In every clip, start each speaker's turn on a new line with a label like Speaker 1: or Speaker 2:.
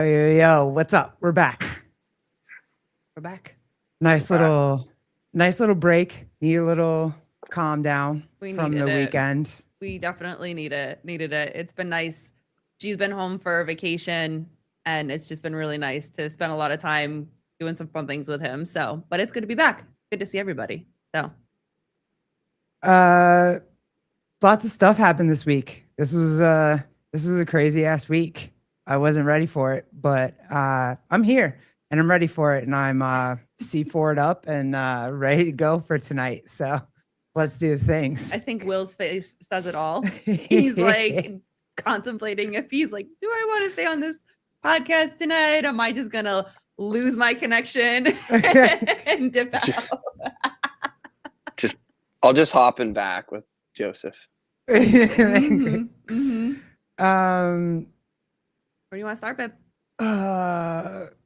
Speaker 1: Yo, what's up? We're back.
Speaker 2: We're back.
Speaker 1: Nice little break. Need a little calm down from the
Speaker 2: needed it.
Speaker 1: weekend.
Speaker 2: We definitely needed it. It's been nice. She's been home for vacation, and it's just been really nice to spend a lot of time doing some fun things with him. So, but it's good to be back. Good to see everybody. So,
Speaker 1: lots of stuff happened this week. This was a crazy ass week. I wasn't ready for it, but I'm here and I'm ready for it, and I'm C4'd up and ready to go for tonight. So let's do the things.
Speaker 2: I think Will's face says it all. He's like contemplating if he's like, do I want to stay on this podcast tonight? Am I just gonna lose my connection and dip out?
Speaker 3: I'll just hop in back with Joseph.
Speaker 2: Where do you want to start, babe?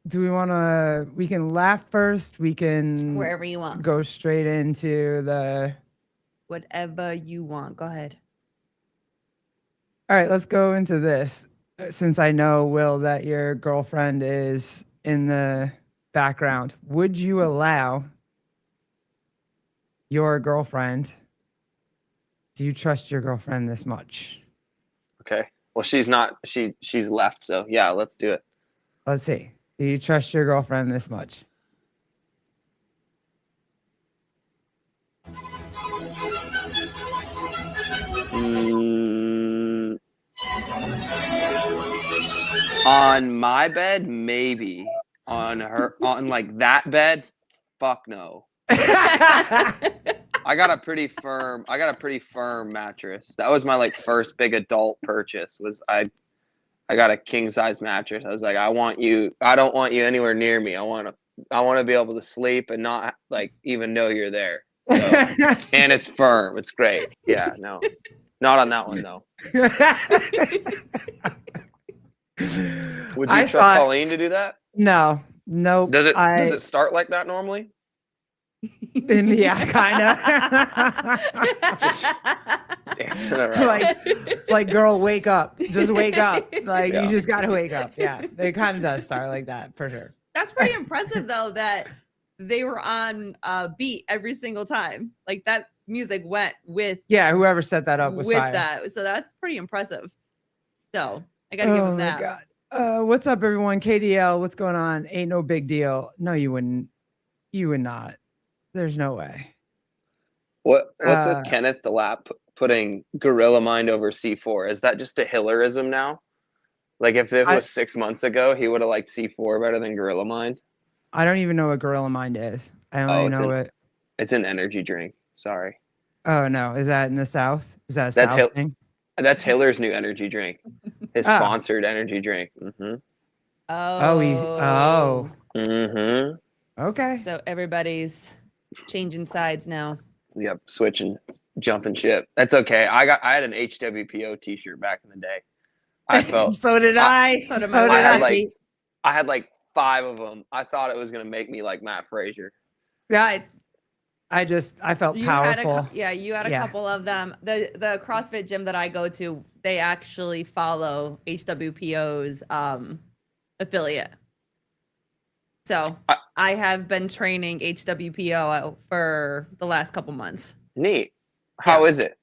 Speaker 1: Do we want to? We can laugh first. We can
Speaker 2: wherever you want.
Speaker 1: Go straight into the
Speaker 2: whatever you want. Go ahead.
Speaker 1: All right, let's go into this. Since I know, Will, that your girlfriend is in the background, would you allow your girlfriend? Do you trust your girlfriend this much?
Speaker 3: Okay. Well, she's not. She's left. So yeah, let's do it.
Speaker 1: Let's see. Do you trust your girlfriend this much?
Speaker 3: On my bed, maybe. On like that bed, fuck no. I got a pretty firm mattress. That was my like first big adult purchase. I got a king size mattress. I was like, I don't want you anywhere near me. I want to be able to sleep and not like even know you're there. So, and it's firm. It's great. Yeah, no. Not on that one though. Would you trust Colleen to do that?
Speaker 1: No.
Speaker 3: Does it start like that normally?
Speaker 1: Yeah, kind of. like, girl, wake up. Just wake up. Like, You just gotta wake up. Yeah, it kind of does start like that for sure.
Speaker 2: That's pretty impressive, though, that they were on beat every single time. Like that music went with.
Speaker 1: Yeah, whoever set that up was
Speaker 2: with
Speaker 1: fire.
Speaker 2: that. So that's pretty impressive. So I gotta give him that.
Speaker 1: Oh my God. What's up, everyone? KDL, what's going on? Ain't no big deal. No, you wouldn't. You would not. There's no way.
Speaker 3: What's with Kenneth DeLapp putting Gorilla Mind over C4? Is that just a Hillerism now? Like if it was 6 months ago, he would have liked C4 better than Gorilla Mind.
Speaker 1: I don't even know what Gorilla Mind is. I only know it.
Speaker 3: It's an energy drink. Sorry.
Speaker 1: Oh no, is that in the South? Is that a South thing?
Speaker 3: That's Hiller's new energy drink. His sponsored energy drink. Mm-hmm.
Speaker 1: Okay.
Speaker 2: So everybody's changing sides now.
Speaker 3: Yep, switching, jumping ship. That's okay. I had an HWPO T-shirt back in the day. I felt.
Speaker 1: So did I.
Speaker 2: So did I.
Speaker 3: I had like 5 of them. I thought it was gonna make me like Matt Frazier.
Speaker 1: Yeah, I felt powerful.
Speaker 2: You had a couple of them. The CrossFit gym that I go to, they actually follow HWPO's affiliate. So I have been training HWPO for the last couple months.
Speaker 3: Neat. How is it?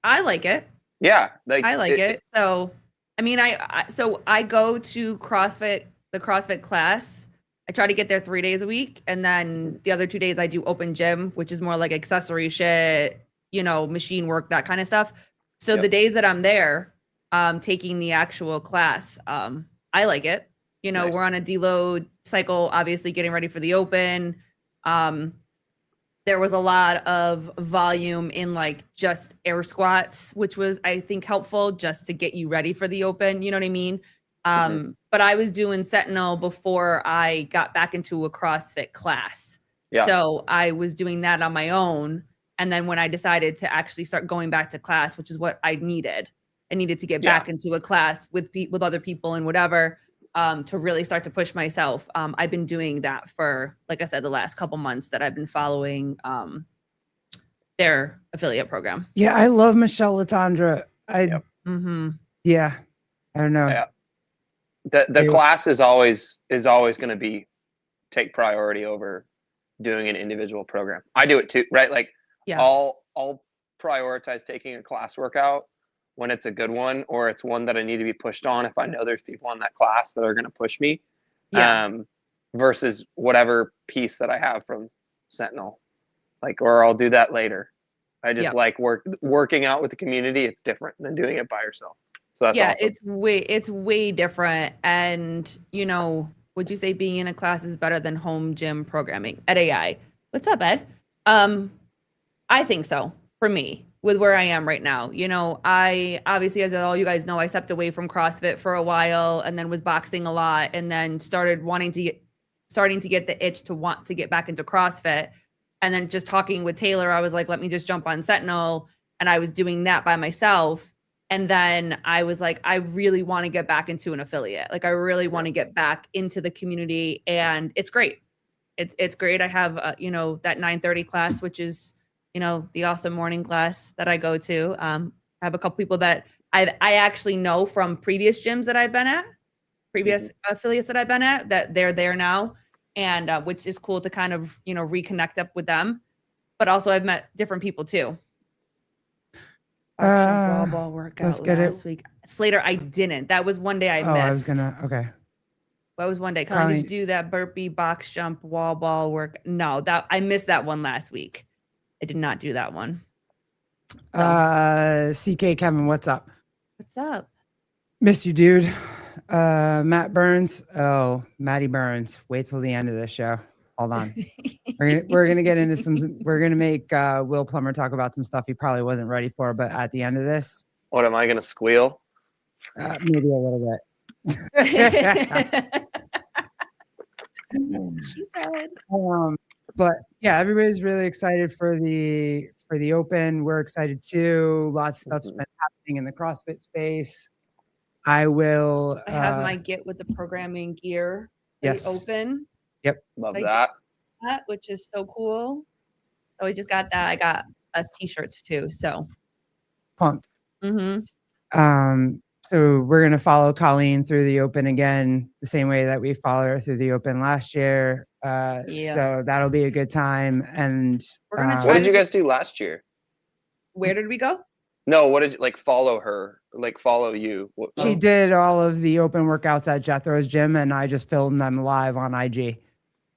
Speaker 2: I like it.
Speaker 3: Yeah,
Speaker 2: I like it. So I mean, I go to CrossFit, the CrossFit class. I try to get there 3 days a week, and then the other 2 days I do open gym, which is more like accessory shit, machine work, that kind of stuff. So the days that I'm there, taking the actual class, I like it. Nice. We're on a deload cycle, obviously getting ready for the open. There was a lot of volume in like just air squats, which was, I think, helpful just to get you ready for the open. You know what I mean? But I was doing Sentinel before I got back into a CrossFit class. Yeah. So I was doing that on my own. And then when I decided to actually start going back to class, which is what I needed to get back into a class with other people and whatever, to really start to push myself. I've been doing that for, like I said, the last couple months that I've been following their affiliate program.
Speaker 1: Yeah, I love Michelle Latondra. Yeah, I don't know.
Speaker 3: Yeah. The class is always going to be take priority over doing an individual program. I do it too, right? Like I'll prioritize taking a class workout when it's a good one, or it's one that I need to be pushed on if I know there's people in that class that are going to push me. Versus whatever piece that I have from Sentinel, like, or I'll do that later. I just like working out with the community. It's different than doing it by yourself. So that's awesome.
Speaker 2: It's way different. And would you say being in a class is better than home gym programming at AI? What's up, Ed? I think so for me with where I am right now. I obviously, as all you guys know, I stepped away from CrossFit for a while and then was boxing a lot and then starting to get the itch to want to get back into CrossFit. And then just talking with Taylor, I was like, let me just jump on Sentinel. And I was doing that by myself. And then I was like, I really want to get back into an affiliate. Like I really want to get back into the community, and it's great. It's great. I have, that 9:30 class, which is, the awesome morning class that I go to. I have a couple people that I actually know from previous gyms that I've been at, previous affiliates that I've been at, that they're there now. And which is cool to kind of, reconnect up with them. But also I've met different people too. Wall ball workout last week. Slater, I didn't. That was one day I missed.
Speaker 1: Okay.
Speaker 2: That was one day. Colin, did you do that burpee, box jump, wall ball work? No, I missed that one last week. I did not do that one.
Speaker 1: CK Kevin, what's up?
Speaker 2: What's up?
Speaker 1: Miss you, dude. Matt Burns. Oh, Matty Burns. Wait till the end of this show. Hold on. We're gonna get into some. We're gonna make Will Plummer talk about some stuff he probably wasn't ready for. But at the end of this,
Speaker 3: what am I gonna squeal?
Speaker 1: Maybe a little bit.
Speaker 2: She said.
Speaker 1: But yeah, everybody's really excited for the Open. We're excited too. Lots of stuff's been happening in the CrossFit space. I have
Speaker 2: my get with the programming gear.
Speaker 1: Yes.
Speaker 2: The Open.
Speaker 1: Yep.
Speaker 3: Love that.
Speaker 2: Which is so cool. So we just got that. I got us t-shirts too. So
Speaker 1: pumped. So we're gonna follow Colleen through the Open again, the same way that we followed her through the Open last year. So that'll be a good time. And
Speaker 2: we're gonna
Speaker 3: what did you guys do last year?
Speaker 2: Where did we go?
Speaker 3: No, what did you follow her? Follow you?
Speaker 1: She did all of the Open workouts at Jethro's gym, and I just filmed them live on IG.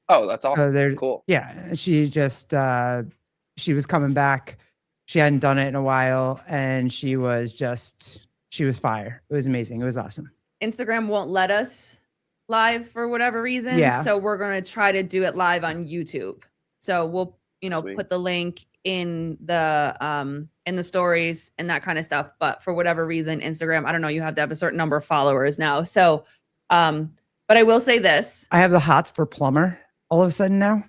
Speaker 3: Oh, that's awesome.
Speaker 1: So
Speaker 3: cool.
Speaker 1: Yeah, she just she was coming back. She hadn't done it in a while, and she was fire. It was amazing. It was awesome.
Speaker 2: Instagram won't let us live for whatever reason.
Speaker 1: Yeah.
Speaker 2: So we're gonna try to do it live on YouTube. So we'll
Speaker 3: Sweet.
Speaker 2: Put the link in the stories and that kind of stuff. But for whatever reason, Instagram, I don't know, you have to have a certain number of followers now. So but I will say this.
Speaker 1: I have the hots for Plumber all of a sudden now.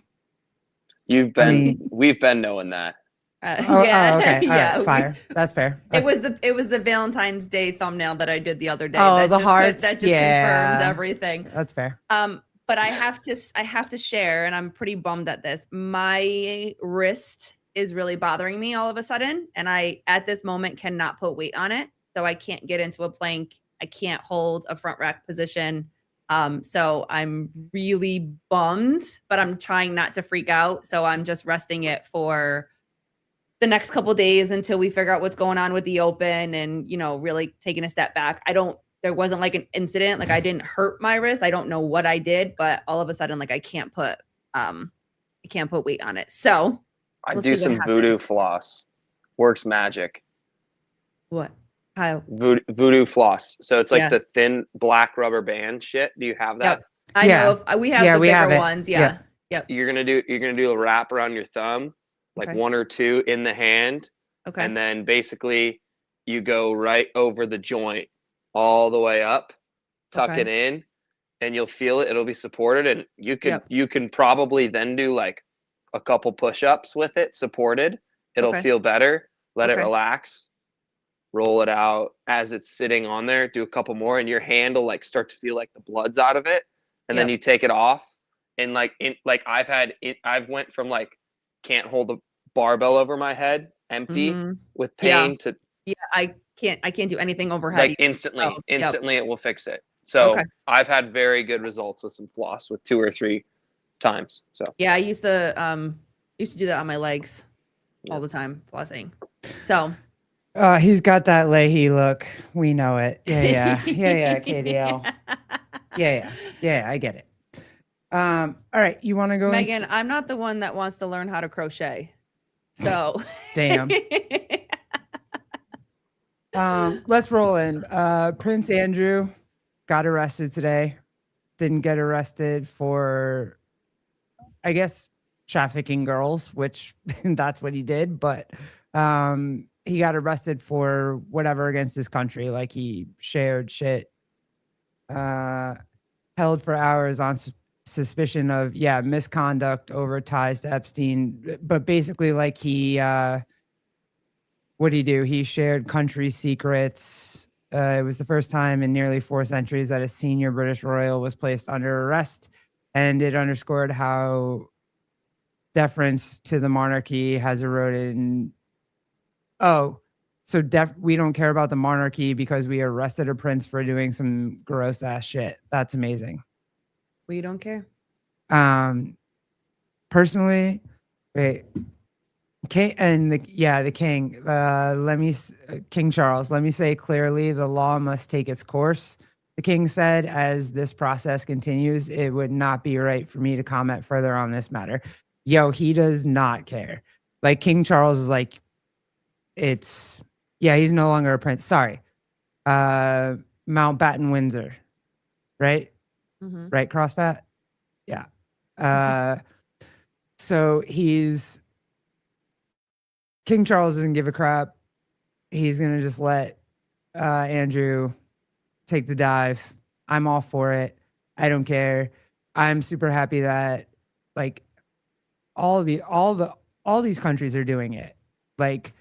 Speaker 3: We've been knowing that.
Speaker 1: Okay.
Speaker 2: Yeah,
Speaker 1: right, fire. That's fair.
Speaker 2: It was the Valentine's Day thumbnard that I did the other day.
Speaker 1: Oh, the hearts.
Speaker 2: That just confirms everything.
Speaker 1: That's fair.
Speaker 2: But I have to share, and I'm pretty bummed at this. My wrist is really bothering me all of a sudden, and I at this moment cannot put weight on it, so I can't get into a plank. I can't hold a front rack position. So I'm really bummed, but I'm trying not to freak out. So I'm just resting it for the next couple of days until we figure out what's going on with the Open and, really taking a step back. There wasn't like an incident. Like I didn't hurt my wrist. I don't know what I did, but all of a sudden, like I can't put weight on it. So
Speaker 3: I do some voodoo floss. Works magic.
Speaker 2: What? How?
Speaker 3: Voodoo floss. So it's like the thin black rubber band shit. Do you have that?
Speaker 2: Yep. I know. We have the bigger ones. Yeah. Yep.
Speaker 3: You're gonna do a wrap around your thumb, like one or two in the hand.
Speaker 2: Okay.
Speaker 3: And then basically you go right over the joint all the way up, tuck it in, and you'll feel it. It'll be supported, and you can probably then do like a couple push-ups with it supported. It'll feel better. Let it relax. Roll it out as it's sitting on there. Do a couple more, and your hand will like start to feel like the blood's out of it, and then you take it off. And I've went from like can't hold a barbell over my head, empty with pain to
Speaker 2: I can't do anything overhead.
Speaker 3: Like instantly it will fix it. So
Speaker 2: Okay.
Speaker 3: I've had very good results with some floss with 2 or 3 times. So
Speaker 2: Yeah, I used to do that on my legs all
Speaker 3: Yeah.
Speaker 2: the time, flossing. So
Speaker 1: He's got that Leahy look. We know it. Yeah, KDL. Yeah, I get it. All right, you want to go
Speaker 2: Megan, I'm not the one that wants to learn how to crochet. So
Speaker 1: Damn. Let's roll in. Prince Andrew got arrested today. Didn't get arrested for, I guess, trafficking girls, which that's what he did. But he got arrested for whatever against his country. Like he shared shit, held for hours on suspicion of, misconduct over ties to Epstein. But basically, like what did he do? He shared country secrets. It was the first time in nearly 4 centuries that a senior British royal was placed under arrest, and it underscored how deference to the monarchy has eroded. So we don't care about the monarchy because we arrested a prince for doing some gross ass shit. That's amazing.
Speaker 2: we don't care.
Speaker 1: Personally, wait. King and the king. King Charles. Let me say clearly, the law must take its course. The king said, as this process continues, it would not be right for me to comment further on this matter. Yo, he does not care. Like King Charles is like, he's no longer a prince. Sorry, Mountbatten Windsor, right?
Speaker 2: Mm-hmm.
Speaker 1: Right, Crossfat. Yeah. So King Charles doesn't give a crap. He's gonna just let Andrew take the dive. I'm all for it. I don't care. I'm super happy that like all these countries are doing it. Like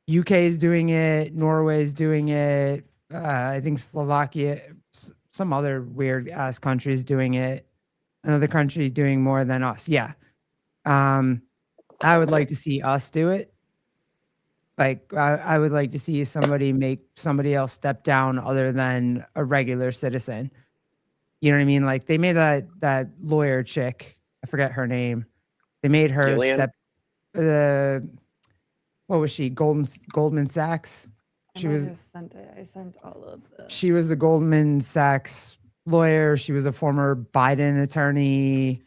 Speaker 1: UK is doing it, Norway is doing it. I think Slovakia, some other weird ass countries doing it. Another country doing more than us. Yeah. I would like to see us do it. Like I would like to see somebody make somebody else step down other than a regular citizen. You know what I mean? Like they made that lawyer chick, I forget her name. They made her
Speaker 3: Gillian?
Speaker 1: step what was she? Goldman Sachs. She was
Speaker 2: I sent all of the
Speaker 1: she was the Goldman Sachs lawyer. She was a former Biden attorney.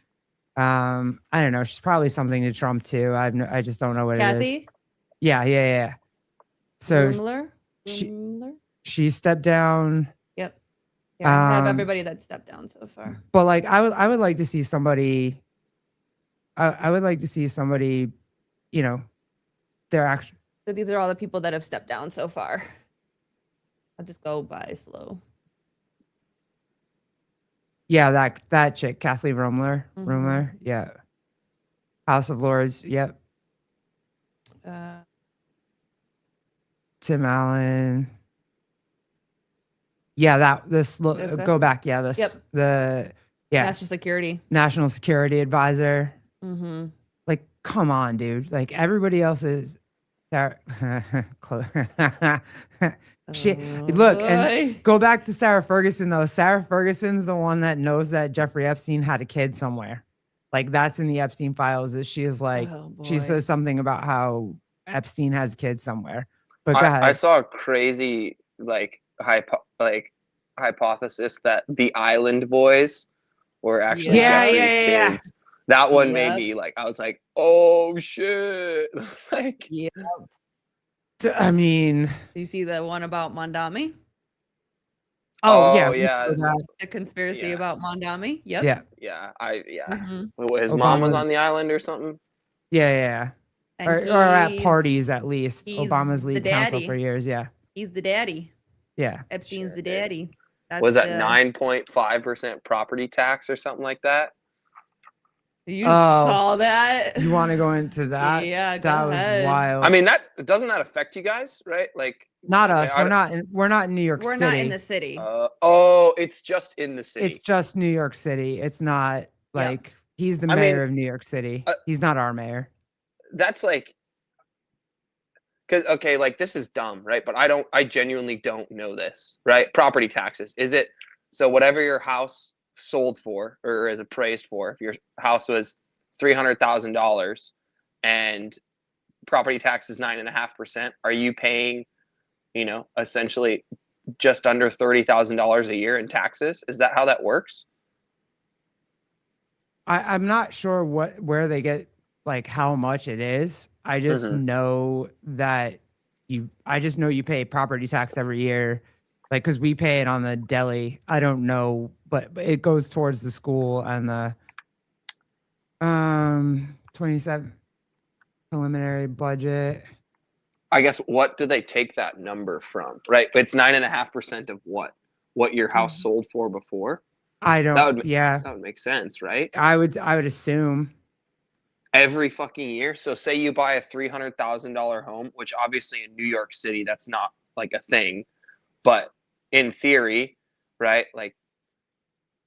Speaker 1: I don't know. She's probably something to Trump too. I just don't know what it is.
Speaker 2: Kathy
Speaker 1: Yeah. So
Speaker 2: Rumler?
Speaker 1: she-
Speaker 2: Rumler?
Speaker 1: she stepped down.
Speaker 2: Yep. Yeah, I have
Speaker 1: Um,
Speaker 2: everybody that stepped down so far.
Speaker 1: But like I would like to see somebody I would like to see somebody, you know, they're actually
Speaker 2: So these are all the people that have stepped down so far. I'll just go by slow.
Speaker 1: that chick, Kathleen Rumler.
Speaker 2: Mhm.
Speaker 1: Rumler, yeah. House of Lords, yep. Tim Allen. Yeah,
Speaker 2: This guy?
Speaker 1: go back. Yeah,
Speaker 2: Yep. National Security.
Speaker 1: National Security Advisor.
Speaker 2: Mm-hmm.
Speaker 1: Like, come on, dude. Like everybody else is there. Shit. Look, and go back to Sarah Ferguson though. Sarah Ferguson's the one that knows that Jeffrey Epstein had a kid somewhere. Like that's in the Epstein files. Is she is like she says something about how Epstein has a kid somewhere. But go ahead.
Speaker 3: I saw a crazy hypothesis that the Island Boys were actually
Speaker 2: Yeah.
Speaker 3: Jeffrey's kids. That one made
Speaker 2: Yep.
Speaker 3: me like, I was like, oh shit. Like,
Speaker 2: Yeah.
Speaker 1: I mean,
Speaker 2: You see the one about Mondami?
Speaker 3: Oh,
Speaker 1: we
Speaker 3: yeah.
Speaker 1: know that.
Speaker 2: The conspiracy
Speaker 3: Yeah.
Speaker 2: about Mondami? Yep.
Speaker 1: Yeah.
Speaker 2: Mhm.
Speaker 3: His mom was
Speaker 1: Obama's-
Speaker 3: on the island or something.
Speaker 1: Yeah.
Speaker 2: And
Speaker 1: Or at
Speaker 2: he's-
Speaker 1: parties at least.
Speaker 2: he's
Speaker 1: Obama's
Speaker 2: the
Speaker 1: lead counsel
Speaker 2: daddy.
Speaker 1: for years. Yeah.
Speaker 2: He's the daddy.
Speaker 1: Yeah.
Speaker 2: Epstein's
Speaker 3: Sure,
Speaker 2: the
Speaker 3: dude.
Speaker 2: daddy. That's
Speaker 3: Was that
Speaker 2: the-
Speaker 3: 9.5% property tax or something like that?
Speaker 2: You
Speaker 1: Oh,
Speaker 2: saw that?
Speaker 1: You want to go into that?
Speaker 2: Yeah, go
Speaker 1: That
Speaker 2: ahead.
Speaker 1: was wild.
Speaker 3: I mean, doesn't that affect you guys, right? Like,
Speaker 1: not us.
Speaker 3: I
Speaker 1: We're not in New York
Speaker 2: We're
Speaker 1: City.
Speaker 2: not in the city.
Speaker 3: It's just in the city.
Speaker 1: It's just New York City. It's not like he's the
Speaker 3: I
Speaker 1: mayor
Speaker 3: mean,
Speaker 1: of New York City. He's not our mayor.
Speaker 3: That's like, because like this is dumb, right? But I genuinely don't know this, right? Property taxes. Is it So whatever your house sold for or is appraised for, if your house was $300,000 and property tax is 9.5%, are you paying, essentially just under $30,000 a year in taxes? Is that how that works?
Speaker 1: I'm not sure where they get like how much it is. I just know that I just know you pay property tax every year, like because we pay it on the deli. I don't know, but it goes towards the school and the 27 preliminary budget.
Speaker 3: I guess what do they take that number from? Right, it's 9.5% of what your house sold for before.
Speaker 1: I don't.
Speaker 3: That would make sense, right?
Speaker 1: I would assume
Speaker 3: every fucking year. So say you buy a $300,000 home, which obviously in New York City that's not like a thing, but in theory, right? Like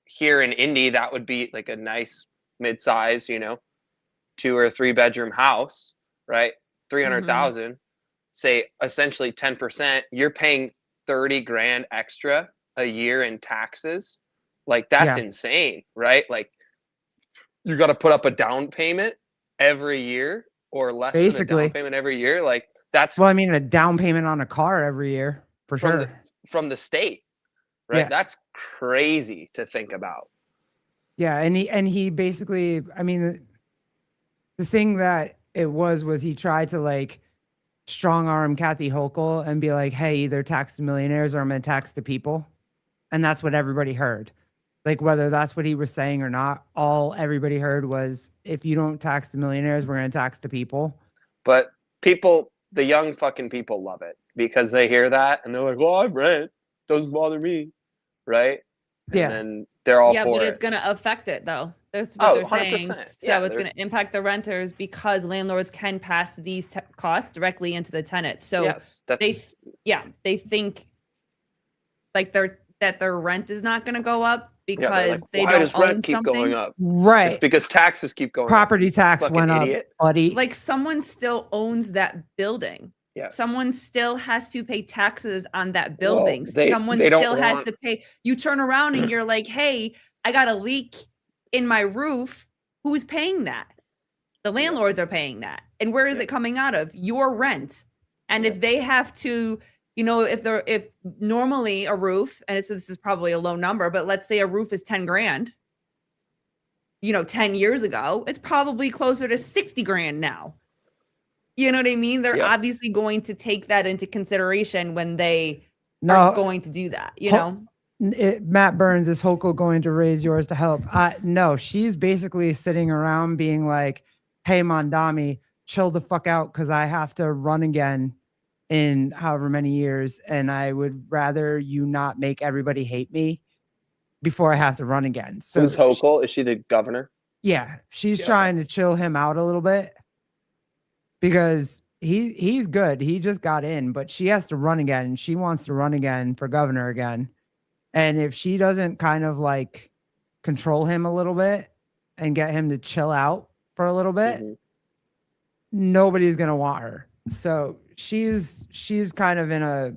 Speaker 3: here in Indy, that would be like a nice mid-size, 2 or 3 bedroom house, right? 300,000. Say essentially 10%. You're paying 30 grand extra a year in taxes. Like that's insane, right? Like you got to put up a down payment every year or less than a down payment every year. Like that's
Speaker 1: a down payment on a car every year for sure
Speaker 3: from the state, right? Yeah. That's crazy to think about.
Speaker 1: Yeah, and he basically, the thing that it was he tried to like strong arm Kathy Hochul and be like, hey, either tax the millionaires or I'm going to tax the people. And that's what everybody heard. Like whether that's what he was saying or not, everybody heard was if you don't tax the millionaires, we're going to tax the people.
Speaker 3: But the young fucking people love it because they hear that and they're like, well, I rent. Doesn't bother me. Right? And then they're all for it.
Speaker 2: Yeah, but it's going to affect it though. That's what they're saying.
Speaker 3: 100%.
Speaker 2: So it's going to impact the renters because landlords can pass these costs directly into the tenant. So
Speaker 3: yes,
Speaker 2: they think like that their rent is not going to go up because they don't
Speaker 3: does rent
Speaker 2: own
Speaker 3: keep
Speaker 2: something.
Speaker 3: Going up?
Speaker 1: Right.
Speaker 3: It's because taxes keep going
Speaker 1: Property
Speaker 3: up.
Speaker 1: tax went up, buddy.
Speaker 2: Like someone still owns that building.
Speaker 3: Yes.
Speaker 2: Someone still has to pay taxes on that building.
Speaker 3: Well,
Speaker 2: Someone still has to pay. You turn around and you're like, hey, I got a leak in my roof. Who's paying that? The landlords are paying that. And where is it coming out of? Your rent. And if they have to, if normally a roof, and this is probably a low number, but let's say a roof is 10 grand, 10 years ago, it's probably closer to 60 grand now. You know what I mean? They're obviously going to take that into consideration when they are going to do that,
Speaker 1: Matt Burns, is Hochul going to raise yours to help? No, she's basically sitting around being like, hey, Mondami, chill the fuck out because I have to run again in however many years. And I would rather you not make everybody hate me before I have to run again. So
Speaker 3: who's Hochul? Is she the governor?
Speaker 1: Yeah, she's trying to chill him out a little bit because he's good. He just got in, but she has to run again. She wants to run again for governor again. And if she doesn't kind of like control him a little bit and get him to chill out for a little bit, nobody's going to want her. So she's kind of in a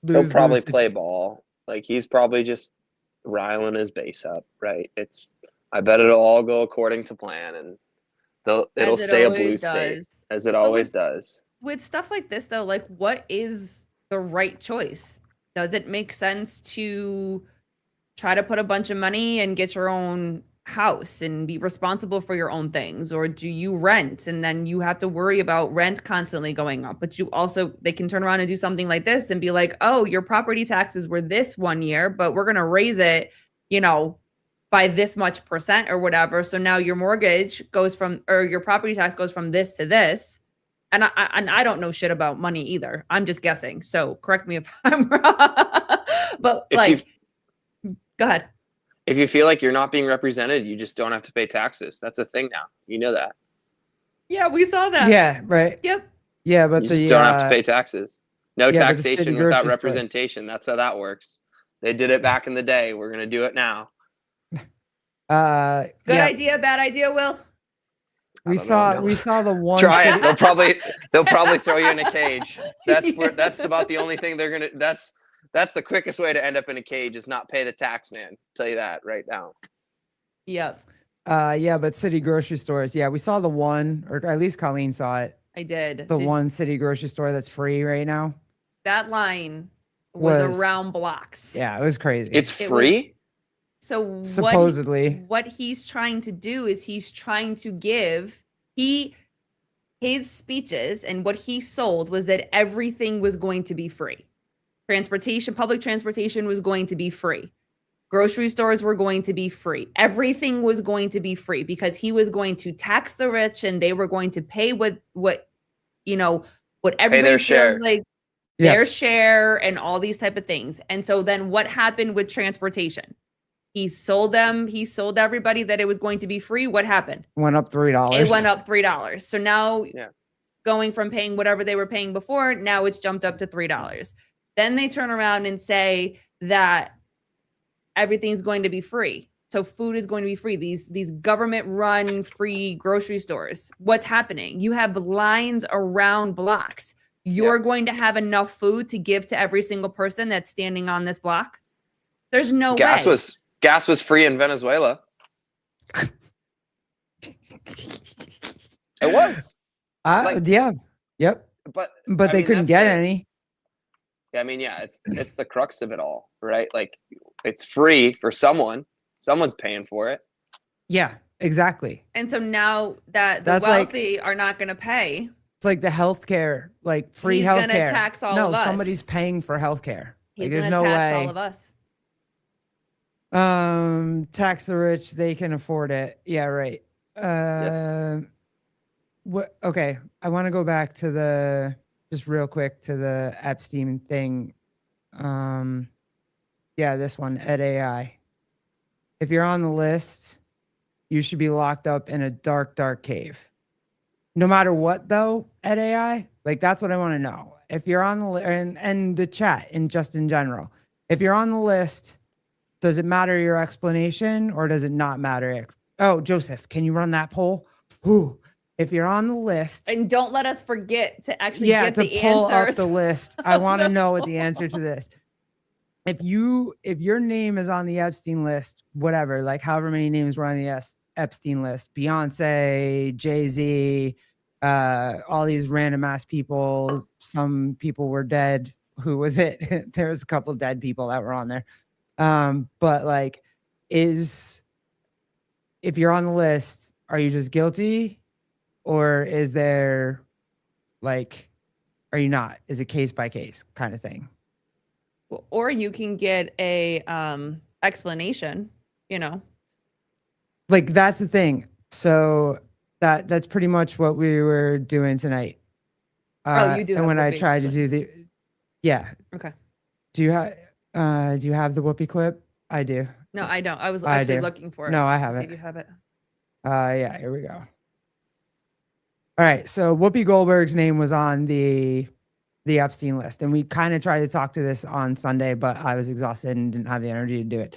Speaker 3: he'll probably play ball. Like he's probably just riling his base up, right? I bet it'll all go according to plan and it'll stay a blue state as it always does.
Speaker 2: With stuff like this though, like what is the right choice? Does it make sense to try to put a bunch of money and get your own house and be responsible for your own things? Or do you rent and then you have to worry about rent constantly going up? But they can turn around and do something like this and be like, oh, your property taxes were this one year, but we're going to raise it, by this much percent or whatever. So now your mortgage or your property tax goes from this to this. And I don't know shit about money either. I'm just guessing. So correct me if I'm wrong. But go ahead.
Speaker 3: If you feel like you're not being represented, you just don't have to pay taxes. That's a thing now. You know that.
Speaker 2: Yeah, we saw that.
Speaker 1: Yeah, right.
Speaker 2: Yep.
Speaker 1: Yeah, but
Speaker 3: you just don't have to pay taxes. No taxation without representation. That's how that works. They did it back in the day. We're gonna do it now.
Speaker 2: Good idea, bad idea, Will.
Speaker 1: We saw the one.
Speaker 3: Try it. They'll probably throw you in a cage. That's about the only thing they're gonna. That's the quickest way to end up in a cage is not pay the tax man. Tell you that right now.
Speaker 2: Yep,
Speaker 1: Yeah, but city grocery stores. Yeah, we saw the one, or at least Colleen saw it.
Speaker 2: I did.
Speaker 1: The one city grocery store that's free right now.
Speaker 2: That line was around blocks.
Speaker 1: Yeah, it was crazy.
Speaker 3: It's free?
Speaker 2: So
Speaker 1: supposedly,
Speaker 2: what he's trying to do is he's trying to give his speeches, and what he sold was that everything was going to be free. Transportation, public transportation was going to be free. Grocery stores were going to be free. Everything was going to be free because he was going to tax the rich and they were going to pay what everybody feels like their share and all these type of things. And so then what happened with transportation? He sold everybody that it was going to be free. What happened?
Speaker 1: Went up $3.
Speaker 2: It went up $3. So now going from paying whatever they were paying before, now it's jumped up to $3. Then they turn around and say that everything's going to be free. So food is going to be free. These government run free grocery stores. What's happening? You have lines around blocks. You're going to have enough food to give to every single person that's standing on this block? There's no way.
Speaker 3: Gas was free in Venezuela. It was.
Speaker 1: Yeah. Yep.
Speaker 3: But
Speaker 1: they couldn't get any.
Speaker 3: Yeah, I mean, it's the crux of it all, right? Like, it's free for someone. Someone's paying for it.
Speaker 1: Yeah, exactly.
Speaker 2: And so now that the wealthy are not going to pay.
Speaker 1: It's like the healthcare, like free healthcare. He's going to
Speaker 2: tax all of us.
Speaker 1: No, somebody's paying for healthcare.
Speaker 2: He's going to tax all of us.
Speaker 1: Tax the rich, they can afford it. Yeah, right.
Speaker 3: Yes.
Speaker 1: Okay, I want to go back to just real quick to the Epstein thing. Yeah, this one, Ed AI. If you're on the list, you should be locked up in a dark, dark cave. No matter what, though, Ed AI, like that's what I want to know. If you're on the list, and the chat, and just in general, if you're on the list, does it matter your explanation or does it not matter? Oh, Joseph, can you run that poll? Who? If you're on the list,
Speaker 2: and don't let us forget to actually get the
Speaker 1: pull
Speaker 2: answers.
Speaker 1: up the list. I want to know what the answer to this. If your name is on the Epstein list, whatever, like however many names were on the Epstein list, Beyonce, Jay-Z, all these random ass people. Some people were dead. Who was it? There was a couple of dead people that were on there. But like, if you're on the list, are you just guilty? Or is there like, are you not? Is it case by case kind of thing?
Speaker 2: Or you can get a explanation,
Speaker 1: Like that's the thing. So that's pretty much what we were doing tonight.
Speaker 2: You do.
Speaker 1: And when I tried to do
Speaker 2: Okay.
Speaker 1: Do you have the Whoopi clip? I do.
Speaker 2: No, I don't. I was actually looking for it.
Speaker 1: No, I haven't.
Speaker 2: See if you have it.
Speaker 1: Yeah, here we go. All right, so Whoopi Goldberg's name was on the Epstein list, and we kind of tried to talk to this on Sunday, but I was exhausted and didn't have the energy to do it.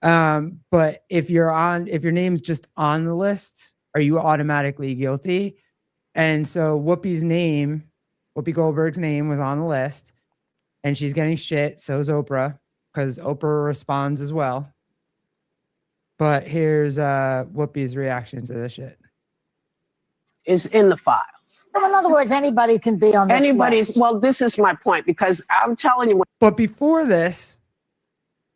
Speaker 1: But if your name's just on the list, are you automatically guilty? And so Whoopi Goldberg's name was on the list, and she's getting shit. So is Oprah, because Oprah responds as well. But here's Whoopi's reaction to this shit.
Speaker 4: Is in the files.
Speaker 5: So in other words, anybody can be on this list.
Speaker 4: Well, this is my point, because I'm telling you.
Speaker 1: But before this,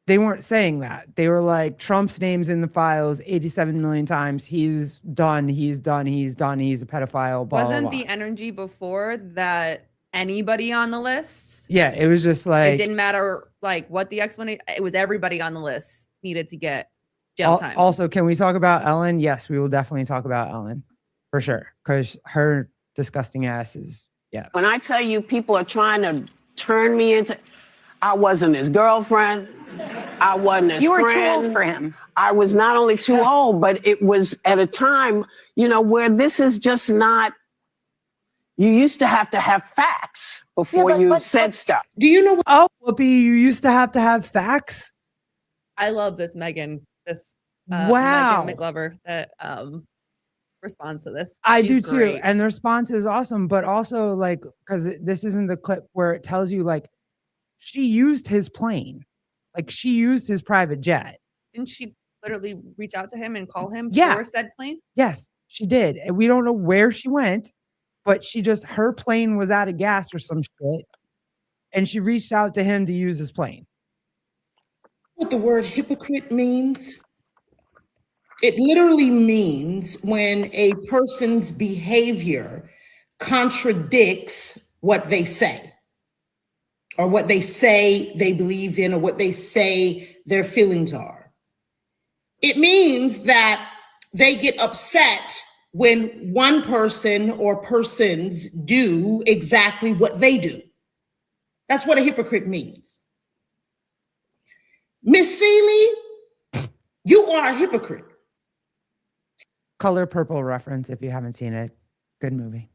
Speaker 1: they weren't saying that. They were like, Trump's name's in the files 87 million times. He's done. He's a pedophile. Blah,
Speaker 2: Wasn't
Speaker 1: blah, blah.
Speaker 2: the energy before that anybody on the list?
Speaker 1: Yeah, it was just like.
Speaker 2: It didn't matter like what the explanation. It was everybody on the list needed to get jail time.
Speaker 1: Also, can we talk about Ellen? Yes, we will definitely talk about Ellen. For sure, because her disgusting ass is, yeah.
Speaker 4: When I tell you people are trying to turn me into, I wasn't his girlfriend. I wasn't his friend.
Speaker 5: You were too old for him.
Speaker 4: I was not only too old, but it was at a time, where this is just not, you used to have facts before you said stuff.
Speaker 1: Do you know what? Oh, Whoopi, you used to have facts?
Speaker 2: I love this Megan
Speaker 1: wow.
Speaker 2: Megan McLover that responds to this.
Speaker 1: I
Speaker 2: She's
Speaker 1: do too.
Speaker 2: great.
Speaker 1: And the response is awesome, but also like, because this isn't the clip where it tells you like she used his plane. Like she used his private jet.
Speaker 2: Didn't she literally reach out to him and call him
Speaker 1: Yeah.
Speaker 2: for said plane?
Speaker 1: Yes, she did. And we don't know where she went, but her plane was out of gas or some shit. And she reached out to him to use his plane.
Speaker 6: What the word hypocrite means? It literally means when a person's behavior contradicts what they say, or what they say they believe in, or what they say their feelings are. It means that they get upset when one person or persons do exactly what they do. That's what a hypocrite means. Miss Seeley, you are a hypocrite.
Speaker 1: Color Purple reference if you haven't seen it. Good movie.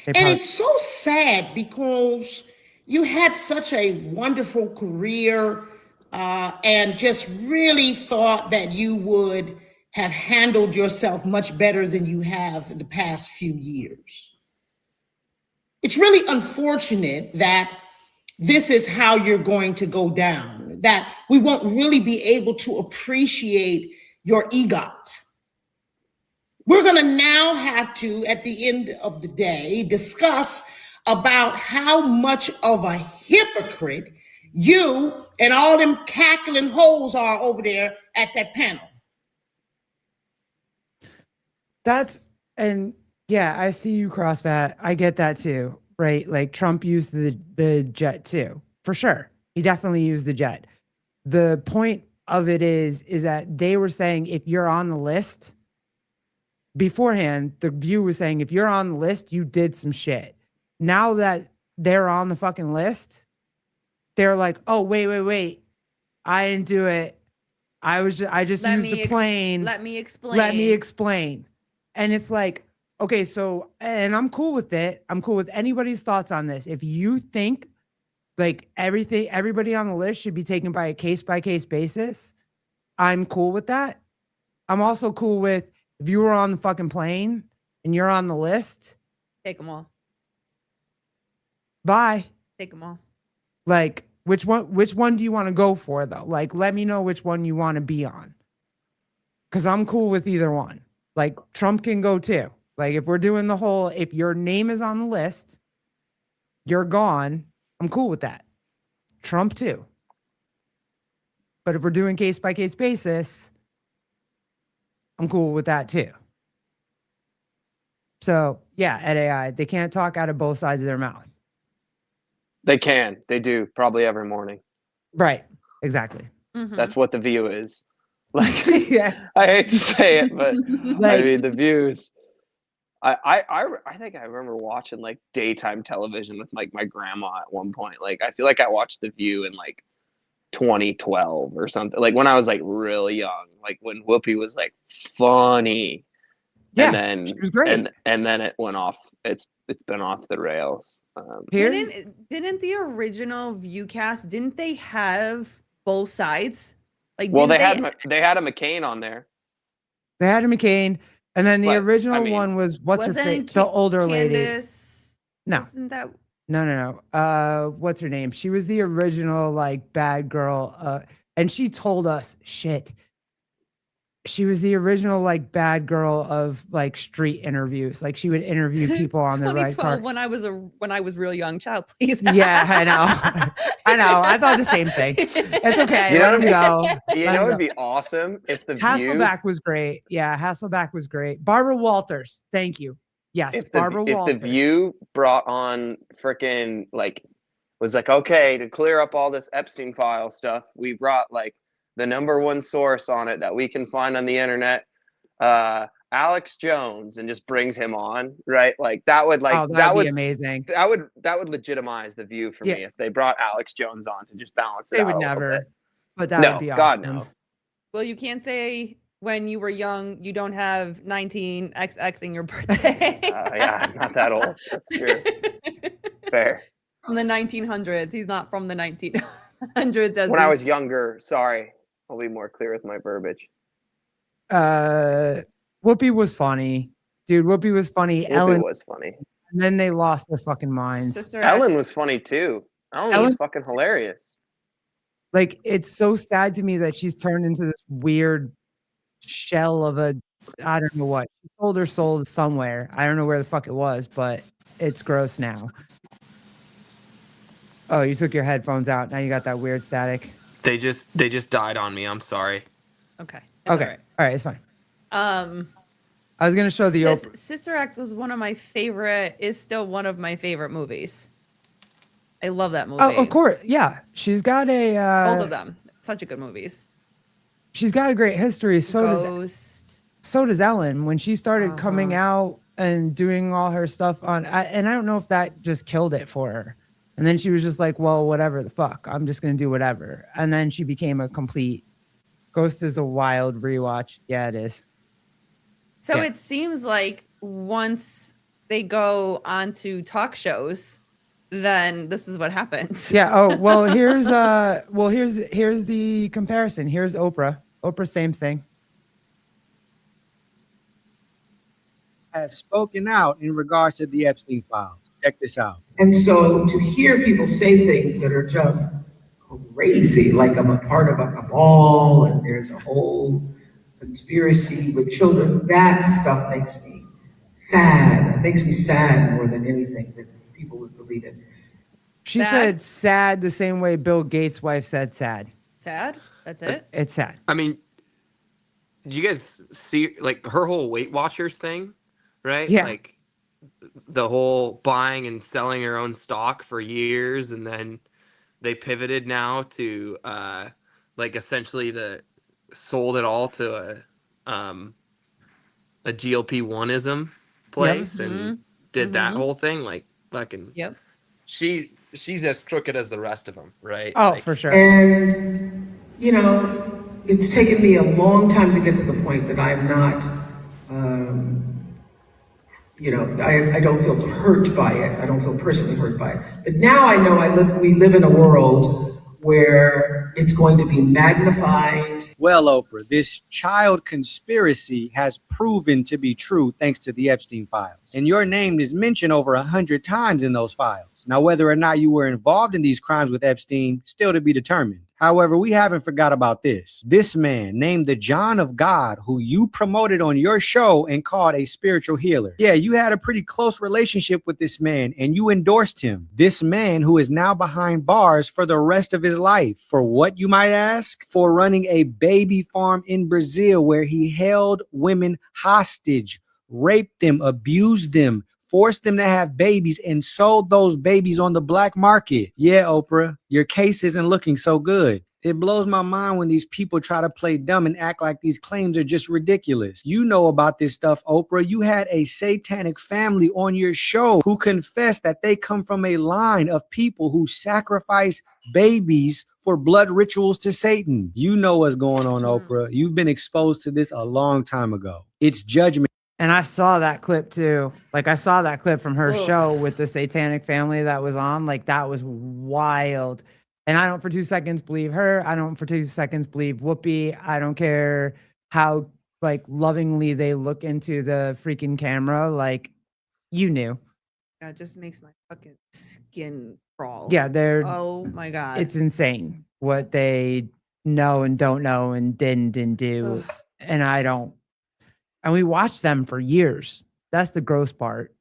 Speaker 6: And it's so sad because you had such a wonderful career and just really thought that you would have handled yourself much better than you have in the past few years. It's really unfortunate that this is how you're going to go down, that we won't really be able to appreciate your EGOT. We're going to now have to, at the end of the day, discuss about how much of a hypocrite you and all them cackling hoes are over there at that panel.
Speaker 1: I see you, CrossFat. I get that too, right? Like Trump used the jet too, for sure. He definitely used the jet. The point of it is that they were saying if you're on the list, beforehand, the View was saying if you're on the list, you did some shit. Now that they're on the fucking list, they're like, oh, wait. I didn't do it. I just used the plane.
Speaker 2: Let me explain.
Speaker 1: And it's like, okay, so, and I'm cool with it. I'm cool with anybody's thoughts on this. If you think like everybody on the list should be taken by a case-by-case basis, I'm cool with that. I'm also cool with if you were on the fucking plane and you're on the list,
Speaker 2: Take them all.
Speaker 1: bye.
Speaker 2: Take them all.
Speaker 1: Like, which one do you want to go for though? Like, let me know which one you want to be on. Cause I'm cool with either one. Like Trump can go too. Like if we're doing the whole, if your name is on the list, you're gone. I'm cool with that. Trump too. But if we're doing case by case basis, I'm cool with that too. So yeah, at AI, they can't talk out of both sides of their mouth.
Speaker 3: They can. They do probably every morning.
Speaker 1: Right. Exactly.
Speaker 2: Mhm.
Speaker 3: That's what the View is. Like,
Speaker 1: Yeah.
Speaker 3: I hate to say it, but
Speaker 1: Like-
Speaker 3: I mean the views. I think I remember watching like daytime television with like my grandma at one point. Like I feel like I watched The View in like 2012 or something. Like when I was like really young, like when Whoopi was like funny.
Speaker 1: Yeah.
Speaker 3: And then
Speaker 1: She was great.
Speaker 3: And then it went off. It's been off the rails.
Speaker 2: Didn't the original Viewcast, didn't they have both sides? Like,
Speaker 3: Well, they
Speaker 2: didn't
Speaker 3: had a McCain on there.
Speaker 1: They had a McCain, and then the
Speaker 3: But,
Speaker 1: original
Speaker 3: I mean,
Speaker 1: one was what's her
Speaker 2: wasn't
Speaker 1: face? The older lady.
Speaker 2: Candace,
Speaker 1: No,
Speaker 2: Wasn't that
Speaker 1: no. What's her name? She was the original like bad girl. And she told us shit. She was the original like bad girl of like street interviews. Like she would interview people on the right
Speaker 2: 2012
Speaker 1: car.
Speaker 2: when I was real young child, please.
Speaker 1: Yeah, I know. I know. I thought the same thing. It's okay.
Speaker 3: You know
Speaker 1: Let him go.
Speaker 3: You
Speaker 1: Let
Speaker 3: know,
Speaker 1: him
Speaker 3: it'd
Speaker 1: go.
Speaker 3: be awesome if the View.
Speaker 1: Hasselback was great. Yeah, Hasselback was great. Barbara Walters. Thank you. Yes,
Speaker 3: If
Speaker 1: Barbara Walters.
Speaker 3: the View brought on freaking like was like, okay, to clear up all this Epstein file stuff, we brought like the #1 source on it that we can find on the internet, Alex Jones, and just brings him on, right? Like that would like
Speaker 1: that would be amazing.
Speaker 3: that would legitimize the View for
Speaker 1: Yeah.
Speaker 3: me if they brought Alex Jones on to just balance it
Speaker 1: They
Speaker 3: out
Speaker 1: would
Speaker 3: a little
Speaker 1: never,
Speaker 3: bit.
Speaker 1: but that
Speaker 3: No,
Speaker 1: would be
Speaker 3: God,
Speaker 1: awesome.
Speaker 3: no.
Speaker 2: Well, you can't say when you were young you don't have 19XX in your birthday.
Speaker 3: Yeah, not that old. That's true. Fair.
Speaker 2: From the 1900s. He's not from the 1900s. As
Speaker 3: When I
Speaker 2: these-
Speaker 3: was younger, sorry, I'll be more clear with my verbiage.
Speaker 1: Whoopi was funny, dude. Whoopi was funny.
Speaker 3: Whoopi
Speaker 1: Ellen,
Speaker 3: was funny.
Speaker 1: and then they lost their fucking minds.
Speaker 2: Sister
Speaker 3: Ellen was funny too. I don't think
Speaker 1: Ellen,
Speaker 3: he's fucking hilarious.
Speaker 1: like, it's so sad to me that she's turned into this weird shell of a, I don't know what. She sold her soul somewhere. I don't know where the fuck it was, but it's gross now. Oh, you took your headphones out. Now you got that weird static.
Speaker 7: They just died on me. I'm sorry.
Speaker 2: Okay. It's
Speaker 1: Okay.
Speaker 2: all right.
Speaker 1: All right, it's fine.
Speaker 2: Um,
Speaker 1: I was gonna show the
Speaker 2: Sister Act was one of my favorite. Is still one of my favorite movies. I love that movie.
Speaker 1: Oh, of course. Yeah. She's got a
Speaker 2: Both of them. Such a good movies.
Speaker 1: she's got a great history.
Speaker 2: Ghost.
Speaker 1: So does Ellen. When she started coming out and doing all her stuff and I don't know if that just killed it for her. And then she was just like, well, whatever the fuck. I'm just gonna do whatever. And then she became a complete Ghost is a wild rewatch. Yeah, it is.
Speaker 2: So
Speaker 1: Yeah.
Speaker 2: it seems like once they go onto talk shows, then this is what happens.
Speaker 1: Yeah. Oh, well, here's the comparison. Here's Oprah. Oprah, same thing.
Speaker 8: Has spoken out in regards to the Epstein files. Check this out.
Speaker 9: And so to hear people say things that are just crazy, like I'm a part of a cabal and there's a whole conspiracy with children, that stuff makes me sad. It makes me sad more than anything that people would believe it.
Speaker 1: She said sad the same way Bill Gates' wife said sad.
Speaker 2: Sad? That's it?
Speaker 1: It's sad.
Speaker 7: I mean, did you guys see like her whole Weight Watchers thing, right?
Speaker 1: Yeah.
Speaker 7: Like the whole buying and selling her own stock for years, and then they pivoted now to like essentially sold it all to a GLP-1ism place and did that whole thing, like fucking.
Speaker 2: Yep.
Speaker 7: She's as crooked as the rest of them, right?
Speaker 1: Oh,
Speaker 7: Like,
Speaker 1: for sure.
Speaker 9: And, you know, it's taken me a long time to get to the point that I'm not, you know, I don't feel hurt by it. I don't feel personally hurt by it. But now I know we live in a world where it's going to be magnified.
Speaker 8: Well, Oprah, this child conspiracy has proven to be true thanks to the Epstein files. And your name is mentioned over 100 times in those files. Now, whether or not you were involved in these crimes with Epstein, still to be determined. However, we haven't forgot about this. This man named the John of God, who you promoted on your show and called a spiritual healer. Yeah, you had a pretty close relationship with this man and you endorsed him. This man who is now behind bars for the rest of his life. For what, you might ask? For running a baby farm in Brazil where he held women hostage, raped them, abused them, forced them to have babies, and sold those babies on the black market. Yeah, Oprah, your case isn't looking so good. It blows my mind when these people try to play dumb and act like these claims are just ridiculous. You know about this stuff, Oprah. You had a satanic family on your show who confessed that they come from a line of people who sacrifice babies for blood rituals to Satan. You know what's going on, Oprah. You've been exposed to this a long time ago. It's judgment.
Speaker 1: And I saw that clip too. Like I saw that clip from her show with the satanic family that was on. Like that was wild. And I don't for 2 seconds believe her. I don't for 2 seconds believe Whoopi. I don't care how like lovingly they look into the freaking camera. Like you knew.
Speaker 2: That just makes my fucking skin crawl.
Speaker 1: Yeah, they're
Speaker 2: Oh my God.
Speaker 1: it's insane what they know and don't know and didn't do.
Speaker 2: Ugh.
Speaker 1: And I don't. And we watched them for years. That's the gross part.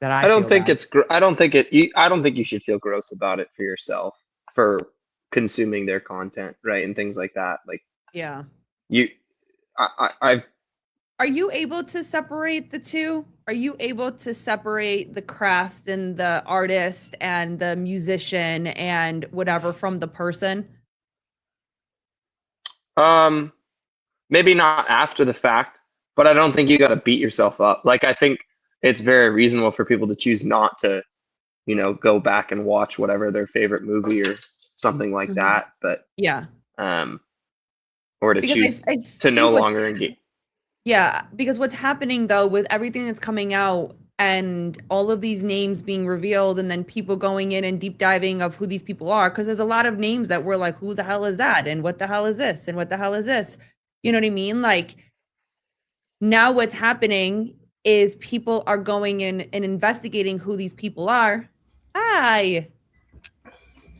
Speaker 1: That I
Speaker 3: don't
Speaker 1: feel
Speaker 3: think
Speaker 1: bad.
Speaker 3: it's. I don't think you should feel gross about it for yourself for consuming their content, right, and things like that. Like
Speaker 2: Yeah.
Speaker 3: I've.
Speaker 2: Are you able to separate the two? Are you able to separate the craft and the artist and the musician and whatever from the person?
Speaker 3: Maybe not after the fact, but I don't think you got to beat yourself up. Like I think it's very reasonable for people to choose not to, you know, go back and watch whatever their favorite movie or something like that. But
Speaker 2: Yeah.
Speaker 3: or to
Speaker 2: Because
Speaker 3: choose
Speaker 2: I
Speaker 3: to no
Speaker 2: think what's-
Speaker 3: longer engage.
Speaker 2: Yeah, because what's happening though with everything that's coming out and all of these names being revealed and then people going in and deep diving of who these people are, because there's a lot of names that we're like, who the hell is that? And what the hell is this? And what the hell is this? You know what I mean? Like now what's happening is people are going in and investigating who these people are. Hi.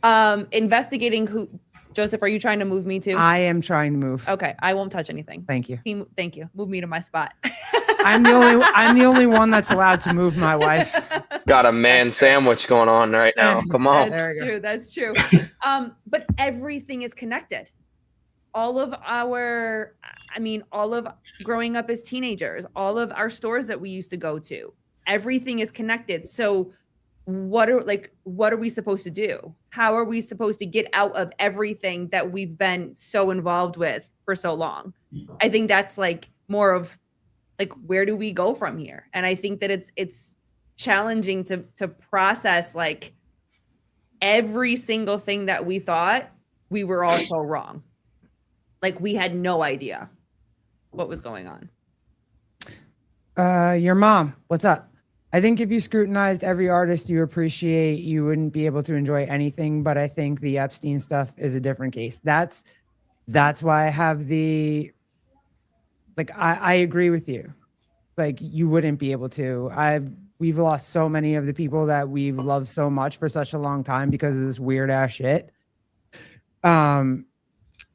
Speaker 2: Investigating who. Joseph, are you trying to move me too?
Speaker 1: I am trying to move.
Speaker 2: Okay, I won't touch anything.
Speaker 1: Thank you.
Speaker 2: Thank you. Move me to my spot.
Speaker 1: I'm the only one that's allowed to move my wife.
Speaker 3: Got a man sandwich going on right now. Come on.
Speaker 1: There we go.
Speaker 2: That's true. But everything is connected. All of growing up as teenagers, all of our stores that we used to go to, everything is connected. So what are we supposed to do? How are we supposed to get out of everything that we've been so involved with for so long? I think that's like more of like, where do we go from here? And I think that it's challenging to process like every single thing that we thought we were all so wrong. Like we had no idea what was going on.
Speaker 1: Your mom, what's up? I think if you scrutinized every artist you appreciate, you wouldn't be able to enjoy anything. But I think the Epstein stuff is a different case. That's why I have the, like, I agree with you. Like you wouldn't be able to. We've lost so many of the people that we've loved so much for such a long time because of this weird ass shit.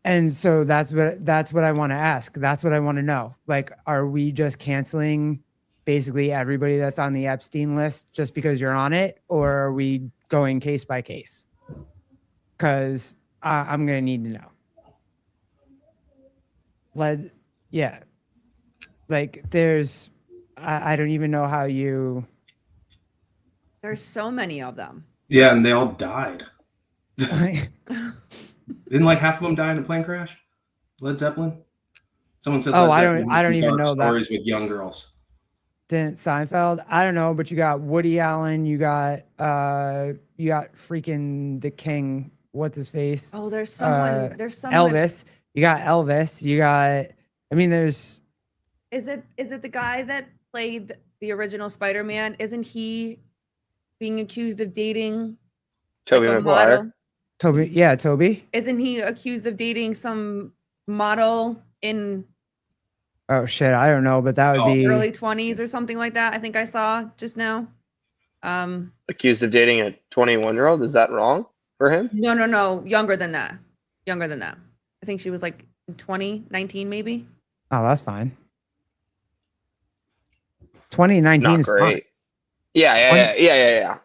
Speaker 1: And so that's what I want to ask. That's what I want to know. Like, are we just canceling basically everybody that's on the Epstein list just because you're on it, or are we going case by case? Because I'm gonna need to know. Yeah, like there's, I don't even know how you.
Speaker 2: There's so many of them.
Speaker 10: Yeah, and they all died. Didn't like half of them die in a plane crash? Led Zeppelin? Someone said.
Speaker 1: Oh,
Speaker 10: Led
Speaker 1: I don't even
Speaker 10: dark
Speaker 1: know that.
Speaker 10: Stories with young girls.
Speaker 1: Didn't Seinfeld? I don't know, but you got Woody Allen, you got freaking the king, what's his face?
Speaker 2: Oh, there's someone.
Speaker 1: Elvis. You got Elvis. You got. I mean, there's.
Speaker 2: Is it the guy that played the original Spider-Man? Isn't he being accused of dating
Speaker 3: Tobey
Speaker 2: like a
Speaker 3: Maguire.
Speaker 2: model?
Speaker 1: Toby. Yeah, Toby.
Speaker 2: Isn't he accused of dating some model in
Speaker 1: Oh shit, I don't know, but that would be
Speaker 2: early 20s or something like that? I think I saw just now.
Speaker 3: Accused of dating a 21-year-old. Is that wrong for him?
Speaker 2: No. Younger than that. I think she was like 2019 maybe.
Speaker 1: Oh, that's fine. 2019
Speaker 3: Not
Speaker 1: is fine.
Speaker 3: great. Yeah.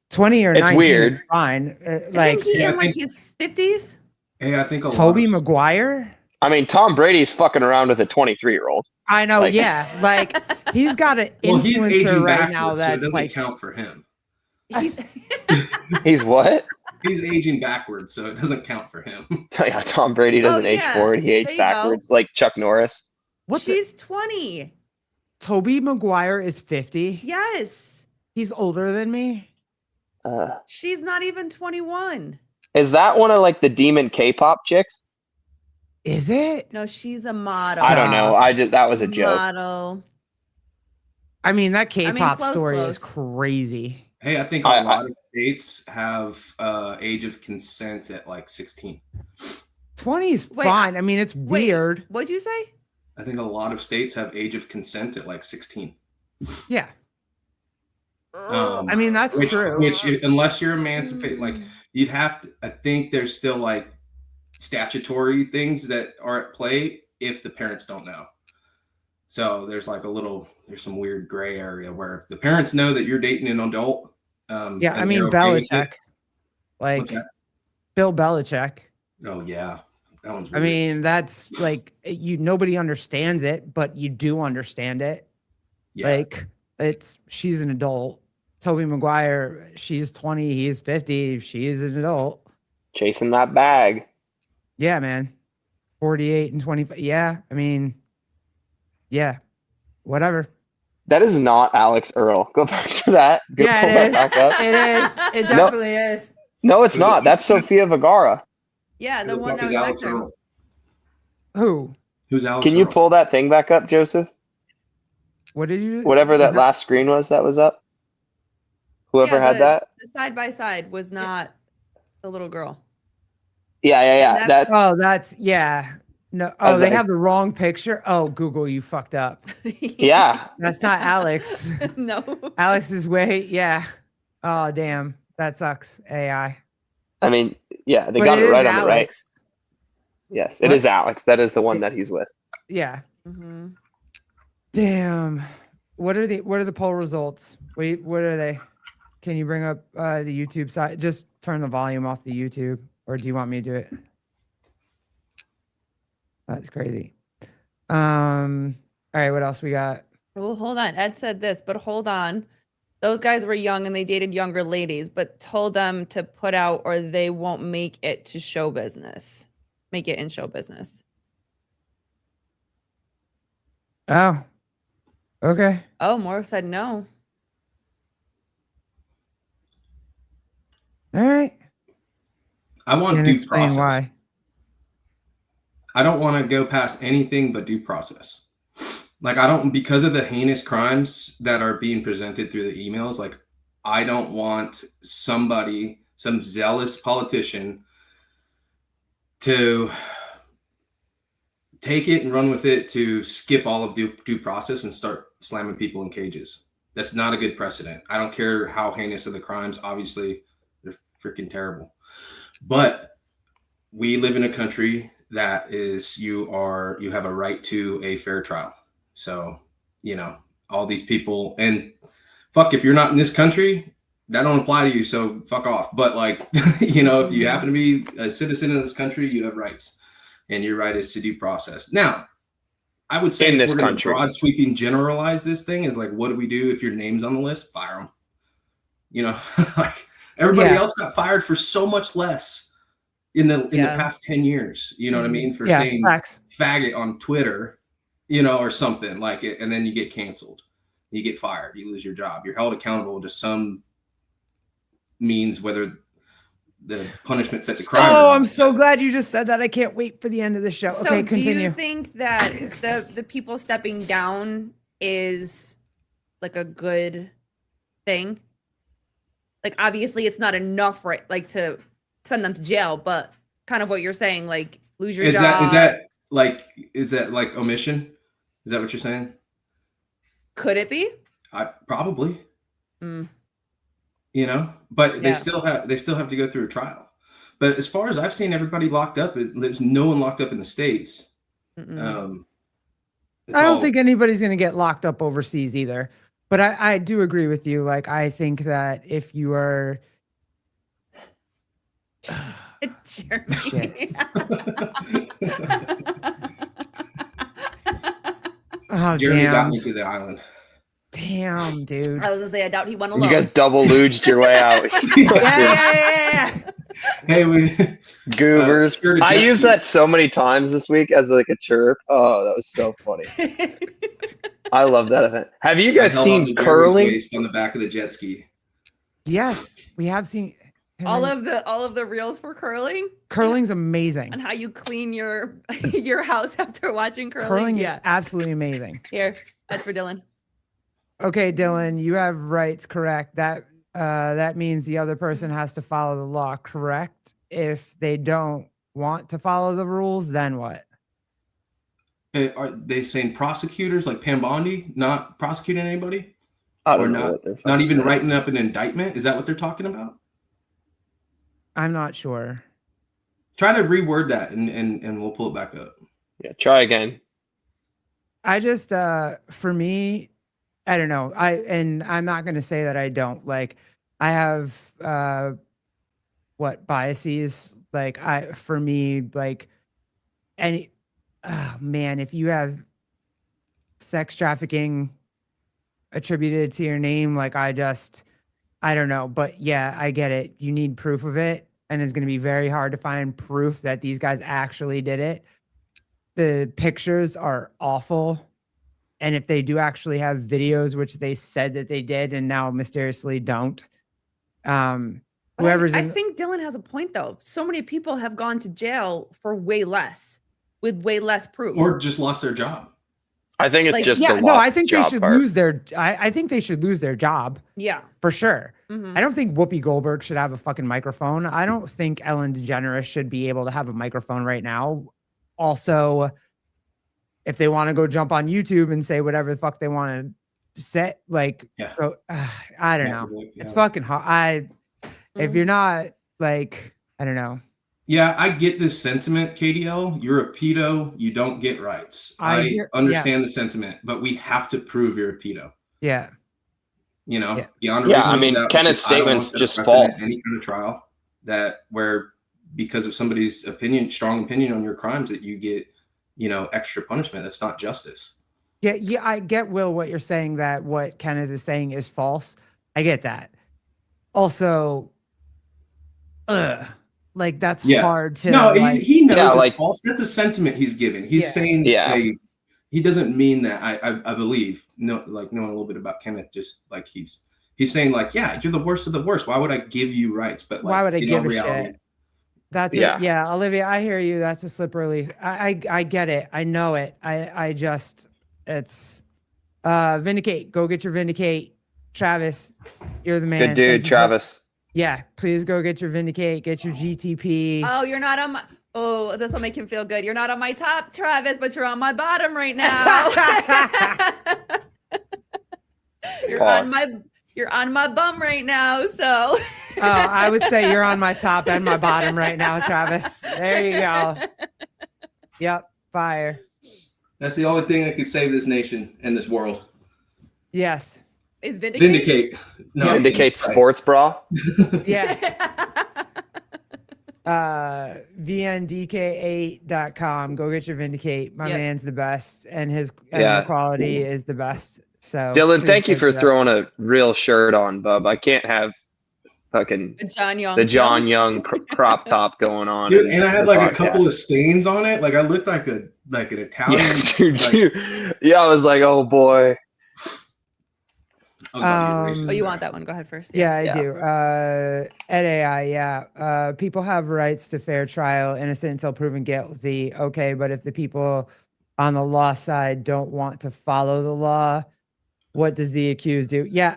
Speaker 1: 20 or
Speaker 3: It's
Speaker 1: 19
Speaker 3: weird.
Speaker 1: is fine.
Speaker 2: Isn't he in like his 50s?
Speaker 10: Hey, I think
Speaker 1: Tobey Maguire?
Speaker 3: I mean, Tom Brady's fucking around with a 23-year-old.
Speaker 1: I know,
Speaker 3: Like-
Speaker 1: yeah. Like he's got an
Speaker 10: Well, he's
Speaker 1: influencer
Speaker 10: aging
Speaker 1: right
Speaker 10: backwards,
Speaker 1: now
Speaker 10: so it
Speaker 1: that's
Speaker 10: doesn't
Speaker 1: like
Speaker 10: count for him.
Speaker 2: He's
Speaker 3: He's what?
Speaker 10: He's aging backwards, so it doesn't count for him.
Speaker 3: Yeah, Tom Brady doesn't age
Speaker 2: yeah.
Speaker 3: forward. He
Speaker 2: There
Speaker 3: aged
Speaker 2: you go.
Speaker 3: backwards, like Chuck Norris.
Speaker 2: She's 20.
Speaker 1: Tobey Maguire is 50.
Speaker 2: Yes.
Speaker 1: He's older than me.
Speaker 2: She's not even 21.
Speaker 3: Is that one of like the demon K-pop chicks?
Speaker 1: Is it?
Speaker 2: No, she's a model.
Speaker 3: I don't know. That was a joke.
Speaker 2: Model.
Speaker 1: I mean, that K-pop
Speaker 2: close,
Speaker 1: story
Speaker 2: close.
Speaker 1: is crazy.
Speaker 10: Hey, I think a lot of states have age of consent at like 16.
Speaker 1: 20 is
Speaker 2: Wait,
Speaker 1: fine. I mean, it's
Speaker 2: Wait,
Speaker 1: weird.
Speaker 2: What'd you say?
Speaker 10: I think a lot of states have age of consent at like 16.
Speaker 1: Yeah. I mean, that's true.
Speaker 10: Which, unless you're emancipated, like you'd have to. I think there's still like statutory things that are at play if the parents don't know. So there's like there's some weird gray area where if the parents know that you're dating an adult.
Speaker 1: Yeah, I
Speaker 10: and
Speaker 1: mean,
Speaker 10: they're okay with
Speaker 1: Belichick.
Speaker 10: it-
Speaker 1: Like
Speaker 10: What's that?
Speaker 1: Bill Belichick.
Speaker 10: Oh yeah, that one's.
Speaker 1: I
Speaker 10: weird.
Speaker 1: mean, that's like nobody understands it, but you do understand it.
Speaker 10: Yeah.
Speaker 1: Like she's an adult. Tobey Maguire, she's 20, he's 50, she is an adult.
Speaker 3: Chasing that bag.
Speaker 1: Yeah, man. 48 and 25. Yeah, I mean, yeah, whatever.
Speaker 3: That is not Alex Earl. Go back to that. Go
Speaker 1: Yeah,
Speaker 3: pull
Speaker 1: it
Speaker 3: that
Speaker 1: is.
Speaker 3: back up.
Speaker 1: It is. It definitely is.
Speaker 3: No, it's not. That's Sofia Vergara.
Speaker 2: Yeah, the
Speaker 10: Who
Speaker 2: one
Speaker 10: fuck
Speaker 2: that
Speaker 10: is
Speaker 2: was
Speaker 10: Alex
Speaker 2: next to her.
Speaker 10: Earl?
Speaker 1: Who?
Speaker 10: Who's Alex?
Speaker 3: Can you
Speaker 10: Earl?
Speaker 3: pull that thing back up, Joseph?
Speaker 1: What did you do?
Speaker 3: Whatever
Speaker 1: Is
Speaker 3: that last screen was that was up. Whoever had that.
Speaker 2: The side by side was not the little girl.
Speaker 3: Yeah.
Speaker 2: And
Speaker 3: That.
Speaker 1: Oh, that's yeah. No.
Speaker 3: I
Speaker 1: Oh,
Speaker 3: was
Speaker 1: they
Speaker 3: like-
Speaker 1: have the wrong picture. Oh, Google, you fucked up.
Speaker 3: Yeah.
Speaker 1: That's not Alex.
Speaker 2: No.
Speaker 1: Alex is way. Yeah. Oh, damn. That sucks. AI.
Speaker 3: I mean, yeah, they
Speaker 1: But
Speaker 3: got
Speaker 1: it
Speaker 3: it
Speaker 1: is
Speaker 3: right on the right.
Speaker 1: Alex.
Speaker 3: Yes, it
Speaker 1: What?
Speaker 3: is Alex. That is the one that he's with.
Speaker 1: Yeah.
Speaker 2: Mm-hmm.
Speaker 1: Damn. What are the poll results? Wait, what are they? Can you bring up the YouTube side? Just turn the volume off the YouTube, or do you want me to do it? That's crazy. All right, what else we got?
Speaker 2: Well, hold on. Ed said this, but hold on. Those guys were young and they dated younger ladies, but told them to put out or they won't make it to show business. Make it in show business.
Speaker 1: Oh, okay.
Speaker 2: Oh, Morph said no.
Speaker 1: All right.
Speaker 10: I want
Speaker 1: Can't
Speaker 10: due
Speaker 1: explain
Speaker 10: process.
Speaker 1: why.
Speaker 10: I don't want to go past anything but due process. Like, I don't, because of the heinous crimes that are being presented through the emails, like, I don't want somebody, some zealous politician, to take it and run with it to skip all of due process and start slamming people in cages. That's not a good precedent. I don't care how heinous are the crimes. Obviously, they're freaking terrible. But we live in a country that is, you have a right to a fair trial. So, you know, all these people, and fuck, if you're not in this country, that don't apply to you. So fuck off. But like, you know, if you happen to be a citizen of this country, you have rights, and your right is to due process. Now, I would say
Speaker 3: In
Speaker 10: if
Speaker 3: this
Speaker 10: we're going to
Speaker 3: country.
Speaker 10: broad sweeping generalize this thing is like, what do we do if your name's on the list? Fire them. You know, like everybody
Speaker 1: Yeah.
Speaker 10: else got fired for so much less in the past 10 years. You know what I mean? For saying
Speaker 1: facts.
Speaker 10: faggot on Twitter, you know, or something like it, and then you get canceled, you get fired, you lose your job, you're held accountable to some means, whether the punishment fit the crime.
Speaker 1: Oh, I'm so glad you just said that. I can't wait for the end of the show.
Speaker 2: So
Speaker 1: Okay,
Speaker 2: do
Speaker 1: continue.
Speaker 2: you think that the people stepping down is like a good thing? Like, obviously it's not enough, right? Like, to send them to jail, but kind of what you're saying, like, lose your job.
Speaker 10: Is that like omission? Is that what you're saying?
Speaker 2: Could it be?
Speaker 10: Probably.
Speaker 2: Mm.
Speaker 10: You know, but they
Speaker 2: Yeah.
Speaker 10: still have to go through a trial. But as far as I've seen, everybody locked up. There's no one locked up in the States.
Speaker 1: I don't think anybody's going to get locked up overseas either. But I do agree with you. Like, I think that if you are...
Speaker 2: Jeremy.
Speaker 1: Shit. Oh,
Speaker 10: Jeremy got
Speaker 1: damn.
Speaker 10: me to the island.
Speaker 1: Damn, dude.
Speaker 2: I was gonna say, I doubt he went alone.
Speaker 3: You guys double luged your way out.
Speaker 1: Yeah.
Speaker 10: Hey, we
Speaker 3: Goobers.
Speaker 10: Sure,
Speaker 3: I
Speaker 10: Jesse.
Speaker 3: used that so many times this week as like a chirp. Oh, that was so funny. I love that event. Have you guys
Speaker 10: held onto
Speaker 3: seen
Speaker 10: Jeremy's
Speaker 3: curling?
Speaker 10: waist on the back of the jet ski.
Speaker 1: Yes, we have seen...
Speaker 2: all of the reels for curling
Speaker 1: Curling's amazing.
Speaker 2: and how you clean your your house after watching curling.
Speaker 1: Curling
Speaker 2: Yeah.
Speaker 1: is absolutely amazing.
Speaker 2: Here, that's for Dylan.
Speaker 1: Okay, Dylan, you have rights, correct? That means the other person has to follow the law, correct? If they don't want to follow the rules, then what?
Speaker 10: Are they saying prosecutors like Pam Bondi not prosecuting anybody?
Speaker 3: I
Speaker 10: Or
Speaker 3: don't know what they're
Speaker 10: not even
Speaker 3: saying.
Speaker 10: writing up an indictment? Is that what they're talking about?
Speaker 1: I'm not sure.
Speaker 10: Try to reword that and we'll pull it back up.
Speaker 3: Yeah, try again.
Speaker 1: I just for me, I don't know. I'm not gonna say that I don't. Like, I have biases. Like, for me, like, any man, if you have sex trafficking attributed to your name, like, I don't know. But yeah, I get it. You need proof of it. And it's going to be very hard to find proof that these guys actually did it. The pictures are awful. And if they do actually have videos, which they said that they did and now mysteriously don't, whoever's
Speaker 2: I
Speaker 1: in...
Speaker 2: think Dylan has a point, though. So many people have gone to jail for way less, with way less proof.
Speaker 10: Or just lost their job.
Speaker 3: I think it's
Speaker 2: Like,
Speaker 3: just
Speaker 1: yeah,
Speaker 3: the
Speaker 1: no, I
Speaker 3: lost
Speaker 1: think they
Speaker 3: job
Speaker 1: should
Speaker 3: part.
Speaker 1: lose their... I think they should lose their job.
Speaker 2: Yeah.
Speaker 1: For sure.
Speaker 2: Mhm.
Speaker 1: I don't think Whoopi Goldberg should have a fucking microphone. I don't think Ellen DeGeneres should be able to have a microphone right now. Also, if they want to go jump on YouTube and say whatever the fuck they want to say, like,
Speaker 10: Yeah.
Speaker 1: I don't know.
Speaker 10: Yeah.
Speaker 1: It's fucking hard. If you're not, like, I don't know.
Speaker 10: Yeah, I get this sentiment, KDL. You're a pedo. You don't get rights. I understand the sentiment, but we have to prove you're a pedo.
Speaker 1: Yeah.
Speaker 10: You know,
Speaker 1: Yeah.
Speaker 10: beyond a
Speaker 3: Yeah, I
Speaker 10: reasonable
Speaker 3: mean,
Speaker 10: doubt,
Speaker 3: Kenneth's
Speaker 10: because I don't want
Speaker 3: statement's
Speaker 10: to set a
Speaker 3: just
Speaker 10: precedent
Speaker 3: false.
Speaker 10: in any kind of trial where because of somebody's opinion, strong opinion on your crimes, that you get, extra punishment. That's not justice.
Speaker 1: Yeah, I get, Will, what you're saying, that what Kenneth is saying is false. I get that. Also, like that's hard to.
Speaker 10: No,
Speaker 1: like,
Speaker 10: he knows
Speaker 3: Yeah,
Speaker 10: it's false. That's a sentiment he's giving. He's saying, he doesn't mean that. I believe, knowing a little bit about Kenneth, just like he's saying, like, yeah, you're the worst of the worst. Why would I give you rights? But like,
Speaker 1: why would I give a
Speaker 10: reality,
Speaker 1: shit? That's it. Yeah, Olivia, I hear you. That's a slippery. I get it. I know it. I just, it's Vindicate. Go get your Vindicate. Travis, you're the man.
Speaker 3: Good dude, Travis.
Speaker 1: Yeah, please go get your Vindicate. Get your GTP.
Speaker 2: Oh, you're not on my. Oh, this will make him feel good. You're not on my top, Travis, but you're on my bottom right now. You're on my bum right now. So.
Speaker 1: Oh, I would say you're on my top and my bottom right now, Travis. There you go. Yep, fire.
Speaker 10: That's the only thing that could save this nation and this world.
Speaker 1: Yes.
Speaker 2: Is Vindicate?
Speaker 10: No,
Speaker 3: Vindicate sports bra.
Speaker 1: Yeah. VNDK8.com. Go get your Vindicate. My man's the best, and the quality is the best. So
Speaker 3: Dylan, thank you for throwing a real shirt on, bub. I can't have fucking the John Young crop top going on.
Speaker 10: Dude, and I had like a couple of stains on it. Like I looked like an Italian.
Speaker 3: Yeah, dude, I was like, oh boy.
Speaker 2: You want that one? Go ahead first.
Speaker 1: Yeah, I do. Ed AI, people have rights to fair trial, innocent until proven guilty. Okay, but if the people on the law side don't want to follow the law, what does the accused do? Yeah,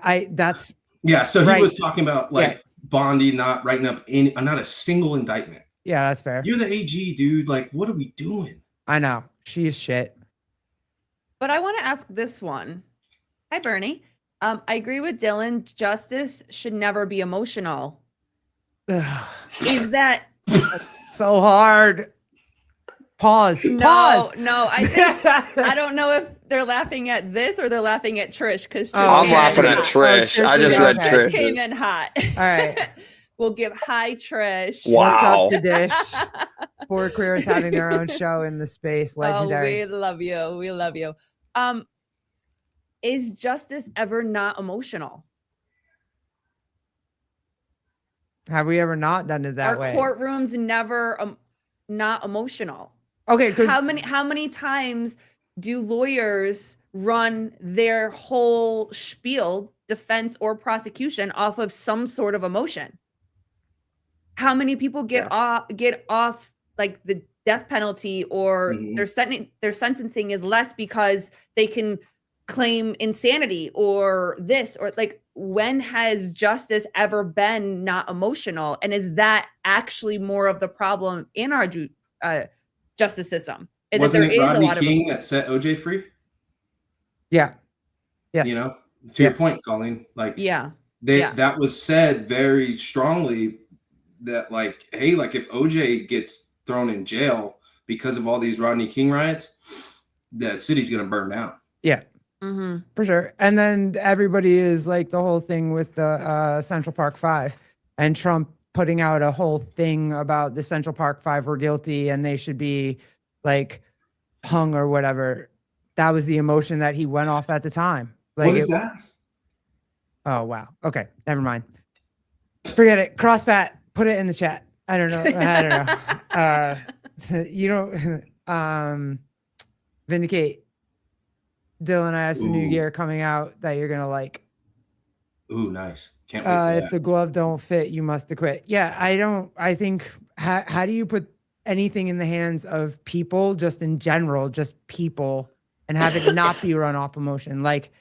Speaker 10: so he was talking about Bondi not writing up not a single indictment.
Speaker 1: Yeah, that's fair.
Speaker 10: You're the AG, dude. Like, what are we doing?
Speaker 1: I know. She's shit.
Speaker 2: But I want to ask this one. Hi, Bernie. I agree with Dylan. Justice should never be emotional. Is that
Speaker 1: so hard? Pause.
Speaker 2: No, I think I don't know if they're laughing at this or they're laughing at Trish because
Speaker 3: I'm laughing at Trish. I just read Trish.
Speaker 2: Came in hot.
Speaker 1: All right.
Speaker 2: We'll give hi Trish.
Speaker 3: Wow.
Speaker 1: What's up, the dish? Poor Queers having their own show in the space. Legendary.
Speaker 2: Oh, we love you. We love you. Is justice ever not emotional?
Speaker 1: Have we ever not done it that way?
Speaker 2: Are courtrooms never not emotional?
Speaker 1: Okay,
Speaker 2: how many times do lawyers run their whole spiel, defense or prosecution, off of some sort of emotion? How many people get off like the death penalty or their sentencing is less because they can claim insanity or this, or like, when has justice ever been not emotional? And is that actually more of the problem in our justice system?
Speaker 10: Wasn't it Rodney King that set OJ free?
Speaker 1: Yeah. Yes.
Speaker 10: To your point, Colleen, like, that was said very strongly that, like, hey, like, if OJ gets thrown in jail because of all these Rodney King riots, the city's going to burn down.
Speaker 1: Yeah.
Speaker 2: Mm-hmm.
Speaker 1: For sure. And then everybody is like the whole thing with the Central Park 5 and Trump putting out a whole thing about the Central Park 5 were guilty and they should be like hung or whatever. That was the emotion that he went off at the time. Like,
Speaker 10: what is that?
Speaker 1: Oh, wow. Okay. Never mind. Forget it. CrossFat. Put it in the chat. I don't know. I don't know. Vindicate. Dylan, I have some new gear coming out that you're gonna like.
Speaker 10: Ooh, nice. Can't wait for that.
Speaker 1: If the glove don't fit, you must acquit. Yeah, I think how do you put anything in the hands of people, just in general, just people, and have it not be run off emotion? Like,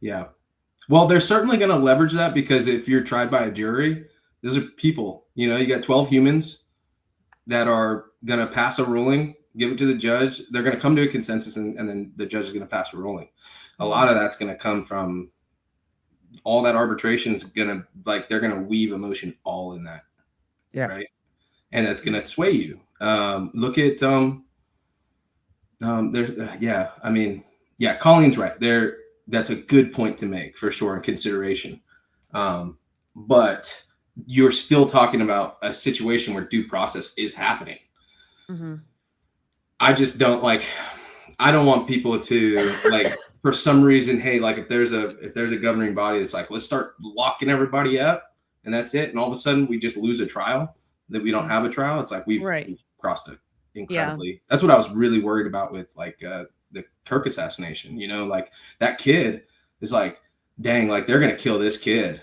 Speaker 10: yeah. Well, they're certainly gonna leverage that, because if you're tried by a jury, those are people. You got 12 humans that are gonna pass a ruling, give it to the judge. They're going to come to a consensus, and then the judge is going to pass a ruling. A lot of that's going to come from all that arbitration is going to, like, they're going to weave emotion all in that.
Speaker 1: Yeah.
Speaker 10: Right. and it's going to sway you. Look at there's yeah, I mean, yeah, Colleen's right there. That's a good point to make for sure in consideration. But you're still talking about a situation where due process is happening.
Speaker 2: Mm-hmm.
Speaker 10: I just don't I don't want people to like, for some reason, hey, like if there's a governing body that's like, let's start locking everybody up and that's it. And all of a sudden we just lose a trial, that we don't have a trial. It's like we've crossed it incredibly. Yeah. That's what I was really worried about with like the Kirk assassination, you know, like that kid is like, dang, like they're going to kill this kid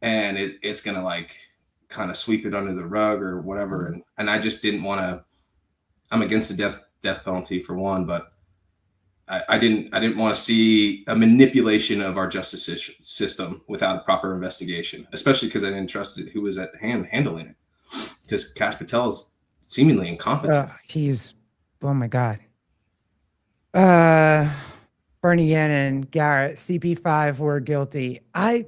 Speaker 10: and it's going to like kind of sweep it under the rug or whatever. And I just didn't want to, I'm against the death penalty for one, but I didn't want to see a manipulation of our justice system without a proper investigation, especially because I didn't trust who was at hand handling it. Because Kash Patel is seemingly incompetent.
Speaker 1: Oh my God. Bernie Gannon, Garrett, CP5 were guilty. I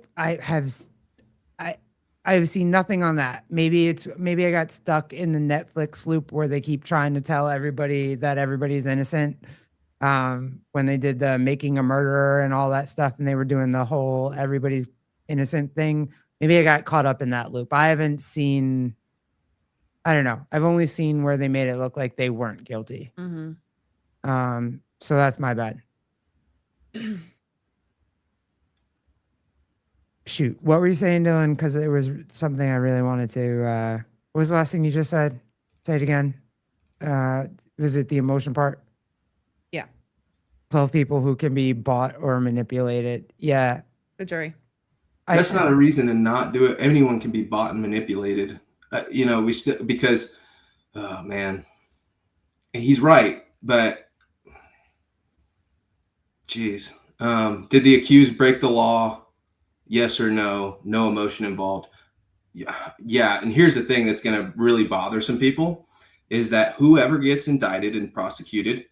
Speaker 1: have seen nothing on that. Maybe I got stuck in the Netflix loop where they keep trying to tell everybody that everybody's innocent. When they did the Making a Murderer and all that stuff, and they were doing the whole everybody's innocent thing. Maybe I got caught up in that loop. I haven't seen, I don't know. I've only seen where they made it look like they weren't guilty.
Speaker 2: Mm-hmm.
Speaker 1: So that's my bad. Shoot, what were you saying, Dylan? Because it was something I really wanted to. What was the last thing you just said? Say it again. Was it the emotion part?
Speaker 2: Yeah.
Speaker 1: 12 people who can be bought or manipulated. Yeah.
Speaker 2: The jury.
Speaker 10: That's not a reason to not do it. Anyone can be bought and manipulated. You know, we still, because, oh man, he's right. But, geez, did the accused break the law? Yes or no? No emotion involved. Yeah. And here's the thing that's going to really bother some people is that whoever gets indicted and prosecuted,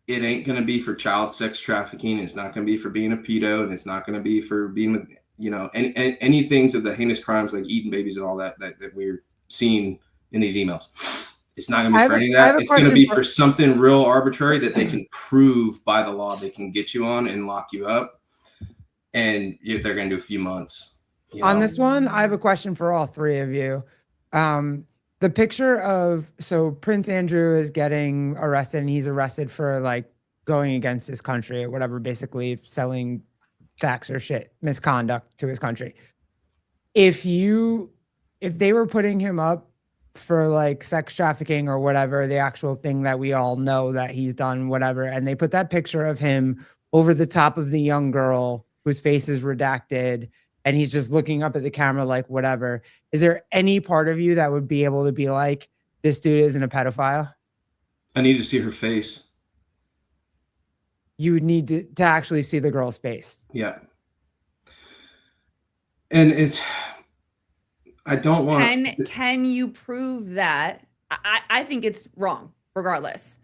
Speaker 10: it ain't going to be for child sex trafficking. It's not going to be for being a pedo, and it's not going to be for being, you know, any things of the heinous crimes like eating babies and all that we're seeing in these emails. It's not going to be for any of that. It's going to be for something real arbitrary that they can prove by the law they can get you on and lock you up. And if they're going to do a few months.
Speaker 1: On this one, I have a question for all three of you. The picture of, so Prince Andrew is getting arrested, and he's arrested for like going against his country or whatever, basically selling facts or shit, misconduct to his country. If they were putting him up for like sex trafficking or whatever, the actual thing that we all know that he's done, whatever, and they put that picture of him over the top of the young girl whose face is redacted, and he's just looking up at the camera like whatever. Is there any part of you that would be able to be like, this dude isn't a pedophile?
Speaker 10: I need to see her face.
Speaker 1: You would need to actually see the girl's face.
Speaker 10: Yeah. And I don't want
Speaker 2: Can you prove that? I think it's wrong, regardless.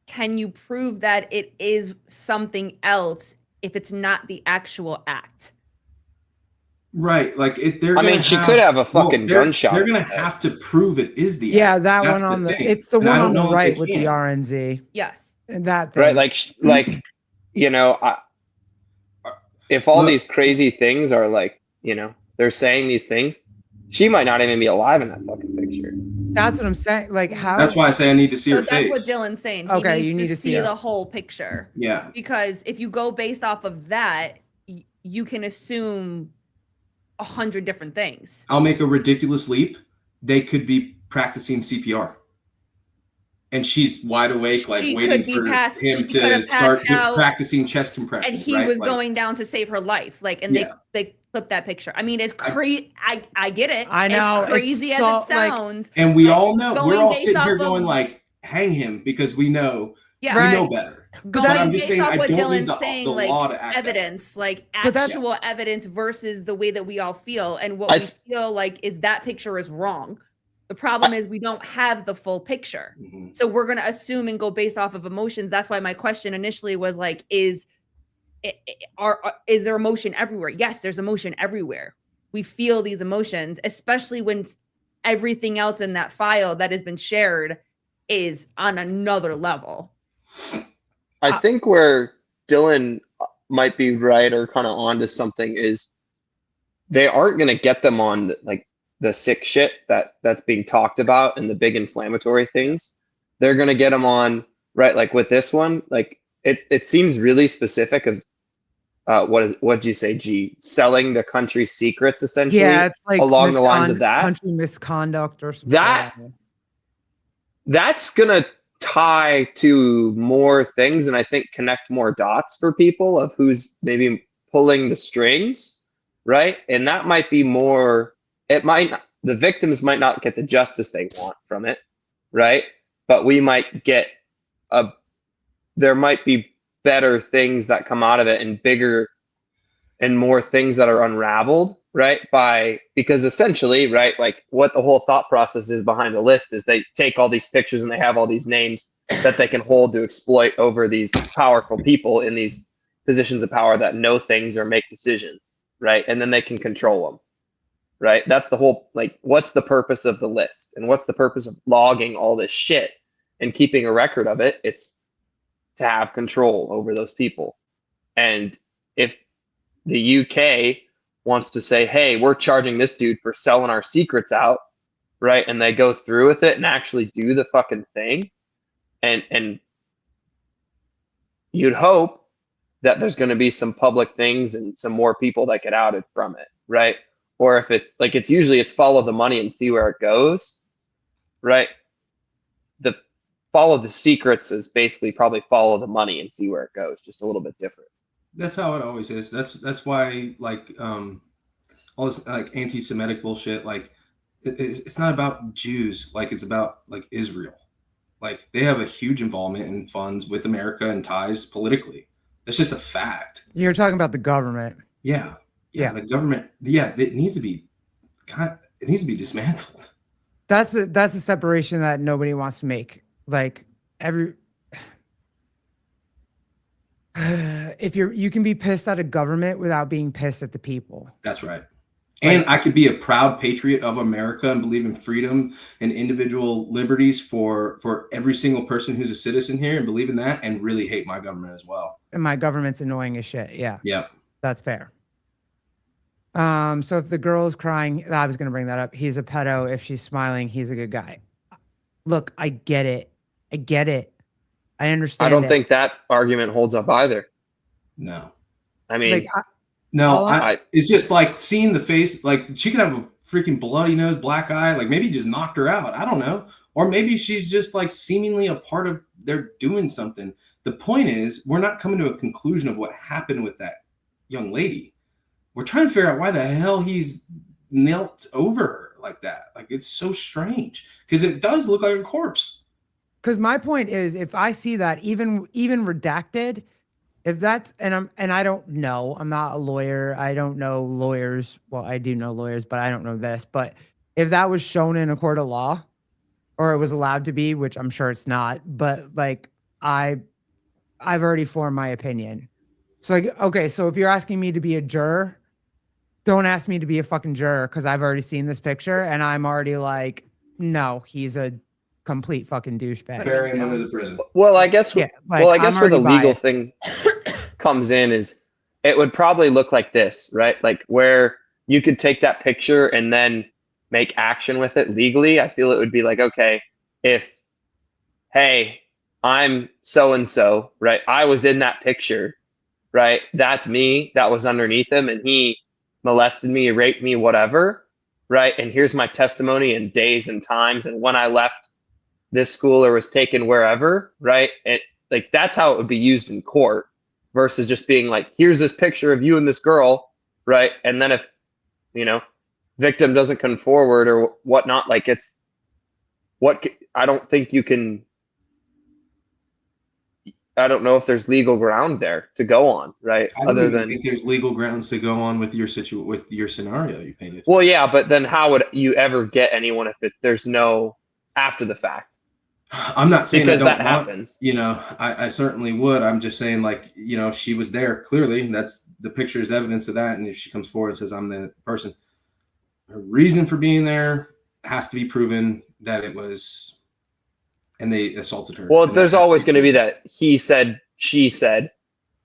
Speaker 2: Can you prove that it is something else if it's not the actual act?
Speaker 10: Right, like
Speaker 3: I mean, she could have a fucking gunshot.
Speaker 10: They're gonna have to prove it is the
Speaker 1: yeah.
Speaker 10: act.
Speaker 1: That
Speaker 10: That's
Speaker 1: one on the.
Speaker 10: thing.
Speaker 1: It's the
Speaker 10: And
Speaker 1: one
Speaker 10: I
Speaker 1: on
Speaker 10: don't
Speaker 1: the
Speaker 10: know
Speaker 1: right
Speaker 10: if they
Speaker 1: with the
Speaker 10: can.
Speaker 1: RNZ.
Speaker 2: Yes.
Speaker 1: And that thing.
Speaker 3: Right, like you know, if all these crazy things are like, you know, they're saying these things, she might not even be alive in that fucking picture.
Speaker 1: That's what I'm saying. Like how?
Speaker 10: That's why I say I need to see her face.
Speaker 2: That's what Dylan's saying.
Speaker 1: Okay,
Speaker 2: he
Speaker 1: you
Speaker 2: needs
Speaker 1: need
Speaker 2: to see
Speaker 1: her.
Speaker 2: the whole picture.
Speaker 10: Yeah.
Speaker 2: Because if you go based off of that, you can assume 100 different things.
Speaker 10: I'll make a ridiculous leap. They could be practicing CPR. And she's wide awake, like waiting for him to start practicing chest compressions.
Speaker 2: And he was going down to save her life. Like, and they clipped that picture. I mean, it's crazy. I get it.
Speaker 1: I know.
Speaker 2: As crazy as it sounds.
Speaker 10: And we all know, we're all sitting here going like, hang him, because we know, we know better.
Speaker 2: But
Speaker 10: I'm just saying, I
Speaker 2: what
Speaker 10: don't
Speaker 2: Dylan's
Speaker 10: need
Speaker 2: saying,
Speaker 10: the
Speaker 2: like
Speaker 10: law to act
Speaker 2: evidence, like actual evidence versus the way that we all feel. And what we feel like is that picture is wrong. The problem is we don't have the full picture.
Speaker 10: Mm-hmm.
Speaker 2: So we're going to assume and go based off of emotions. That's why my question initially was like, is there emotion everywhere? Yes, there's emotion everywhere. We feel these emotions, especially when everything else in that file that has been shared is on another level.
Speaker 3: I think where Dylan might be right or kind of onto something is they aren't going to get them on like the sick shit that's being talked about and the big inflammatory things. They're going to get them on, right? Like with this one, like it seems really specific of what did you say, G? Selling the country's secrets, essentially.
Speaker 1: Yeah, it's like
Speaker 3: along the lines of that.
Speaker 1: Country misconduct or something.
Speaker 3: That's gonna tie to more things, and I think connect more dots for people of who's maybe pulling the strings, right? And that might be more. The victims might not get the justice they want from it, right? But we might get there might be better things that come out of it and bigger and more things that are unraveled, right? Because essentially, right, like what the whole thought process is behind the list is they take all these pictures and they have all these names that they can hold to exploit over these powerful people in these positions of power that know things or make decisions, right? And then they can control them, right? That's the whole, like, what's the purpose of the list and what's the purpose of logging all this shit and keeping a record of it? It's to have control over those people. And if the UK wants to say, hey, we're charging this dude for selling our secrets out, right? And they go through with it and actually do the fucking thing. And you'd hope that there's going to be some public things and some more people that get outed from it, right? Or if it's like, it's follow the money and see where it goes, right? The follow the secrets is basically probably follow the money and see where it goes, just a little bit different.
Speaker 10: That's how it always is. That's why, like, all this like anti-Semitic bullshit, like it's not about Jews, like it's about like Israel. Like they have a huge involvement in funds with America and ties politically. It's just a fact.
Speaker 1: You're talking about the government.
Speaker 10: Yeah. The government. Yeah, it needs to be dismantled.
Speaker 1: That's a separation that nobody wants to make. Like if you can be pissed at a government without being pissed at the people.
Speaker 10: That's right. And I could be a proud patriot of America and believe in freedom and individual liberties for every single person who's a citizen here and believe in that and really hate my government as well.
Speaker 1: And my government's annoying as shit. Yeah.
Speaker 10: Yeah.
Speaker 1: That's fair. So if the girl is crying, I was going to bring that up. He's a pedo. If she's smiling, he's a good guy. Look, I get it. I understand.
Speaker 3: I don't think that argument holds up either.
Speaker 10: No.
Speaker 3: I mean,
Speaker 10: it's just like seeing the face, like she could have a freaking bloody nose, black eye, like maybe just knocked her out. I don't know. Or maybe she's just like seemingly a part of, they're doing something. The point is, we're not coming to a conclusion of what happened with that young lady. We're trying to figure out why the hell he's knelt over her like that. Like, it's so strange because it does look like a corpse.
Speaker 1: Because my point is, if I see that even redacted, if that's and I don't know, I'm not a lawyer. I don't know lawyers. Well, I do know lawyers, but I don't know this. But if that was shown in a court of law, or it was allowed to be, which I'm sure it's not, but like I've already formed my opinion. So like, okay, so if you're asking me to be a juror, don't ask me to be a fucking juror because I've already seen this picture and I'm already like, no, he's a complete fucking douchebag.
Speaker 10: Bury him under the prison.
Speaker 3: Well, I guess.
Speaker 1: Yeah, like,
Speaker 3: well, I guess where the legal
Speaker 1: biased.
Speaker 3: thing comes in is it would probably look like this, right? Like where you could take that picture and then make action with it legally. I feel it would be like, okay, if, hey, I'm so and so, right? I was in that picture, right? That's me. That was underneath him, and he molested me, raped me, whatever, right? And here's my testimony and days and times and when I left this school or was taken wherever, right? And like that's how it would be used in court versus just being like, here's this picture of you and this girl, right? And then if, victim doesn't come forward or whatnot, like I don't think you can, I don't know if there's legal ground there to go on, right?
Speaker 10: I don't even think there's legal grounds to go on with your scenario you painted.
Speaker 3: Well, yeah, but then how would you ever get anyone if there's no after the fact?
Speaker 10: I'm not saying
Speaker 3: because
Speaker 10: that
Speaker 3: happens.
Speaker 10: I certainly would. I'm just saying, like, she was there clearly. That's the picture is evidence of that. And if she comes forward and says, I'm the person, her reason for being there, has to be proven that it was, and they assaulted her.
Speaker 3: Well,
Speaker 10: And that
Speaker 3: there's
Speaker 10: has to
Speaker 3: always
Speaker 10: be
Speaker 3: going to be
Speaker 10: proven.
Speaker 3: that he said, she said,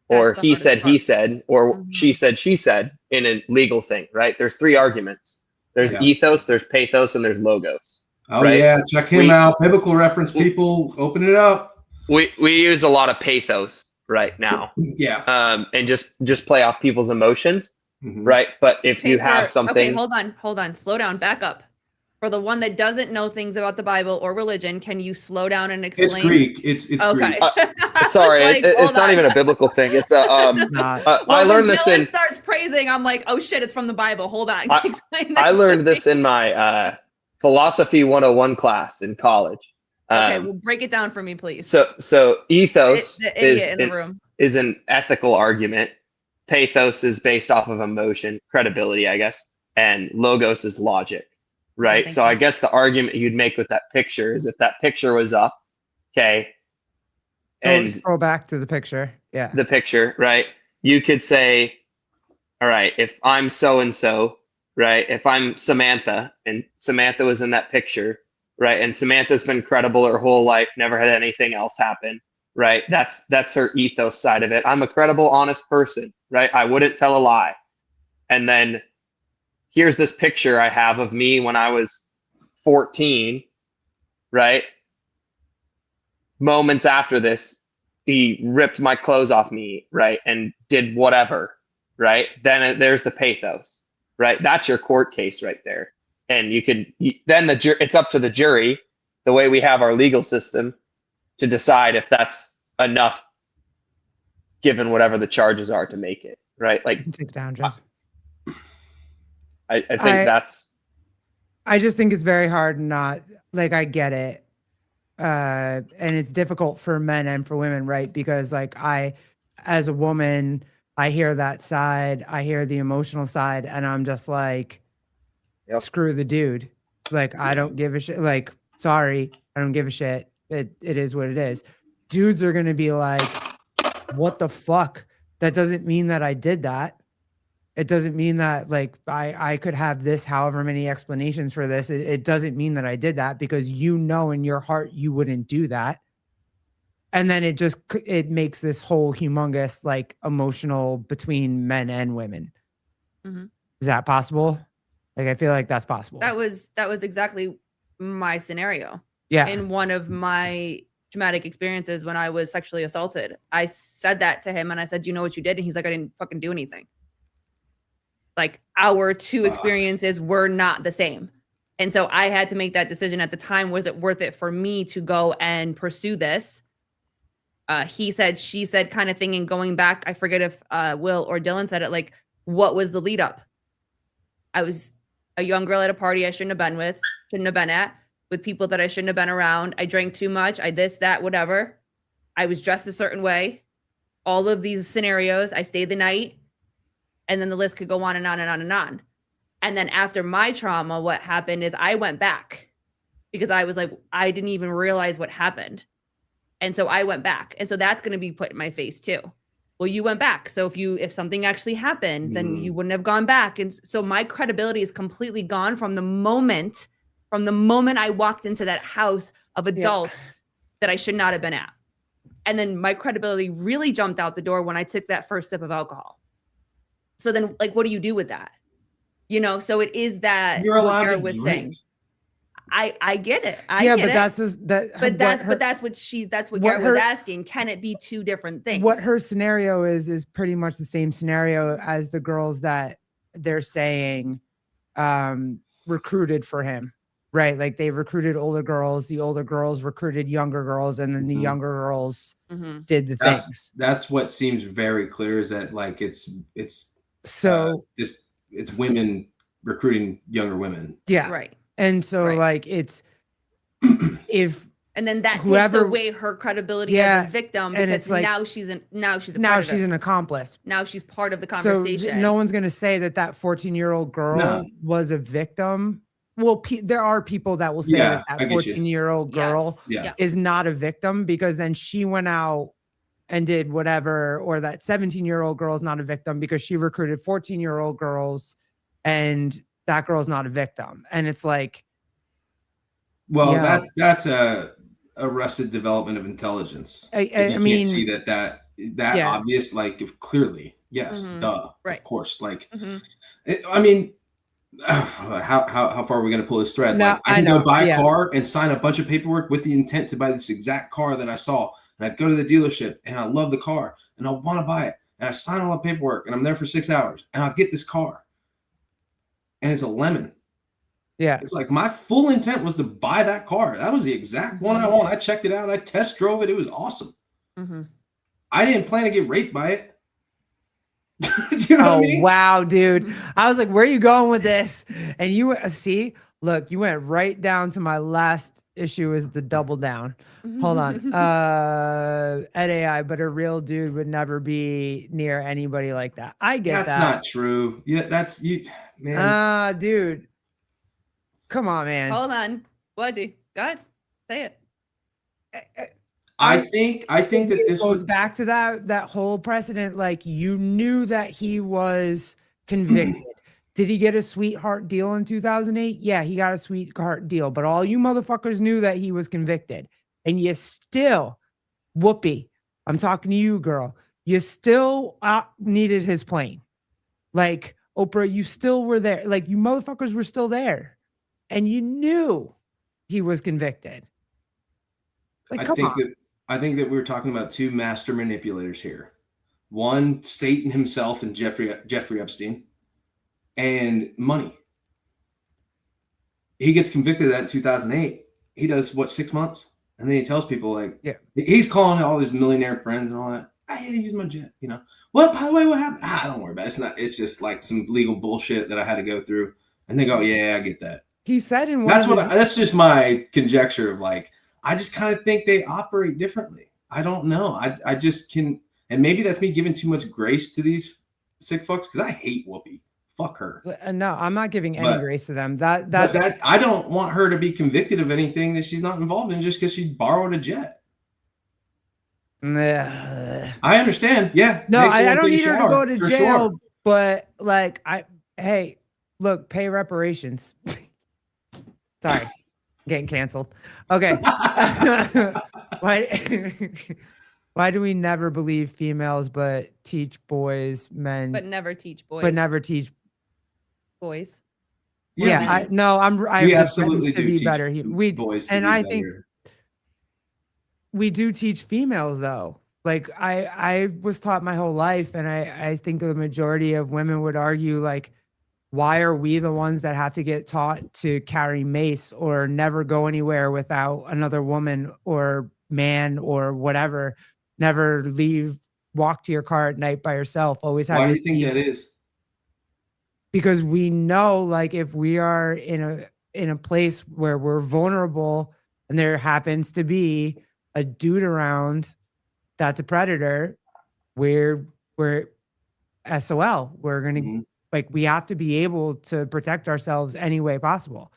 Speaker 3: or
Speaker 2: That's the
Speaker 3: he
Speaker 2: hardest
Speaker 3: said, he
Speaker 2: part.
Speaker 3: said, or
Speaker 2: Mhm.
Speaker 3: she said, she said in a legal thing, right? There's 3 arguments. There's
Speaker 10: Yeah.
Speaker 3: ethos, there's pathos, and there's logos.
Speaker 10: Oh
Speaker 3: right?
Speaker 10: yeah, check him
Speaker 3: We-
Speaker 10: out. Biblical reference, people. Open it up.
Speaker 3: We use a lot of pathos right now,
Speaker 10: Yeah.
Speaker 3: and just play off people's emotions,
Speaker 10: Mhm.
Speaker 3: right? But if
Speaker 2: Okay,
Speaker 3: you have something,
Speaker 2: okay, hold on, slow down, back up. For the one that doesn't know things about the Bible or religion, can you slow down and explain?
Speaker 10: It's Greek. It's
Speaker 2: Okay.
Speaker 10: Greek.
Speaker 3: sorry,
Speaker 2: Like,
Speaker 3: it's
Speaker 2: hold
Speaker 3: not
Speaker 2: on.
Speaker 3: even a biblical thing. It's a
Speaker 1: not.
Speaker 2: Well,
Speaker 3: I learned
Speaker 2: when
Speaker 3: this
Speaker 2: Dylan
Speaker 3: in
Speaker 2: starts praising, I'm like, oh shit, it's from the Bible. Hold on, explain that.
Speaker 3: I
Speaker 2: to
Speaker 3: learned
Speaker 2: me.
Speaker 3: this in my philosophy 101 class in college.
Speaker 2: Okay, well, break it down for me, please.
Speaker 3: So ethos
Speaker 2: The idiot in the
Speaker 3: is
Speaker 2: room.
Speaker 3: is an ethical argument. Pathos is based off of emotion, credibility, I guess, and logos is logic, right?
Speaker 2: thank
Speaker 3: So I
Speaker 2: you.
Speaker 3: guess the argument you'd make with that picture is if that picture was up, okay, and
Speaker 1: Scroll back to the picture. Yeah.
Speaker 3: the picture, right? You could say, all right, if I'm so and so, right? If I'm Samantha and Samantha was in that picture, right? And Samantha's been credible her whole life, never had anything else happen, right? That's her ethos side of it. I'm a credible, honest person, right? I wouldn't tell a lie. And then here's this picture I have of me when I was 14, right? Moments after this, he ripped my clothes off me, right? And did whatever, right? Then there's the pathos, right? That's your court case right there. And then it's up to the jury, the way we have our legal system, to decide if that's enough, given whatever the charges are to make it, right? Like,
Speaker 1: You can take it down, Jeff.
Speaker 3: I think that's.
Speaker 1: I just think it's very hard not, like, I get it. And it's difficult for men and for women, right? Because like as a woman, I hear that side, I hear the emotional side, and I'm just like,
Speaker 3: Yep.
Speaker 1: Screw the dude. Like, I don't give a shit. Like, sorry, I don't give a shit. It is what it is. Dudes are gonna be like, what the fuck? That doesn't mean that I did that. It doesn't mean that like I could have this however many explanations for this. It doesn't mean that I did that, because you know in your heart you wouldn't do that. And then it makes this whole humongous like emotional between men and women.
Speaker 2: Mhm.
Speaker 1: Is that possible? Like, I feel like that's possible.
Speaker 2: That was exactly my scenario.
Speaker 1: Yeah.
Speaker 2: In one of my traumatic experiences when I was sexually assaulted, I said that to him and I said, "Do you know what you did?" And he's like, "I didn't fucking do anything." Like, our two experiences were not the same. And so I had to make that decision at the time. Was it worth it for me to go and pursue this? He said, she said kind of thing. And going back, I forget if Will or Dylan said it, like, what was the lead up? I was a young girl at a party I shouldn't have been at, with people that I shouldn't have been around. I drank too much. I this, that, whatever. I was dressed a certain way. All of these scenarios, I stayed the night. And then the list could go on and on and on and on. And then after my trauma, what happened is I went back because I was like, I didn't even realize what happened. And so I went back. And so that's going to be put in my face too. Well, you went back. So if something actually happened, then you wouldn't have gone back. And so my credibility is completely gone from the moment I walked into that house of adults that I should not have been at. And then my credibility really jumped out the door when I took that first sip of alcohol. So then, like, what do you do with that? You know, so it is that
Speaker 10: You're allowed
Speaker 2: what Garrett
Speaker 10: to
Speaker 2: was
Speaker 10: drink.
Speaker 2: saying. I get it. That's what Garrett was asking. Can it be two different things?
Speaker 1: What her scenario is pretty much the same scenario as the girls that they're saying recruited for him, right? Like, they recruited older girls, the older girls recruited younger girls, and then the younger girls did the things.
Speaker 10: That's what seems very clear, is that like it's
Speaker 1: so
Speaker 10: it's women recruiting younger women.
Speaker 1: Yeah.
Speaker 2: Right.
Speaker 1: And so like it's
Speaker 2: and then that
Speaker 1: whoever,
Speaker 2: takes away her credibility as a victim, because
Speaker 1: it's like,
Speaker 2: now she's an
Speaker 1: accomplice.
Speaker 2: Now she's part of the conversation.
Speaker 1: So no one's going to say that 14-year-old girl was a victim. Well, there are people that will say that 14-year-old girl is not a victim, because then she went out and did whatever, or that 17-year-old girl is not a victim because she recruited 14-year-old girls and that girl's not a victim. And it's like,
Speaker 10: Well,
Speaker 1: Yeah.
Speaker 10: that's a arrested development of intelligence. If you can't
Speaker 1: mean,
Speaker 10: see that
Speaker 1: yeah.
Speaker 10: obvious, like if clearly, yes, duh,
Speaker 2: Right.
Speaker 10: of course. Like,
Speaker 2: Mm-hmm.
Speaker 10: I mean, how far are we going to pull this thread?
Speaker 1: No,
Speaker 10: Like, I
Speaker 1: I
Speaker 10: can
Speaker 1: know,
Speaker 10: go buy a
Speaker 1: yeah.
Speaker 10: car and sign a bunch of paperwork with the intent to buy this exact car that I saw, and I'd go to the dealership and I love the car and I want to buy it, and I sign all the paperwork and I'm there for 6 hours and I'll get this car, and it's a lemon.
Speaker 1: Yeah.
Speaker 10: It's like my full intent was to buy that car. That was the exact one I want. I checked it out. I test drove it. It was awesome.
Speaker 2: Mm-hmm.
Speaker 10: I didn't plan to get raped by it. You know what I mean?
Speaker 1: Wow, dude. I was like, where are you going with this? And you see, look, you went right down to my last issue is the double down. Hold on. At AI, but a real dude would never be near anybody like that. I get
Speaker 10: That's not true. Yeah, that's you, man.
Speaker 1: Dude. Come on, man.
Speaker 2: Hold on. What? Go ahead. Say it.
Speaker 10: I think that this
Speaker 1: goes back to that whole precedent. Like, you knew that he was convicted. Did he get a sweetheart deal in 2008? Yeah, he got a sweetheart deal. But all you motherfuckers knew that he was convicted, and you still, Whoopi, I'm talking to you, girl. You still needed his plane. Like, Oprah, you still were there. Like, you motherfuckers were still there. And you knew he was convicted. Like,
Speaker 10: I think that we were talking about two master manipulators here. One, Satan himself and Jeffrey Epstein, and money. He gets convicted of that in 2008. He does what, 6 months? And then he tells people, like,
Speaker 1: yeah,
Speaker 10: he's calling all his millionaire friends and all that. I had to use my jet, you know. Well, by the way, what happened? Don't worry about it. It's just like some legal bullshit that I had to go through. And they go, yeah, I get that.
Speaker 1: He said in one
Speaker 10: that's just my conjecture of, like, I just kind of think they operate differently. I don't know. I just can, and maybe that's me giving too much grace to these sick fucks, because I hate Whoopi. Fuck her.
Speaker 1: No, I'm not giving any grace to them. That
Speaker 10: I don't want her to be convicted of anything that she's not involved in just because she borrowed a jet. I understand. Yeah.
Speaker 1: No, I don't need her to go to jail, sure. But like, hey, look, pay reparations. Sorry, getting canceled. Okay. Why do we never believe females but teach boys, men?
Speaker 2: But never teach boys.
Speaker 1: But never teach
Speaker 2: boys.
Speaker 1: Yeah, I absolutely do be better.
Speaker 10: Boys,
Speaker 1: and I think we do teach females though. Like I was taught my whole life, and I think the majority of women would argue, like, why are we the ones that have to get taught to carry mace or never go anywhere without another woman or man or whatever? Never walk to your car at night by yourself. Always have.
Speaker 10: Why do you think that is?
Speaker 1: Because we know, like, if we are in a place where we're vulnerable and there happens to be a dude around that's a predator, we're SOL. We're gonna like, we have to be able to protect ourselves any way possible.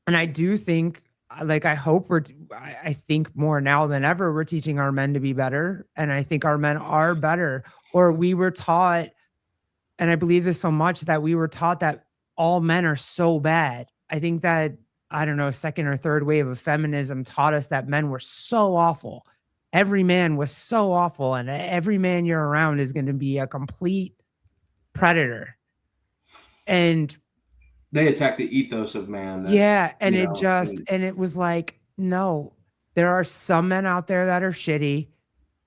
Speaker 1: And I do think, like, I hope I think more now than ever, we're teaching our men to be better. And I think our men are better, or we were taught, and I believe this so much, that we were taught that all men are so bad. I think that, I don't know, second or third wave of feminism taught us that men were so awful. Every man was so awful, and every man you're around is going to be a complete predator. And
Speaker 10: they attack the ethos of man.
Speaker 1: And it was like, no, there are some men out there that are shitty.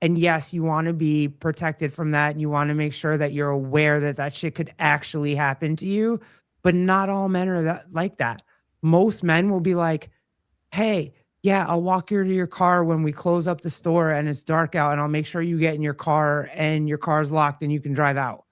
Speaker 1: And yes, you want to be protected from that. And you want to make sure that you're aware that shit could actually happen to you. But not all men are like that. Most men will be like, hey, yeah, I'll walk you to your car when we close up the store and it's dark out, and I'll make sure you get in your car and your car's locked and you can drive out.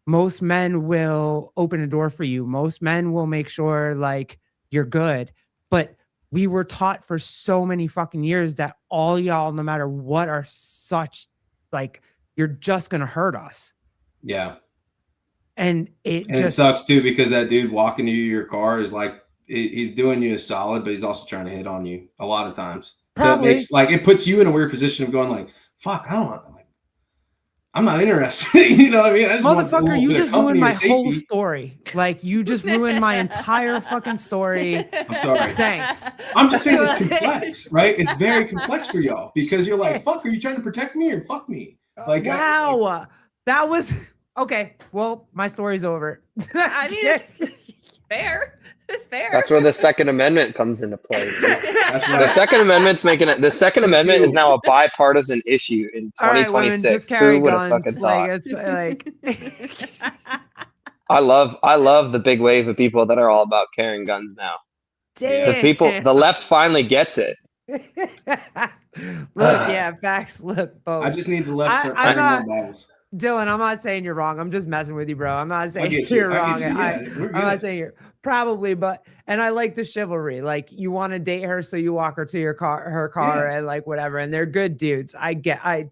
Speaker 1: Most men will open a door for you. Most men will make sure, like, you're good. But we were taught for so many fucking years that all y'all, no matter what, are such, like, you're just going to hurt us.
Speaker 10: Yeah.
Speaker 1: And
Speaker 10: it sucks too, because that dude walking to your car is like, he's doing you a solid, but he's also trying to hit on you a lot of times. Probably. So it makes, like, it puts you in a weird position of going, like, fuck, I don't want to. I'm not interested. You know what I mean? I just want a
Speaker 1: Motherfucker,
Speaker 10: little
Speaker 1: you
Speaker 10: bit of
Speaker 1: just ruined
Speaker 10: company or
Speaker 1: my whole
Speaker 10: safety.
Speaker 1: story. Like, you just ruined my entire fucking story.
Speaker 10: I'm sorry.
Speaker 1: Thanks.
Speaker 10: I'm just saying it's complex, right? It's very complex for y'all because you're like, fuck, are you trying to protect me or fuck me? Like,
Speaker 1: wow. That was okay. Well, my story's over.
Speaker 2: I mean, it's fair. It's fair.
Speaker 3: That's where the Second Amendment comes into play.
Speaker 10: that's
Speaker 3: The
Speaker 10: right.
Speaker 3: Second Amendment's making it. The Second Amendment is now a bipartisan issue in
Speaker 1: All right, women,
Speaker 3: 2026.
Speaker 1: just carry
Speaker 3: Who would have
Speaker 1: guns.
Speaker 3: fucking
Speaker 1: Like,
Speaker 3: thought?
Speaker 1: it's like
Speaker 3: I love the big wave of people that are all about carrying guns now.
Speaker 1: damn.
Speaker 3: The left finally gets it.
Speaker 1: Look, yeah, facts. Look, both.
Speaker 10: I just need the left to start
Speaker 1: I'm
Speaker 10: fighting more
Speaker 1: not-
Speaker 10: battles.
Speaker 1: Dylan, I'm not saying you're wrong. I'm just messing with you, bro. I'm not saying
Speaker 10: get you.
Speaker 1: you're
Speaker 10: I
Speaker 1: wrong.
Speaker 10: get you. Yeah, we're
Speaker 1: I'm
Speaker 10: good.
Speaker 1: not saying you're probably, but and I like the chivalry. Like, you want to date her, so you walk her to her car,
Speaker 10: Yeah.
Speaker 1: and like whatever. And they're good dudes. I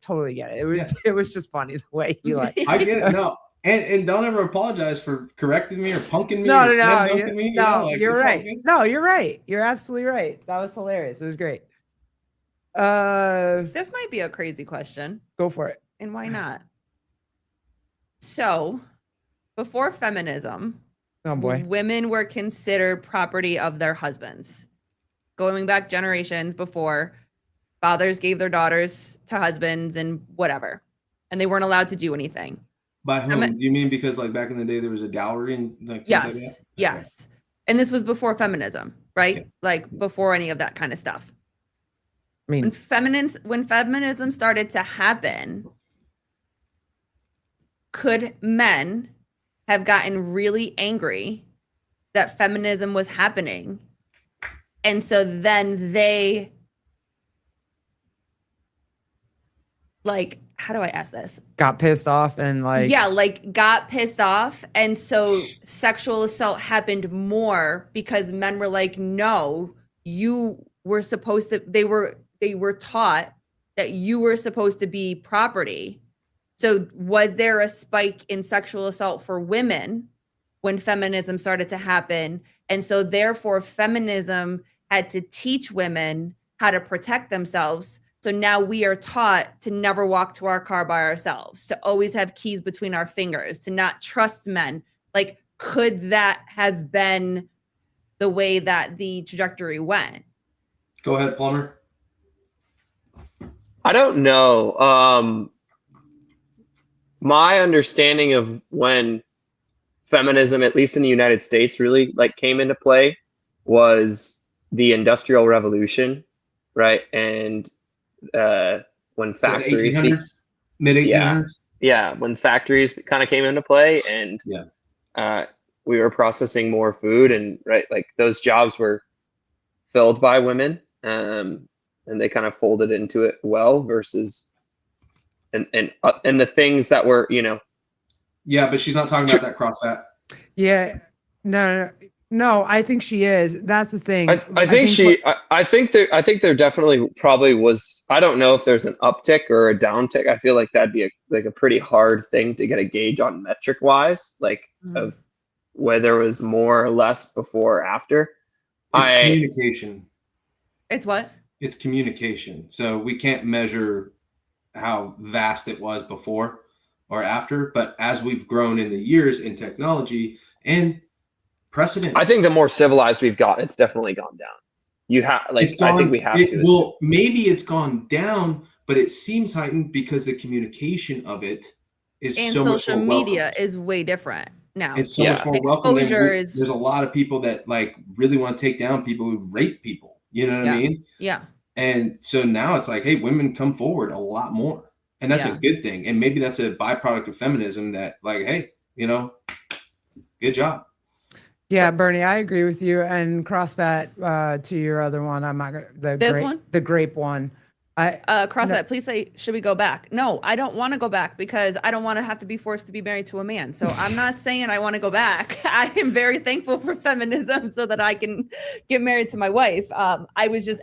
Speaker 1: totally get it. It was just funny the way you like.
Speaker 10: I get it. No. And don't ever apologize for correcting me or punking me
Speaker 1: No,
Speaker 10: or
Speaker 1: no,
Speaker 10: slam
Speaker 1: no,
Speaker 10: dunking me.
Speaker 1: no.
Speaker 10: Like,
Speaker 1: You're
Speaker 10: it's all
Speaker 1: right.
Speaker 10: good.
Speaker 1: No, you're right. You're absolutely right. That was hilarious. It was great.
Speaker 2: This might be a crazy question,
Speaker 1: Go for it.
Speaker 2: and why not? So, before feminism,
Speaker 1: Oh boy.
Speaker 2: women were considered property of their husbands. Going back generations before, fathers gave their daughters to husbands and whatever, and they weren't allowed to do anything.
Speaker 10: By whom? Do you mean because like back in the day there was a dowry and like things like that?
Speaker 2: Yes, yes. And this was before feminism, right?
Speaker 10: Okay.
Speaker 2: Like before any of that kind of stuff.
Speaker 1: I mean,
Speaker 2: When feminism started to happen, could men have gotten really angry that feminism was happening? And so then they, like, how do I ask this?
Speaker 1: got pissed off and like,
Speaker 2: Yeah, like got pissed off. And so sexual assault happened more because men were like, no, you were supposed to, they were taught that you were supposed to be property. So was there a spike in sexual assault for women when feminism started to happen? And so therefore feminism had to teach women how to protect themselves. So now we are taught to never walk to our car by ourselves, to always have keys between our fingers, to not trust men. Like, could that have been the way that the trajectory went?
Speaker 10: Go ahead, Plumber.
Speaker 3: I don't know. My understanding of when feminism, at least in the United States, really like came into play was the Industrial Revolution, right? And when factories,
Speaker 10: 1800s, mid 1800s.
Speaker 3: yeah, when factories kind of came into play, and we were processing more food, and right, like those jobs were filled by women, and they kind of folded into it well versus and the things that were, you know.
Speaker 10: Yeah, but she's not talking about that cross fat.
Speaker 1: yeah, no, I think she is. That's the thing.
Speaker 3: I think there definitely probably was. I don't know if there's an uptick or a downtick. I feel like that'd be a pretty hard thing to get a gauge on metric wise, like of whether it was more or less before or after.
Speaker 10: It's communication.
Speaker 2: It's what?
Speaker 10: It's communication. So we can't measure how vast it was before or after, but as we've grown in the years in technology and precedent,
Speaker 3: I think the more civilized we've got, it's definitely gone down. You have I think we have to.
Speaker 10: Well, maybe it's gone down, but it seems heightened because the communication of it is
Speaker 2: And
Speaker 10: so much
Speaker 2: social
Speaker 10: more
Speaker 2: media
Speaker 10: welcomed.
Speaker 2: is way different now.
Speaker 10: It's so much more welcome.
Speaker 2: Exposure is.
Speaker 10: There's a lot of people that like really want to take down people who rape people. You know what I mean?
Speaker 2: Yeah.
Speaker 10: And so now it's like, hey, women come forward a lot more. And that's a good thing. And maybe that's a byproduct of feminism that like, hey, you know, good job.
Speaker 1: Yeah, Bernie, I agree with you. And CrossFit, to your other one, I'm not the grape one.
Speaker 2: CrossFit, please say, should we go back? No, I don't want to go back because I don't want to have to be forced to be married to a man. So I'm not saying I want to go back. I am very thankful for feminism so that I can get married to my wife. I was just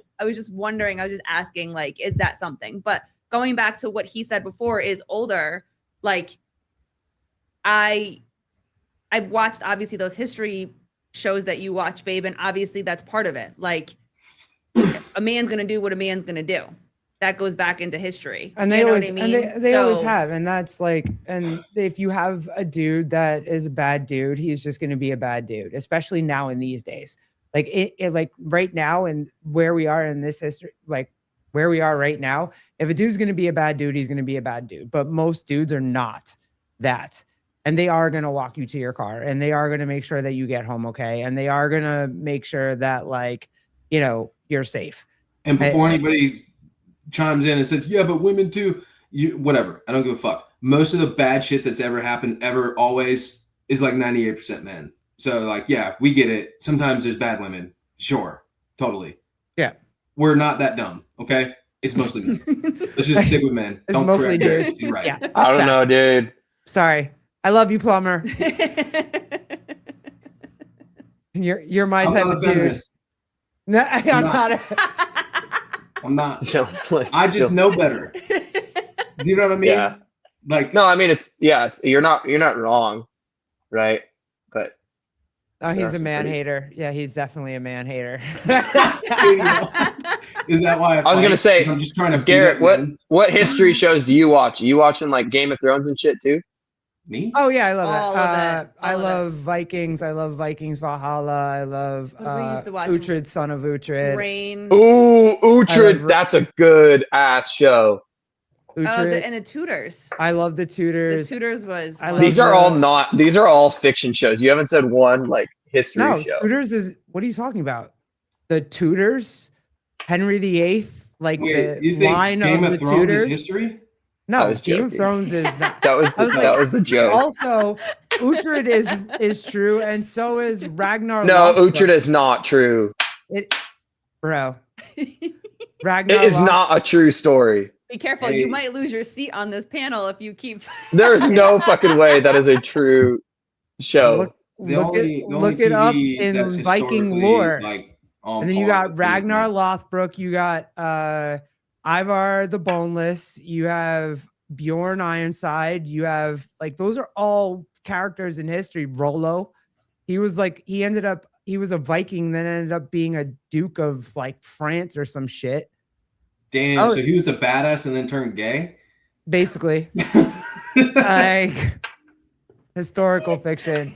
Speaker 2: wondering, I was just asking, like, is that something? But going back to what he said before is older, like I've watched obviously those history shows that you watch, babe, and obviously that's part of it. Like a man's going to do what a man's going to do. that goes back into history.
Speaker 1: And they
Speaker 2: you know
Speaker 1: always,
Speaker 2: what I mean?
Speaker 1: and they always
Speaker 2: So-
Speaker 1: have. And that's like, and if you have a dude that is a bad dude, he's just going to be a bad dude, especially now in these days. Like like right now and where we are in this history, like where we are right now, if a dude's going to be a bad dude, he's going to be a bad dude. But most dudes are not that. And they are going to walk you to your car, and they are going to make sure that you get home okay. And they are going to make sure that, like, you know, you're safe.
Speaker 10: And before anybody chimes in and says, yeah, but women too, whatever. I don't give a fuck. Most of the bad shit that's ever happened, ever, always, is like 98% men. So, like, yeah, we get it. Sometimes there's bad women. Sure. Totally.
Speaker 1: Yeah.
Speaker 10: We're not that dumb, okay? It's mostly men. Let's just stick with men.
Speaker 1: It's mostly
Speaker 10: correct her.
Speaker 1: dudes.
Speaker 10: She's right.
Speaker 1: Yeah.
Speaker 3: I don't know, dude.
Speaker 1: Sorry. I love you, Plumber. You're my
Speaker 10: I'm
Speaker 1: type
Speaker 10: not
Speaker 1: of
Speaker 10: a
Speaker 1: dude.
Speaker 10: feminist.
Speaker 1: No, I'm
Speaker 10: not.
Speaker 1: not.
Speaker 10: I'm not.
Speaker 3: Just like,
Speaker 10: I just know better. Do you know what I mean?
Speaker 3: Yeah.
Speaker 10: Like,
Speaker 3: No, I mean it's you're not wrong, right? But
Speaker 1: Oh,
Speaker 3: There are
Speaker 1: he's a
Speaker 3: some
Speaker 1: man
Speaker 3: pretty-
Speaker 1: hater. Yeah, he's definitely a man hater.
Speaker 10: is that why
Speaker 3: I was gonna
Speaker 10: fight?
Speaker 3: say,
Speaker 10: 'Cause I'm just trying to beat
Speaker 3: Garrett,
Speaker 10: up men.
Speaker 3: what history shows do you watch? Are you watching like Game of Thrones and shit too?
Speaker 10: Me?
Speaker 1: Oh yeah, I love
Speaker 2: All
Speaker 1: that.
Speaker 2: of it.
Speaker 1: I
Speaker 2: All of
Speaker 1: love Vikings. I love Vikings Valhalla. I love
Speaker 2: We used to watch
Speaker 1: Uhtred, son of Uhtred.
Speaker 2: Rain.
Speaker 3: Ooh, Uhtred,
Speaker 1: love-
Speaker 3: that's a good ass show.
Speaker 1: Uhtred.
Speaker 2: And the Tudors.
Speaker 1: I love the
Speaker 2: The
Speaker 1: Tudors.
Speaker 2: Tudors was.
Speaker 1: I
Speaker 2: one.
Speaker 1: love
Speaker 3: These are all fiction shows. You haven't said one like history
Speaker 1: No,
Speaker 3: show.
Speaker 1: Tudors is. What are you talking about? The Tudors, Henry VIII, like
Speaker 10: Wait,
Speaker 1: the
Speaker 10: you think
Speaker 1: line
Speaker 10: Game
Speaker 1: of
Speaker 10: of
Speaker 1: the
Speaker 10: Thrones
Speaker 1: Tudors.
Speaker 10: is history?
Speaker 3: I
Speaker 1: No,
Speaker 3: was
Speaker 1: Game of
Speaker 3: joking.
Speaker 1: Thrones is not.
Speaker 3: That was
Speaker 1: I was
Speaker 3: that
Speaker 1: like-
Speaker 3: was the joke.
Speaker 1: Also, Uhtred is true, and so is Ragnar.
Speaker 3: No,
Speaker 1: Lothbrok.
Speaker 3: Uhtred is not true.
Speaker 1: Bro. Ragnar.
Speaker 3: It is not a true story.
Speaker 2: Be careful.
Speaker 10: Hey.
Speaker 2: You might lose your seat on this panel if you keep.
Speaker 3: There is no fucking way that is a true show.
Speaker 1: Look it up
Speaker 10: TV
Speaker 1: in
Speaker 10: that's
Speaker 1: Viking
Speaker 10: historically,
Speaker 1: lore.
Speaker 10: like, on
Speaker 1: And then you
Speaker 10: par
Speaker 1: got
Speaker 10: with
Speaker 1: Ragnar
Speaker 10: Tuesday.
Speaker 1: Lothbrok, you got Ivar the Boneless, you have Bjorn Ironside, you have like those are all characters in history. Rollo, he was a Viking, then ended up being a Duke of like France or some shit.
Speaker 10: Damn,
Speaker 1: Oh.
Speaker 10: so he was a badass and then turned gay?
Speaker 1: Basically, like historical fiction.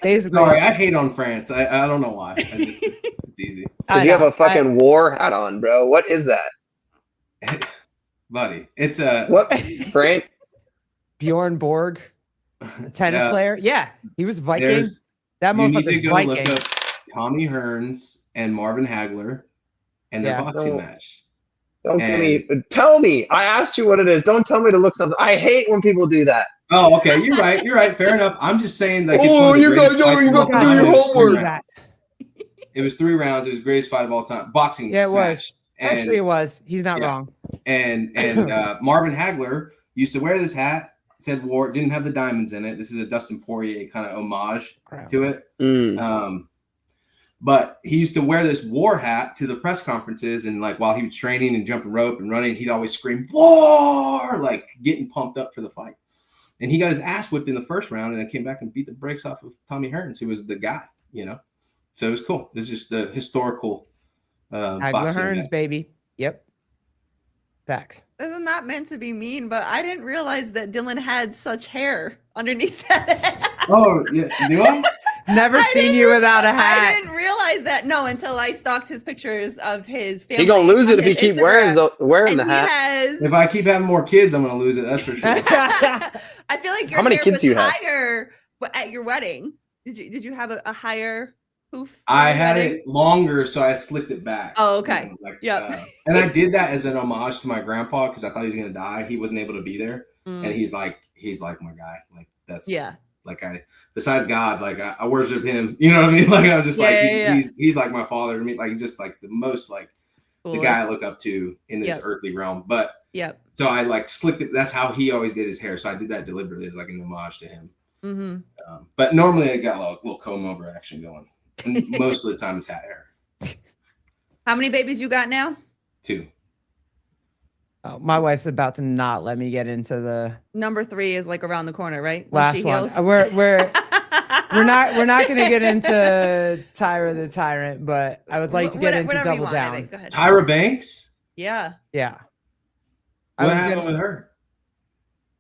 Speaker 1: Basically,
Speaker 10: Sorry, I hate on France. I don't know why. It's easy.
Speaker 3: Because you have a fucking war hat on, bro. What is that?
Speaker 10: Buddy, it's a...
Speaker 3: What, Frank?
Speaker 1: Bjorn Borg, a tennis
Speaker 10: Yeah.
Speaker 1: player. Yeah, he was Viking.
Speaker 10: There's,
Speaker 1: That
Speaker 10: you need to
Speaker 1: motherfucker's
Speaker 10: go
Speaker 1: Viking.
Speaker 10: look up Tommy Hearns and Marvin Hagler and their
Speaker 1: Yeah.
Speaker 10: boxing
Speaker 3: No.
Speaker 10: match.
Speaker 3: Don't give me. Tell me. I asked you what it is. Don't tell me to look something. I hate when people do that.
Speaker 10: Oh, okay. You're right. You're right. Fair enough. I'm just saying, like, it's
Speaker 3: Oh,
Speaker 10: one of the
Speaker 3: you
Speaker 10: greatest
Speaker 3: guys don't
Speaker 10: fights
Speaker 3: even
Speaker 10: of all
Speaker 3: go through
Speaker 10: time.
Speaker 3: your
Speaker 10: It was three
Speaker 3: homework.
Speaker 10: rounds. It was 3 rounds. It was the greatest fight of all time. Boxing.
Speaker 1: Yeah, it was.
Speaker 10: match. And,
Speaker 1: Actually, it was. He's not
Speaker 10: Yeah.
Speaker 1: wrong.
Speaker 10: and Marvin Hagler used to wear this hat. Said war didn't have the diamonds in it. This is a Dustin Poirier kind of homage to it.
Speaker 3: Mm.
Speaker 10: But he used to wear this war hat to the press conferences, and like while he was training and jumping rope and running, he'd always scream "war!" like getting pumped up for the fight. And he got his ass whipped in the first round, and then came back and beat the brakes off of Tommy Hearns, who was the guy, you know. So it was cool. This is just the historical
Speaker 1: Hagler
Speaker 10: boxing
Speaker 1: Hearns,
Speaker 10: event.
Speaker 1: baby. Yep. Facts.
Speaker 2: Isn't that meant to be mean? But I didn't realize that Dylan had such hair underneath that.
Speaker 10: Oh yeah, do I?
Speaker 1: Never seen you without a
Speaker 2: I
Speaker 1: hat.
Speaker 2: didn't realize that. No, until I stalked his pictures of his family.
Speaker 3: He gonna lose it
Speaker 2: on
Speaker 3: if he
Speaker 2: his
Speaker 3: keep wearing
Speaker 2: Instagram.
Speaker 3: wearing the
Speaker 2: And
Speaker 3: hat.
Speaker 2: He has.
Speaker 10: If I keep having more kids, I'm gonna lose it. That's for sure.
Speaker 2: I feel like your
Speaker 3: How many
Speaker 2: hair
Speaker 3: kids
Speaker 2: was
Speaker 3: do you have?
Speaker 2: higher at your wedding. Did you have a higher poof? for
Speaker 10: I
Speaker 2: your
Speaker 10: had
Speaker 2: wedding?
Speaker 10: it longer, so I slicked it back.
Speaker 2: Oh, okay.
Speaker 10: Like,
Speaker 2: Yep.
Speaker 10: and I did that as an homage to my grandpa because I thought he was gonna die. He wasn't able to be there,
Speaker 2: Mm.
Speaker 10: and he's like my guy. Like that's
Speaker 2: Yeah.
Speaker 10: Like besides God, like I worship him. You know what I mean? Like I'm just like
Speaker 2: Yeah.
Speaker 10: he's like my father to me. Like just like the most like the
Speaker 2: Cool.
Speaker 10: guy I look up to in this
Speaker 2: Yep.
Speaker 10: earthly realm. But
Speaker 2: Yep.
Speaker 10: so I like slicked it. That's how he always did his hair. So I did that deliberately as like an homage to him.
Speaker 2: Mm-hmm.
Speaker 10: But normally I got a little comb over action going. And most of the time it's hat hair.
Speaker 2: How many babies you got now?
Speaker 10: 2.
Speaker 1: Oh, my wife's about to not let me get into the
Speaker 2: Number 3 is like around the corner, right? When
Speaker 1: last
Speaker 2: she
Speaker 1: one.
Speaker 2: heals?
Speaker 1: We're we're not gonna get into Tyra the Tyrant, but I would like to get into
Speaker 2: Whatever you
Speaker 1: Double
Speaker 2: want,
Speaker 1: Down.
Speaker 2: Evan, go ahead.
Speaker 10: Tyra Banks?
Speaker 2: Yeah.
Speaker 1: Yeah. I
Speaker 10: What
Speaker 1: was
Speaker 10: happened
Speaker 1: gonna-
Speaker 10: with her?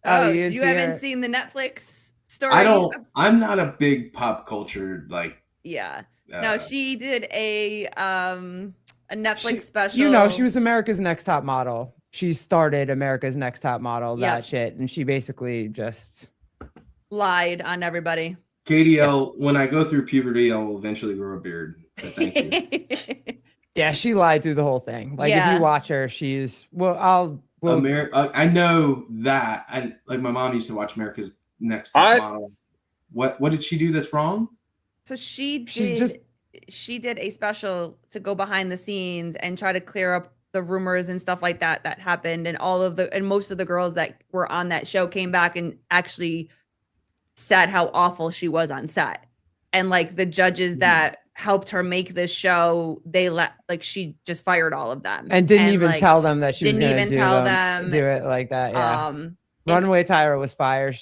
Speaker 1: Oh,
Speaker 2: Oh,
Speaker 1: you didn't
Speaker 2: you
Speaker 1: see
Speaker 2: haven't
Speaker 1: her?
Speaker 2: seen the Netflix story?
Speaker 10: I'm not a big pop culture
Speaker 2: Yeah. No, she did a Netflix special.
Speaker 1: You know, she was America's Next Top Model. She started America's Next Top Model,
Speaker 2: Yep.
Speaker 1: that shit, and she basically just
Speaker 2: lied on everybody.
Speaker 10: KDL, when I go through puberty, I will eventually grow a beard. But thank you.
Speaker 1: yeah, she lied through the whole thing. Like if
Speaker 2: Yeah.
Speaker 1: you watch her, she's
Speaker 10: I know that. I like my mom used to watch America's Next Top Model. What did she do that's wrong?
Speaker 2: So she did a special to go behind the scenes and try to clear up the rumors and stuff like that happened, and most of the girls that were on that show came back and actually said how awful she was on set. And like the judges that helped her make this show, she just fired all of them
Speaker 1: and didn't even tell them that she was
Speaker 2: didn't
Speaker 1: gonna
Speaker 2: even tell them
Speaker 1: do it like that. Yeah. Runaway Tyra was fire. The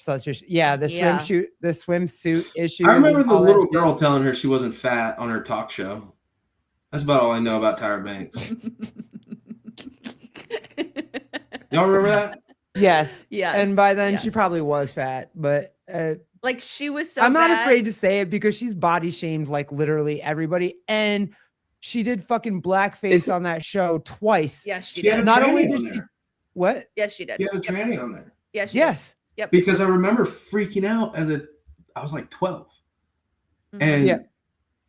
Speaker 1: swimsuit issue.
Speaker 10: I remember the little girl telling her she wasn't fat on her talk show. That's about all I know about Tyra Banks. Y'all remember that?
Speaker 1: Yes.
Speaker 2: Yes.
Speaker 1: And by then she probably was fat, but
Speaker 2: like she was so
Speaker 1: I'm not
Speaker 2: bad.
Speaker 1: afraid to say it because she's body shamed like literally everybody, and she did fucking blackface on that show twice.
Speaker 2: Yes, she
Speaker 10: had
Speaker 2: did.
Speaker 10: a
Speaker 1: Not
Speaker 10: tranny
Speaker 1: only
Speaker 10: on
Speaker 1: did she
Speaker 10: there.
Speaker 1: what?
Speaker 2: Yes, she did.
Speaker 10: She had a tranny on there.
Speaker 2: Yes.
Speaker 1: Yes.
Speaker 2: Yep.
Speaker 10: Because I remember freaking out I was like 12.
Speaker 2: Mhm.
Speaker 10: And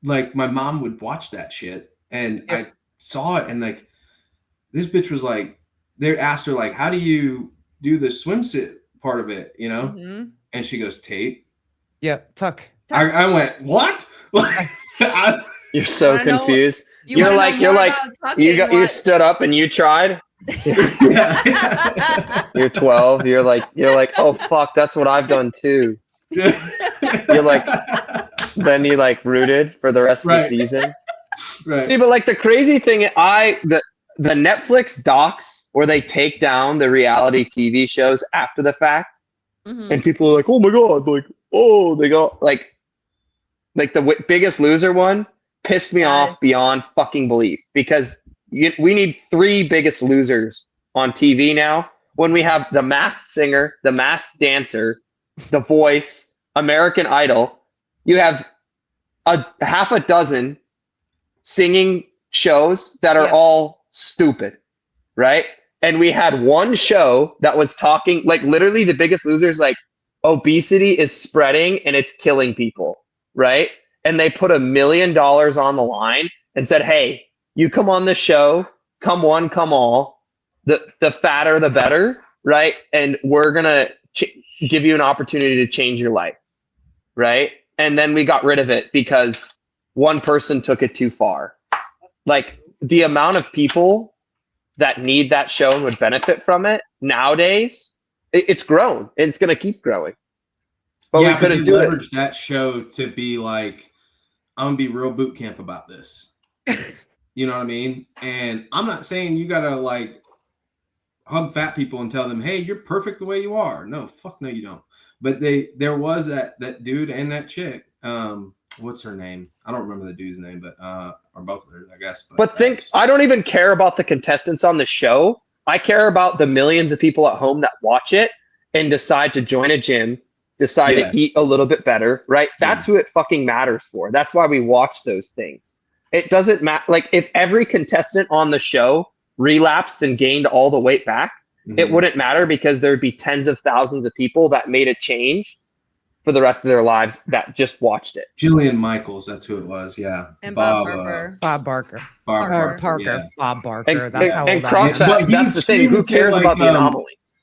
Speaker 10: like my mom would watch that shit and I saw it and like this bitch was like, they asked her like, how do you do the swimsuit part of it, you know?
Speaker 2: Mhm.
Speaker 10: And she goes, tape.
Speaker 1: Yeah, tuck.
Speaker 10: I went, what?
Speaker 3: You're so
Speaker 2: Wanna know-
Speaker 3: confused.
Speaker 2: You
Speaker 3: You're
Speaker 2: wanna know
Speaker 3: like
Speaker 2: more about tucking,
Speaker 3: you
Speaker 2: what?
Speaker 3: stood up and you tried. You're 12. You're like, oh fuck, that's what I've done too. You're like, then you like rooted for the rest of the season.
Speaker 10: Right.
Speaker 3: See, but like the crazy thing, the Netflix docs where they take down the reality TV shows after the fact,
Speaker 2: Mhm.
Speaker 3: and people are like, oh my god, like, oh, they go like the Biggest Loser one pissed me off beyond fucking belief because we need 3 Biggest Losers on TV now when we have The Masked Singer, The Masked Dancer, The Voice, American Idol. You have a half a dozen singing shows that are all stupid, right? And we had one show that was talking like literally The Biggest Losers, like obesity is spreading and it's killing people, right? And they put $1 million on the line and said, hey, you come on this show, come one, come all, the fatter, the better, right? And we're going to give you an opportunity to change your life, right? And then we got rid of it because one person took it too far. Like the amount of people that need that show and would benefit from it nowadays, it's grown and it's going to keep growing. But we couldn't do it.
Speaker 10: Leveraged that show to be like, I'm going to be real boot camp about this. You know what I mean? And I'm not saying you got to like hug fat people and tell them, hey, you're perfect the way you are. No, fuck no, you don't. But there was that dude and that chick. What's her name? I don't remember the dude's name, but or both of theirs, I guess.
Speaker 3: But I don't even care about the contestants on the show. I care about the millions of people at home that watch it and decide to join a gym, decide to eat a little bit better, right? That's who it fucking matters for. That's why we watch those things. It doesn't matter. Like if every contestant on the show relapsed and gained all the weight back, it wouldn't matter because there'd be tens of thousands of people that made a change for the rest of their lives that just watched it.
Speaker 10: Jillian Michaels, that's who it was. Yeah.
Speaker 2: And Bob Barker.
Speaker 1: Bob Barker.
Speaker 2: Parker.
Speaker 10: Yeah.
Speaker 1: Bob Barker.
Speaker 3: And,
Speaker 1: That's how
Speaker 3: and
Speaker 1: old I am.
Speaker 3: CrossFit, that's the thing. Who cares about the anomalies?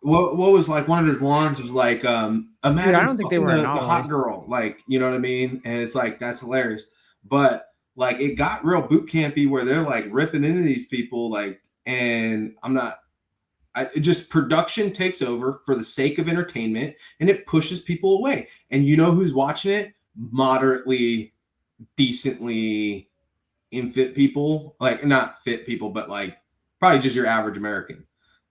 Speaker 10: What was like one of his lines was like, imagine
Speaker 1: I don't think they were
Speaker 10: the hot
Speaker 1: anomalies.
Speaker 10: girl, like, you know what I mean? And it's like, that's hilarious. But like, it got real boot campy where they're like ripping into these people, like, and it just production takes over for the sake of entertainment and it pushes people away. And you know who's watching it? Moderately, decently infit people, like not fit people, but like probably just your average American.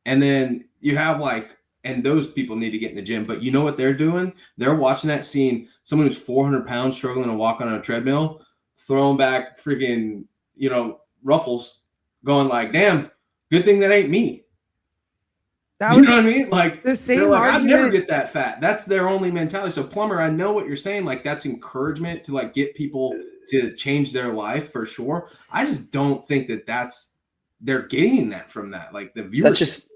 Speaker 10: And then you have like And those people need to get in the gym. But you know what they're doing? They're watching that scene, someone who's 400 pounds struggling to walk on a treadmill, throwing back freaking, ruffles, going like, damn, good thing that ain't me.
Speaker 1: That
Speaker 10: You
Speaker 1: was
Speaker 10: know what I mean? Like,
Speaker 1: the same
Speaker 10: they're like, I'd never
Speaker 1: argument.
Speaker 10: get that fat. That's their only mentality. So Plumber, I know what you're saying. Like, that's encouragement to like get people to change their life for sure. I just don't think that they're getting that from that. Like the viewership.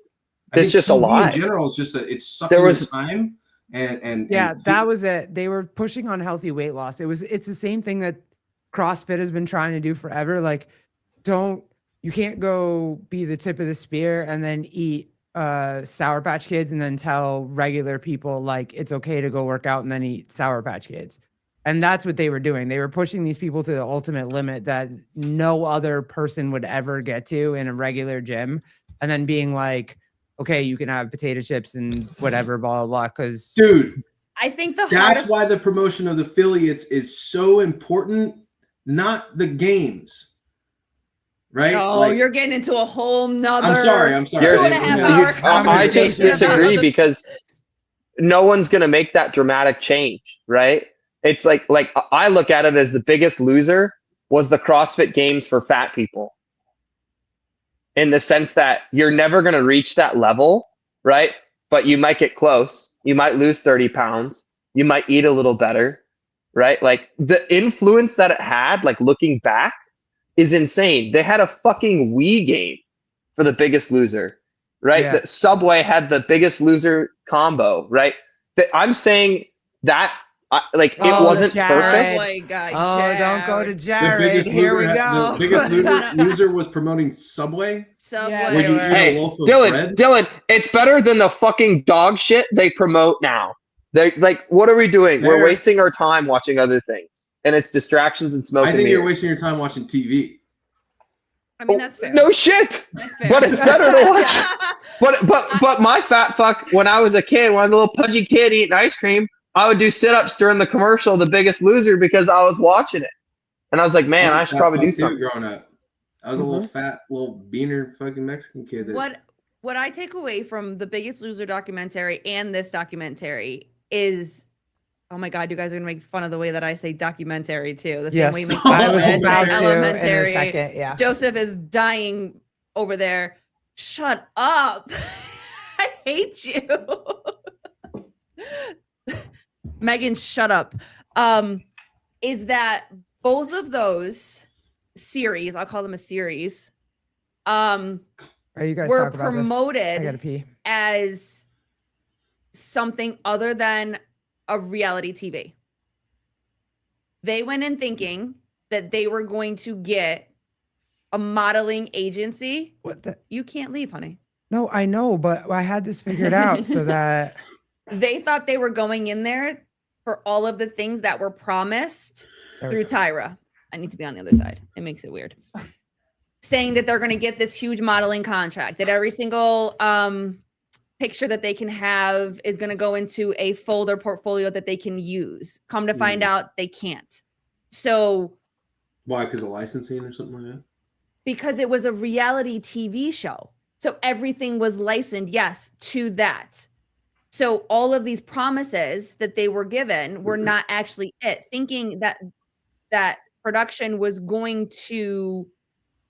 Speaker 3: That's just a
Speaker 10: TV
Speaker 3: lie.
Speaker 10: in general is just it's sucking your time and
Speaker 1: That was it. They were pushing on healthy weight loss. It's the same thing that CrossFit has been trying to do forever. Like, you can't go be the tip of the spear and then eat Sour Patch Kids and then tell regular people like it's okay to go work out and then eat Sour Patch Kids. And that's what they were doing. They were pushing these people to the ultimate limit that no other person would ever get to in a regular gym. And then being like, okay, you can have potato chips and whatever, blah, blah, blah. Because,
Speaker 10: dude,
Speaker 2: I think
Speaker 10: that's why the promotion of the affiliates is so important, not the games. Right?
Speaker 2: Oh, you're getting into a whole nother.
Speaker 10: I'm sorry.
Speaker 3: I just disagree because no one's gonna make that dramatic change, right? It's like I look at it as the biggest loser was the CrossFit Games for fat people. In the sense that you're never gonna reach that level, right? But you might get close. You might lose 30 pounds. You might eat a little better, right? Like the influence that it had, like looking back, is insane. They had a fucking Wii game for the Biggest Loser, right?
Speaker 1: Yeah.
Speaker 3: The Subway had the Biggest Loser combo, right? I'm saying that it wasn't perfect.
Speaker 1: Don't go to Jared. Here we go.
Speaker 10: The Biggest Loser was promoting Subway.
Speaker 2: Subway.
Speaker 3: Hey, Dylan, it's better than the fucking dog shit they promote now. They're like, what are we doing? We're wasting our time watching other things. And it's distractions and smoke.
Speaker 10: I think you're wasting your time watching TV.
Speaker 2: I mean, that's fair.
Speaker 3: No shit. But it's better to watch. But my fat fuck, when I was a kid, when I was a little pudgy kid eating ice cream, I would do sit-ups during the commercial, The Biggest Loser, because I was watching it. And I was like, man, I should probably do something.
Speaker 10: Growing up, I was a little fat, little beaner fucking Mexican kid.
Speaker 2: What I take away from the Biggest Loser documentary and this documentary is, oh my God, you guys are gonna make fun of the way that I say documentary too. The same way you make fun
Speaker 1: I
Speaker 2: of
Speaker 1: was
Speaker 2: it,
Speaker 1: about
Speaker 2: like
Speaker 1: to
Speaker 2: elementary.
Speaker 1: in a second. Yeah.
Speaker 2: Joseph is dying over there. Shut up. I hate you. Megan, shut up. Is that both of those series, I'll call them a series,
Speaker 1: Are you guys
Speaker 2: were
Speaker 1: talk about this?
Speaker 2: promoted
Speaker 1: I gotta pee.
Speaker 2: as something other than a reality TV. They went in thinking that they were going to get a modeling agency.
Speaker 1: What the?
Speaker 2: You can't leave, honey.
Speaker 1: No, I know, but I had this figured out so that
Speaker 2: They thought they were going in there for all of the things that were promised through Tyra. I need to be on the other side. It makes it weird. Saying that they're going to get this huge modeling contract, that every single picture that they can have is going to go into a folder portfolio that they can use. Come to find out they can't. So
Speaker 10: why? Because of licensing or something like that?
Speaker 2: Because it was a reality TV show. So everything was licensed, yes, to that. So all of these promises that they were given were not actually it, thinking that production was going to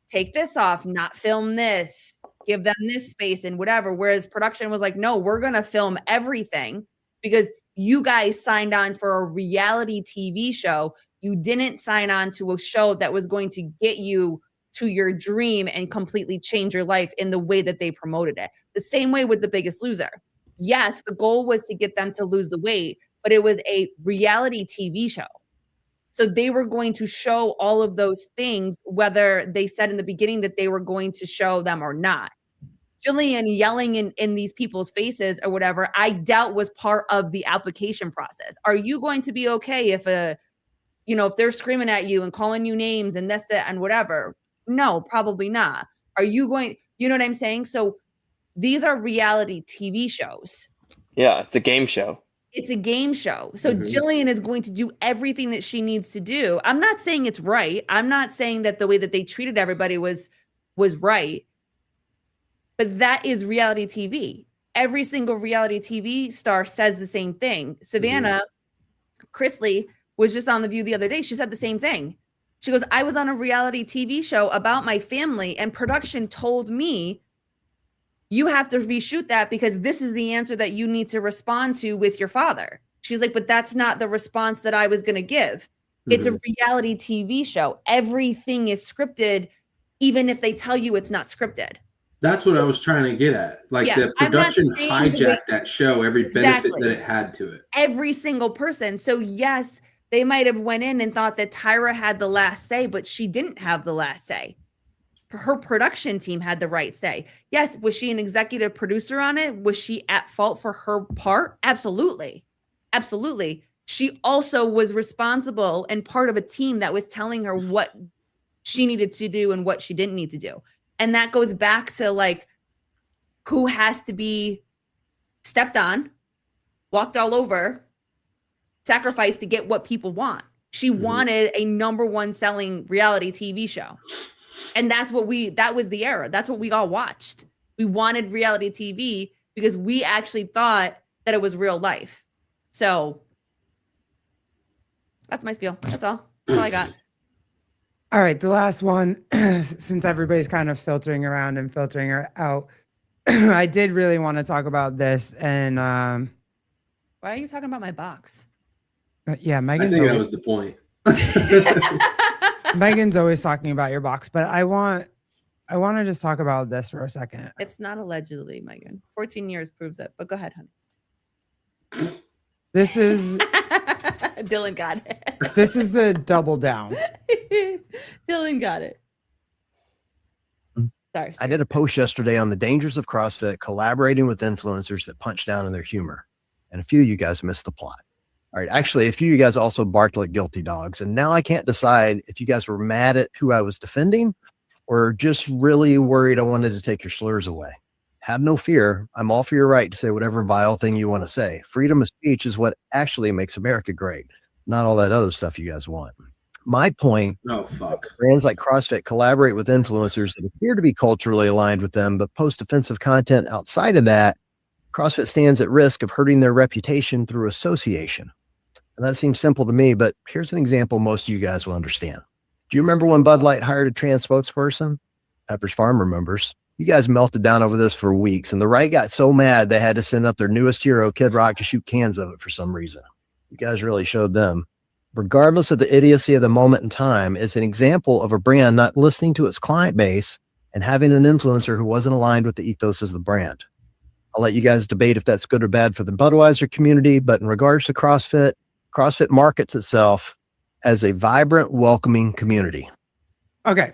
Speaker 2: take this off, not film this, give them this space and whatever. Whereas production was like, no, we're going to film everything because you guys signed on for a reality TV show. You didn't sign on to a show that was going to get you to your dream and completely change your life in the way that they promoted it. The same way with The Biggest Loser. Yes, the goal was to get them to lose the weight, but it was a reality TV show. So they were going to show all of those things, whether they said in the beginning that they were going to show them or not. Jillian yelling in these people's faces or whatever, I doubt was part of the application process. Are you going to be okay if if they're screaming at you and calling you names and this, that, and whatever? No, probably not. Are you going, you know what I'm saying? So these are reality TV shows.
Speaker 3: Yeah, it's a game show.
Speaker 2: It's a game show. So Jillian is going to do everything that she needs to do. I'm not saying it's right. I'm not saying that the way that they treated everybody was right. But that is reality TV. every single reality TV star says the same thing. Savannah Chrisley was just on The View the other day. She said the same thing. She goes, I was on a reality TV show about my family, and production told me you have to reshoot that because this is the answer that you need to respond to with your father. She's like, but that's not the response that I was going to give. It's a reality TV show. Everything is scripted, even if they tell you it's not scripted.
Speaker 10: That's what I was trying to get at. Like
Speaker 2: Yeah,
Speaker 10: the
Speaker 2: I'm not
Speaker 10: production
Speaker 2: saying
Speaker 10: hijacked that show, every benefit
Speaker 2: Exactly.
Speaker 10: that it had to it.
Speaker 2: Every single person. So yes, they might have went in and thought that Tyra had the last say, but she didn't have the last say. Her production team had the right say. Yes, was she an executive producer on it? Was she at fault for her part? Absolutely. Absolutely. She also was responsible and part of a team that was telling her what she needed to do and what she didn't need to do. And that goes back to like who has to be stepped on, walked all over, sacrificed to get what people want. She wanted a #1 selling reality TV show. And that was the era. That's what we all watched. We wanted reality TV because we actually thought that it was real life. So that's my spiel. That's all. That's all I got.
Speaker 1: All right, the last one, since everybody's kind of filtering around and filtering her out, I did really want to talk about this. And
Speaker 2: Why are you talking about my box?
Speaker 1: yeah,
Speaker 10: I
Speaker 1: Megan's
Speaker 10: think that
Speaker 1: always,
Speaker 10: was the point.
Speaker 1: Megan's always talking about your box, but I want to just talk about this for a second.
Speaker 2: It's not allegedly, Megan. 14 years proves it. But go ahead, honey.
Speaker 1: This is
Speaker 2: Dylan got it.
Speaker 1: this is the double down.
Speaker 2: Dylan got it. Sorry.
Speaker 11: I did a post yesterday on the dangers of CrossFit collaborating with influencers that punch down in their humor. And a few of you guys missed the plot. All right. Actually, a few of you guys also barked like guilty dogs. And now I can't decide if you guys were mad at who I was defending or just really worried I wanted to take your slurs away. Have no fear. I'm all for your right to say whatever vile thing you want to say. Freedom of speech is what actually makes America great, not all that other stuff you guys want. My point,
Speaker 10: Oh, fuck.
Speaker 11: brands like CrossFit collaborate with influencers that appear to be culturally aligned with them, but post offensive content outside of that. CrossFit stands at risk of hurting their reputation through association. And that seems simple to me, but here's an example most of you guys will understand. Do you remember when Bud Light hired a trans spokesperson? Pepper's Farm remembers. You guys melted down over this for weeks, and the right got so mad they had to send up their newest hero, Kid Rock, to shoot cans of it for some reason. You guys really showed them. Regardless of the idiocy of the moment in time, it's an example of a brand not listening to its client base and having an influencer who wasn't aligned with the ethos of the brand. I'll let you guys debate if that's good or bad for the Budweiser community, but in regards to CrossFit, CrossFit markets itself as a vibrant, welcoming community.
Speaker 1: Okay.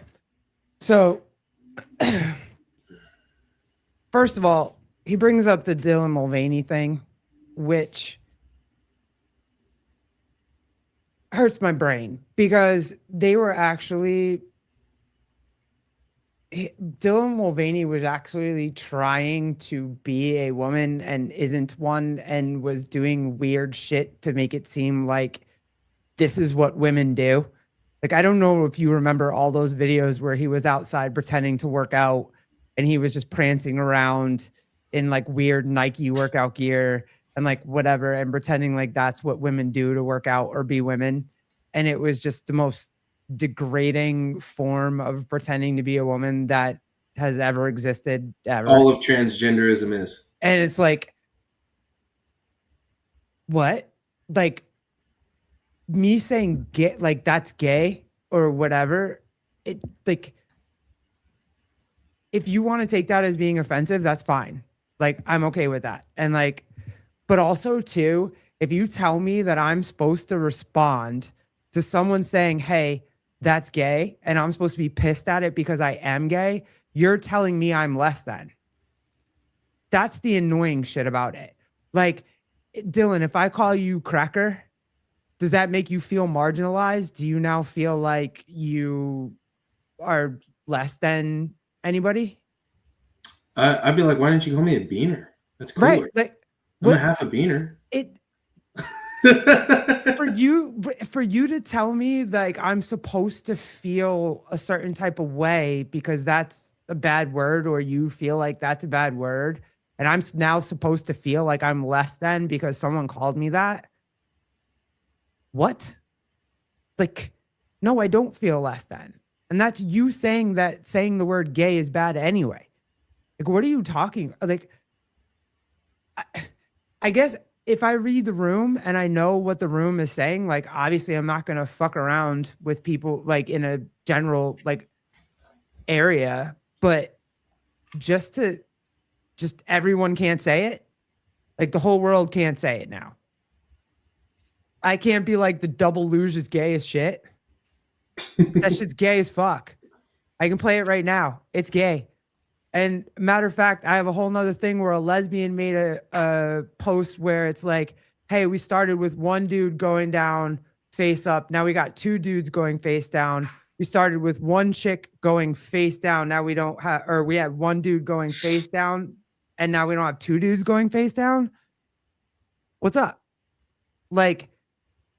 Speaker 1: So first of all, he brings up the Dylan Mulvaney thing, which hurts my brain because they were actually Dylan Mulvaney was actually trying to be a woman and isn't one and was doing weird shit to make it seem like this is what women do. Like, I don't know if you remember all those videos where he was outside pretending to work out and he was just prancing around in like weird Nike workout gear and like whatever and pretending like that's what women do to work out or be women. And it was just the most degrading form of pretending to be a woman that has ever existed ever.
Speaker 10: All of transgenderism is.
Speaker 1: And it's like, what? Like me saying gay, like that's gay or whatever. It like, if you want to take that as being offensive, that's fine. Like, I'm okay with that. And like, but also too, if you tell me that I'm supposed to respond to someone saying, hey, that's gay, and I'm supposed to be pissed at it because I am gay, you're telling me I'm less than. That's the annoying shit about it. Like, Dylan, if I call you cracker, does that make you feel marginalized? Do you now feel like you are less than anybody?
Speaker 10: I'd be like, why didn't you call me a beaner? That's cooler.
Speaker 1: Right. Like,
Speaker 10: I'm a half a beaner.
Speaker 1: For you to tell me like I'm supposed to feel a certain type of way because that's a bad word or you feel like that's a bad word and I'm now supposed to feel like I'm less than because someone called me that. What? Like, no, I don't feel less than. And that's you saying the word gay is bad anyway. Like, what are you talking? Like, I guess if I read the room and I know what the room is saying, like, obviously I'm not going to fuck around with people like in a general like area, but just everyone can't say it. Like, the whole world can't say it now. I can't be like the double luge is gay as shit. That shit's gay as fuck. I can play it right now. It's gay. And matter of fact, I have a whole nother thing where a lesbian made a post where it's like, hey, we started with one dude going down face up. Now we got two dudes going face down. We started with one chick going face down. Now we don't have, or we had one dude going face down. And now we don't have two dudes going face down. What's up? Like,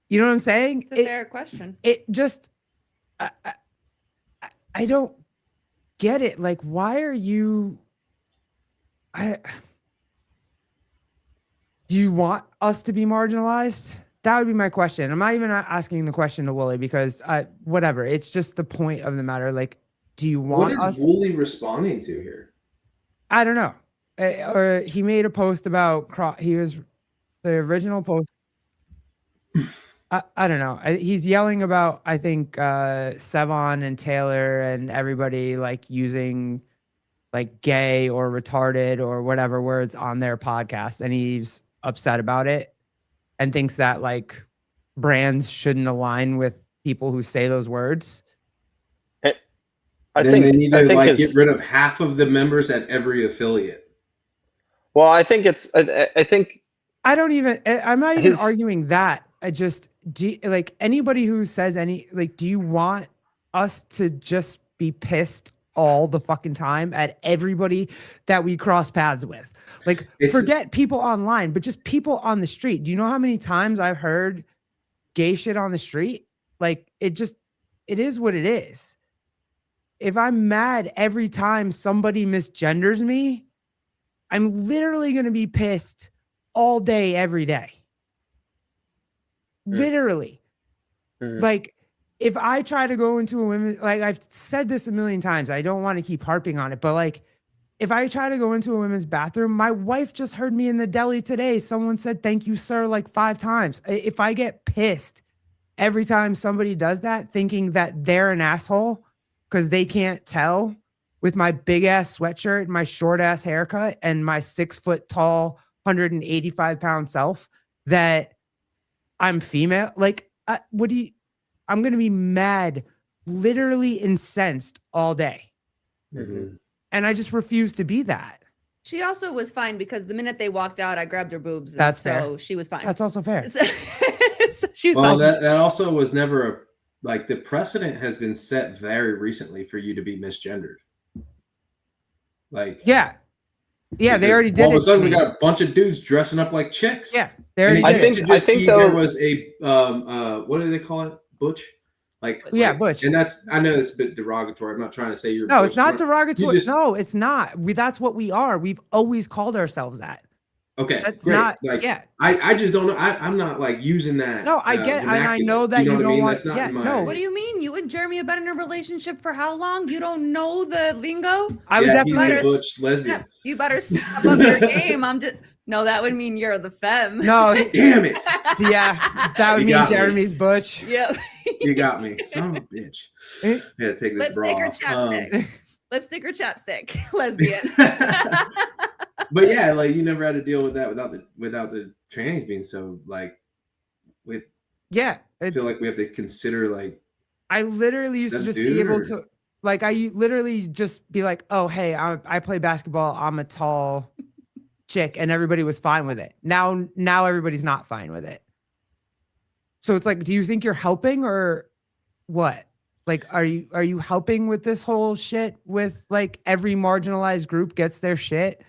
Speaker 1: you know what I'm saying?
Speaker 2: It's a fair question.
Speaker 1: It just, I don't get it. Like, why are you, do you want us to be marginalized? That would be my question. I'm not even asking the question to Wooly because whatever. It's just the point of the matter. Like, do you want us?
Speaker 10: What is Wooly responding to here?
Speaker 1: I don't know. Or he made a post about, he was the original post. I don't know. He's yelling about, I think, Sevon and Taylor and everybody like using like gay or retarded or whatever words on their podcast. And he's upset about it and thinks that like brands shouldn't align with people who say those words.
Speaker 10: I think they need to like get rid of half of the members at every affiliate.
Speaker 3: Well, I think
Speaker 1: I'm not even arguing that. I just like anybody who says do you want us to just be pissed all the fucking time at everybody that we cross paths with? Like, forget people online, but just people on the street. Do you know how many times I've heard gay shit on the street? Like, it is what it is. If I'm mad every time somebody misgenders me, I'm literally going to be pissed all day, every day. Literally. Like, if I try to go into a women, like I've said this a million times, I don't want to keep harping on it, but like, if I try to go into a women's bathroom, my wife just heard me in the deli today. Someone said, "Thank you, sir," like 5 times. If I get pissed every time somebody does that, thinking that they're an asshole because they can't tell with my big ass sweatshirt, my short ass haircut, and my 6 foot tall, 185-pound self, that I'm female. Like, I'm going to be mad, literally incensed all day.
Speaker 10: Mm-hmm.
Speaker 1: And I just refuse to be that.
Speaker 2: She also was fine because the minute they walked out, I grabbed her boobs.
Speaker 1: That's
Speaker 2: so
Speaker 1: fair.
Speaker 2: She was fine.
Speaker 1: That's also fair.
Speaker 2: She's
Speaker 10: well,
Speaker 2: fine.
Speaker 10: that also was never like the precedent has been set very recently for you to be misgendered. Like,
Speaker 1: yeah, they already did.
Speaker 10: All of a sudden, we got a bunch of dudes dressing up like chicks.
Speaker 1: Yeah, they already did.
Speaker 10: I think there was a what do they call it? Butch. Like,
Speaker 1: Butch.
Speaker 10: And I know it's a bit derogatory. I'm not trying to say you're.
Speaker 1: No,
Speaker 10: Butch,
Speaker 1: it's not derogatory. No, it's not. That's what we are. We've always called ourselves that.
Speaker 10: Okay,
Speaker 1: that's
Speaker 10: great.
Speaker 1: not.
Speaker 10: Like,
Speaker 1: yeah,
Speaker 10: I just don't know. I'm not like using that.
Speaker 1: No, I get, and I know that you don't want.
Speaker 10: That's not
Speaker 1: no.
Speaker 2: What do you mean? You and Jeremy have been in a relationship for how long? You don't know the lingo?
Speaker 1: I would definitely.
Speaker 10: He's a butch lesbian.
Speaker 2: You better step up your game. No, that would mean you're the femme.
Speaker 1: No,
Speaker 10: damn it.
Speaker 1: Yeah, that would mean Jeremy's butch.
Speaker 2: Yep.
Speaker 10: You got me, son of a bitch. Yeah, take this
Speaker 2: Lipstick
Speaker 10: bra
Speaker 2: or
Speaker 10: off.
Speaker 2: chapstick? Lipstick or chapstick? Lesbian.
Speaker 10: But yeah, like you never had to deal with that without the trannies being so like. I feel like we have to consider like.
Speaker 1: I literally used to just be able to, like, I literally just be like, "Oh, hey, I play basketball. I'm a tall chick," and everybody was fine with it. Now everybody's not fine with it. So it's like, do you think you're helping or what? Like, are you helping with this whole shit with like every marginalized group gets their shit?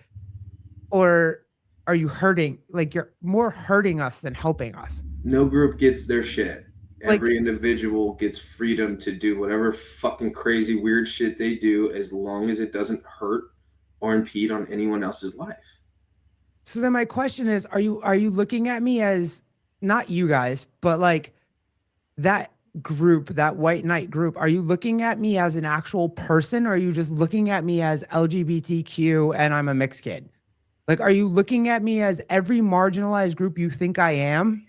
Speaker 1: Or are you hurting? Like, you're more hurting us than helping us.
Speaker 10: No group gets their shit. Every individual gets freedom to do whatever fucking crazy weird shit they do as long as it doesn't hurt or impede on anyone else's life.
Speaker 1: So then my question is, are you looking at me as, not you guys, but like that group, that white knight group, are you looking at me as an actual person, or are you just looking at me as LGBTQ and I'm a mixed kid? Like, are you looking at me as every marginalized group you think I am?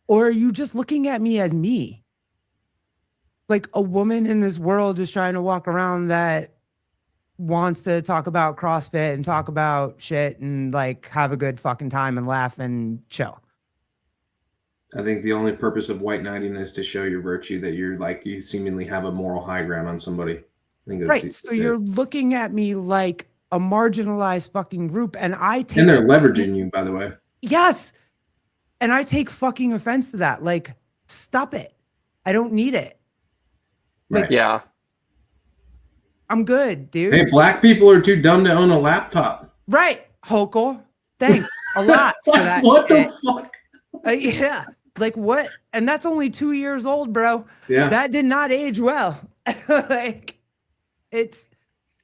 Speaker 1: Or are you just looking at me as me? Like a woman in this world just trying to walk around that wants to talk about CrossFit and talk about shit and like have a good fucking time and laugh and chill.
Speaker 10: I think the only purpose of white knighting is to show your virtue, that you're like, you seemingly have a moral high ground on somebody. I think that's
Speaker 1: Right. So you're looking at me like a marginalized fucking group, and I take,
Speaker 10: and they're leveraging you, by the way.
Speaker 1: yes. And I take fucking offense to that. Like, stop it. I don't need it. Like,
Speaker 10: Right.
Speaker 3: Yeah.
Speaker 1: I'm good, dude.
Speaker 10: Hey, black people are too dumb to own a laptop.
Speaker 1: Right, Hokel. Thanks a lot for that.
Speaker 10: What
Speaker 1: shit.
Speaker 10: the fuck?
Speaker 1: Yeah. Like what? And that's only 2 years old, bro.
Speaker 10: Yeah.
Speaker 1: That did not age well. Like, it's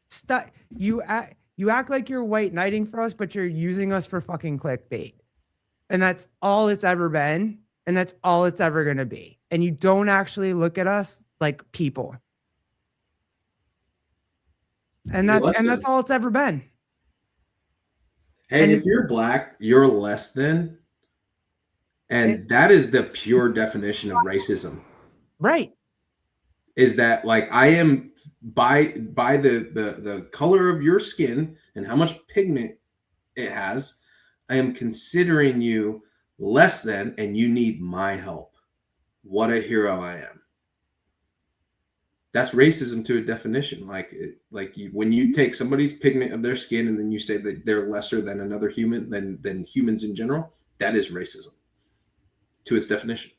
Speaker 1: stuck. You act like you're white knighting for us, but you're using us for fucking clickbait. And that's all it's ever been. And that's all it's ever going to be. And you don't actually look at us like people. And that's all it's ever been.
Speaker 10: Hey,
Speaker 1: And
Speaker 10: if you're black, you're less than. And that is the pure definition of racism.
Speaker 1: Right.
Speaker 10: Is that like, I am by the color of your skin and how much pigment it has, I am considering you less than, and you need my help. What a hero I am. That's racism to a definition. When you take somebody's pigment of their skin and then you say that they're lesser than another human, than humans in general, that is racism to its definition.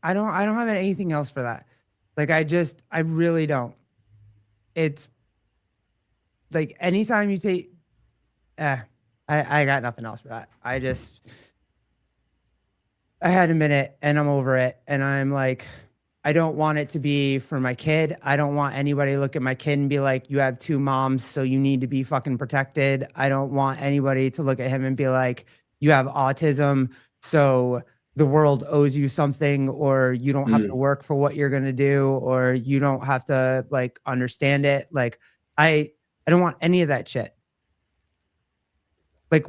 Speaker 1: I don't have anything else for that. Like, I really don't. It's like anytime you take, I got nothing else for that. I had a minute and I'm over it. And I'm like, I don't want it to be for my kid. I don't want anybody to look at my kid and be like, you have 2 moms, so you need to be fucking protected. I don't want anybody to look at him and be like, you have autism, so the world owes you something, or you don't have to work for what you're going to do, or you don't have to like understand it. Like, I don't want any of that shit. Like,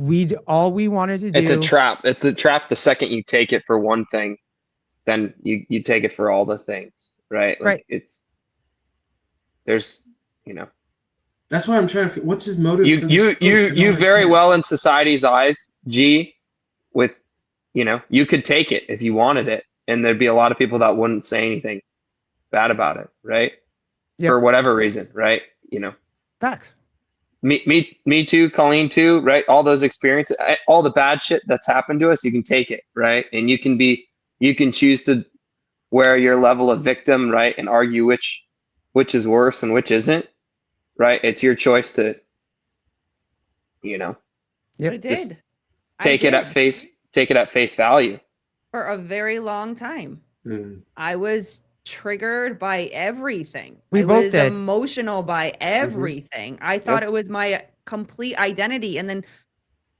Speaker 1: all we wanted to do.
Speaker 3: It's a trap. It's a trap. The second you take it for one thing, then you take it for all the things, right? Like,
Speaker 1: right.
Speaker 3: There's.
Speaker 10: That's why I'm trying to. What's his motive?
Speaker 3: You very well in society's eyes, G, with, you could take it if you wanted it, and there'd be a lot of people that wouldn't say anything bad about it, right?
Speaker 1: Yep.
Speaker 3: For whatever reason, right?
Speaker 1: Facts.
Speaker 3: Me too, Colleen too, right? All those experiences, all the bad shit that's happened to us, you can take it, right? And you can choose to wear your level of victim, right? And argue which is worse and which isn't, right? It's your choice to,
Speaker 1: Yep.
Speaker 2: I did.
Speaker 3: Take it at face value.
Speaker 2: For a very long time. I was triggered by everything.
Speaker 1: We
Speaker 2: I
Speaker 1: both
Speaker 2: was
Speaker 1: did.
Speaker 2: emotional by everything. I thought it was my complete identity. And then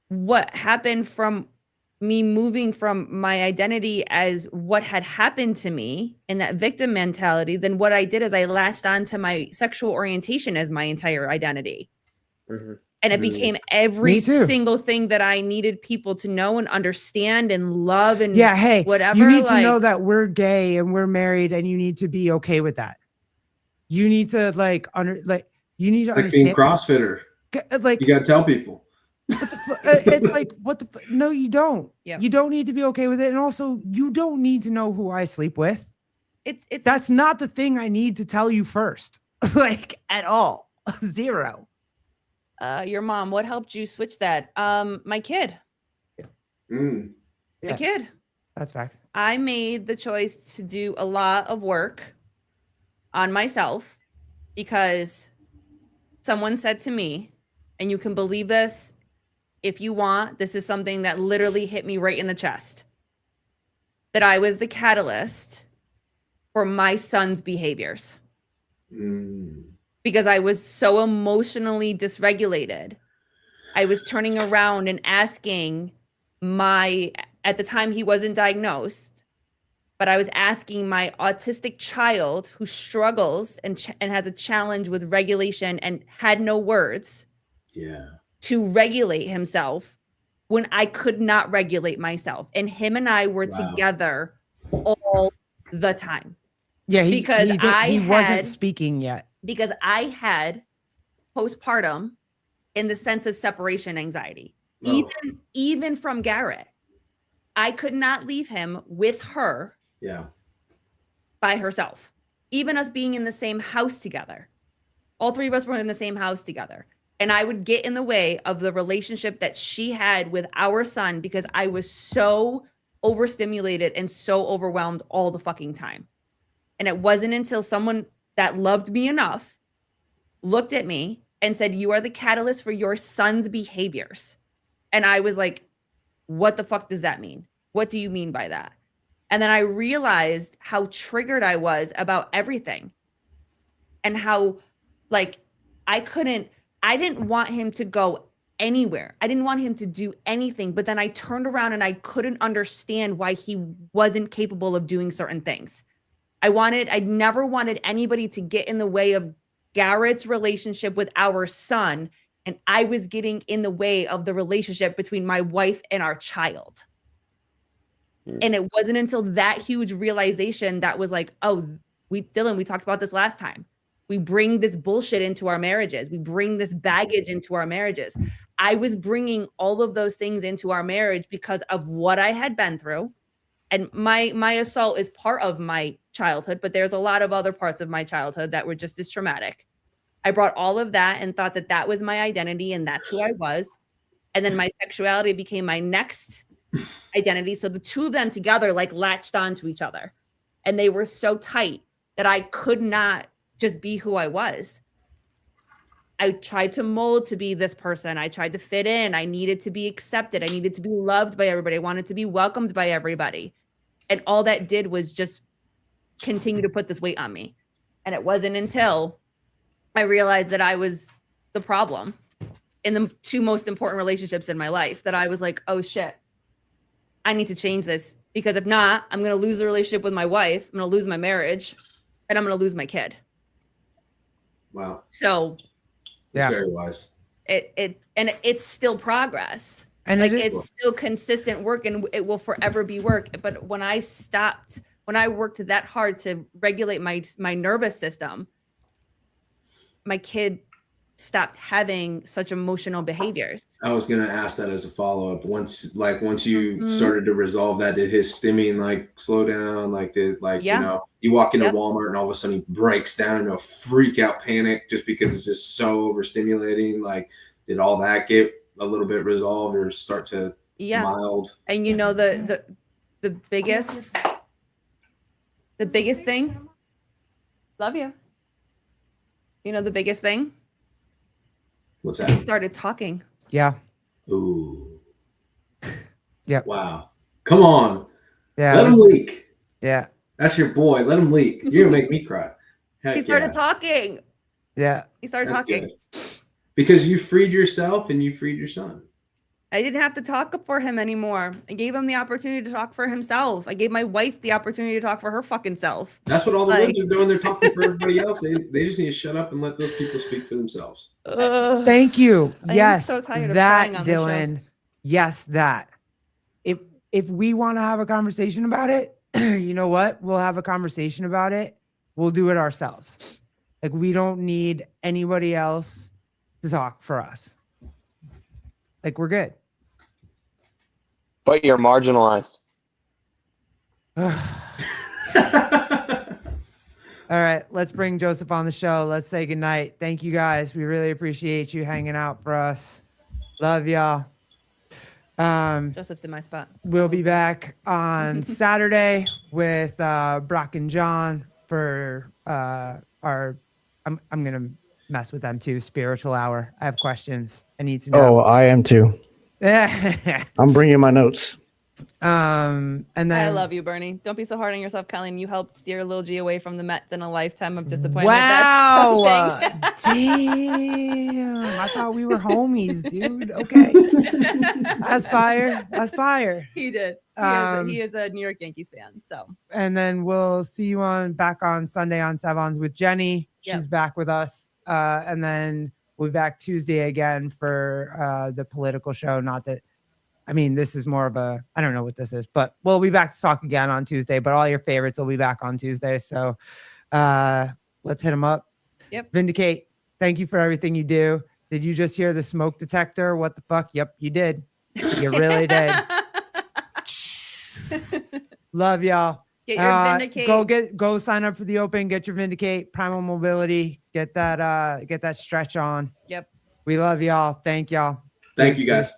Speaker 2: what happened from me moving from my identity as what had happened to me in that victim mentality, then what I did is I latched on to my sexual orientation as my entire identity. And it became every single thing that I needed people to know and understand and love and
Speaker 1: hey,
Speaker 2: whatever.
Speaker 1: You need to know that we're gay and we're married, and you need to be okay with that. You need to you need to
Speaker 10: like
Speaker 1: understand.
Speaker 10: being CrossFitter.
Speaker 1: Like,
Speaker 10: you got to tell people.
Speaker 1: It's like, what the no, you don't.
Speaker 2: Yeah.
Speaker 1: You don't need to be okay with it, and also you don't need to know who I sleep with.
Speaker 2: That's
Speaker 1: not the thing I need to tell you first, like, at all. Zero.
Speaker 2: Your mom, what helped you switch that? My kid. My kid.
Speaker 1: That's facts.
Speaker 2: I made the choice to do a lot of work on myself because someone said to me, and you can believe this if you want, this is something that literally hit me right in the chest, that I was the catalyst for my son's behaviors. Because I was so emotionally dysregulated I was turning around and asking at the time he wasn't diagnosed, but I was asking my autistic child who struggles and has a challenge with regulation and had no words to regulate himself when I could not regulate myself. And him and I were together all the time.
Speaker 1: Yeah,
Speaker 2: because
Speaker 1: he wasn't speaking yet.
Speaker 2: Because I had postpartum in the sense of separation anxiety. Even from Garrett. I could not leave him with her by herself. Even us being in the same house together. All three of us were in the same house together. And I would get in the way of the relationship that she had with our son because I was so overstimulated and so overwhelmed all the fucking time. And it wasn't until someone that loved me enough looked at me and said, "You are the catalyst for your son's behaviors." And I was like, what the fuck does that mean? What do you mean by that? And then I realized how triggered I was about everything and how like I didn't want him to go anywhere. I didn't want him to do anything. But then I turned around and I couldn't understand why he wasn't capable of doing certain things. I never wanted anybody to get in the way of Garrett's relationship with our son. And I was getting in the way of the relationship between my wife and our child. And it wasn't until that huge realization that was like, oh, Dylan, we talked about this last time. We bring this bullshit into our marriages. We bring this baggage into our marriages. I was bringing all of those things into our marriage because of what I had been through. And my assault is part of my childhood, but there's a lot of other parts of my childhood that were just as traumatic. I brought all of that and thought that that was my identity and that's who I was. And then my sexuality became my next identity. So the two of them together like latched onto each other. And they were so tight that I could not just be who I was. I tried to mold to be this person. I tried to fit in. I needed to be accepted. I needed to be loved by everybody. I wanted to be welcomed by everybody. And all that did was just continue to put this weight on me. And it wasn't until I realized that I was the problem in the two most important relationships in my life that I was like, oh shit, I need to change this. Because if not, I'm going to lose the relationship with my wife. I'm going to lose my marriage and I'm going to lose my kid.
Speaker 10: Wow.
Speaker 2: So
Speaker 10: that's very wise.
Speaker 2: It's still progress. And like it's still consistent work and it will forever be work. But when I worked that hard to regulate my nervous system, my kid stopped having such emotional behaviors.
Speaker 10: I was gonna ask that as a follow-up. Once you started to resolve that, did his stimming like slow down? Like you know, you walk into Walmart and all of a sudden he breaks down into a freak out panic just because it's just so overstimulating. Like, did all that get a little bit resolved or start to mild?
Speaker 2: And you know the biggest thing. Love you. You know the biggest thing?
Speaker 10: What's that?
Speaker 2: He started talking.
Speaker 1: Yeah.
Speaker 10: Ooh.
Speaker 1: Yeah.
Speaker 10: Wow. Come on.
Speaker 1: Yeah.
Speaker 10: Let him leak.
Speaker 1: Yeah.
Speaker 10: That's your boy. Let him leak. You're gonna make me cry. Heck
Speaker 2: He started talking.
Speaker 1: Yeah.
Speaker 2: He started
Speaker 10: That's
Speaker 2: talking.
Speaker 10: good. Because you freed yourself and you freed your son.
Speaker 2: I didn't have to talk for him anymore. I gave him the opportunity to talk for himself. I gave my wife the opportunity to talk for her fucking self.
Speaker 10: That's what all the libs are doing. They're talking for everybody else. They just need to shut up and let those people speak for themselves.
Speaker 1: Thank you. Yes,
Speaker 2: so tired of
Speaker 1: that
Speaker 2: crying on this show.
Speaker 1: Dylan. Yes, that. If we want to have a conversation about it, you know what? We'll have a conversation about it. We'll do it ourselves. Like we don't need anybody else to talk for us. Like we're good.
Speaker 3: But you're marginalized.
Speaker 1: All right, let's bring Joseph on the show. Let's say goodnight. Thank you guys. We really appreciate you hanging out for us. Love y'all.
Speaker 2: Joseph's in my spot.
Speaker 1: We'll be back on Saturday with Brock and John for our I'm gonna mess with them too. Spiritual hour. I have questions. I need to know.
Speaker 11: Oh, I am too. I'm bringing my notes.
Speaker 1: And then
Speaker 2: I love you, Bernie. Don't be so hard on yourself, Colleen. You helped steer Lil G away from the Mets in a lifetime of disappointment.
Speaker 1: Wow.
Speaker 2: That's something.
Speaker 1: Damn. I thought we were homies, dude. Okay. That's fire. That's fire.
Speaker 2: He did. He is a New York Yankees fan. So.
Speaker 1: And then we'll see you back on Sunday on Savons with Jenny. She's
Speaker 2: Yep.
Speaker 1: back with us. And then we'll be back Tuesday again for the political show. Not that, I mean, this is more of a, I don't know what this is, but we'll be back to talk again on Tuesday. But all your favorites will be back on Tuesday. So let's hit them up.
Speaker 2: Yep.
Speaker 1: Vindicate. Thank you for everything you do. Did you just hear the smoke detector? What the fuck? Yep, you did. You really did. Love y'all.
Speaker 2: Get your Vindicate.
Speaker 1: Go sign up for the open. Get your Vindicate Primal Mobility. Get that stretch on.
Speaker 2: Yep.
Speaker 1: We love y'all. Thank y'all.
Speaker 10: Thank you guys.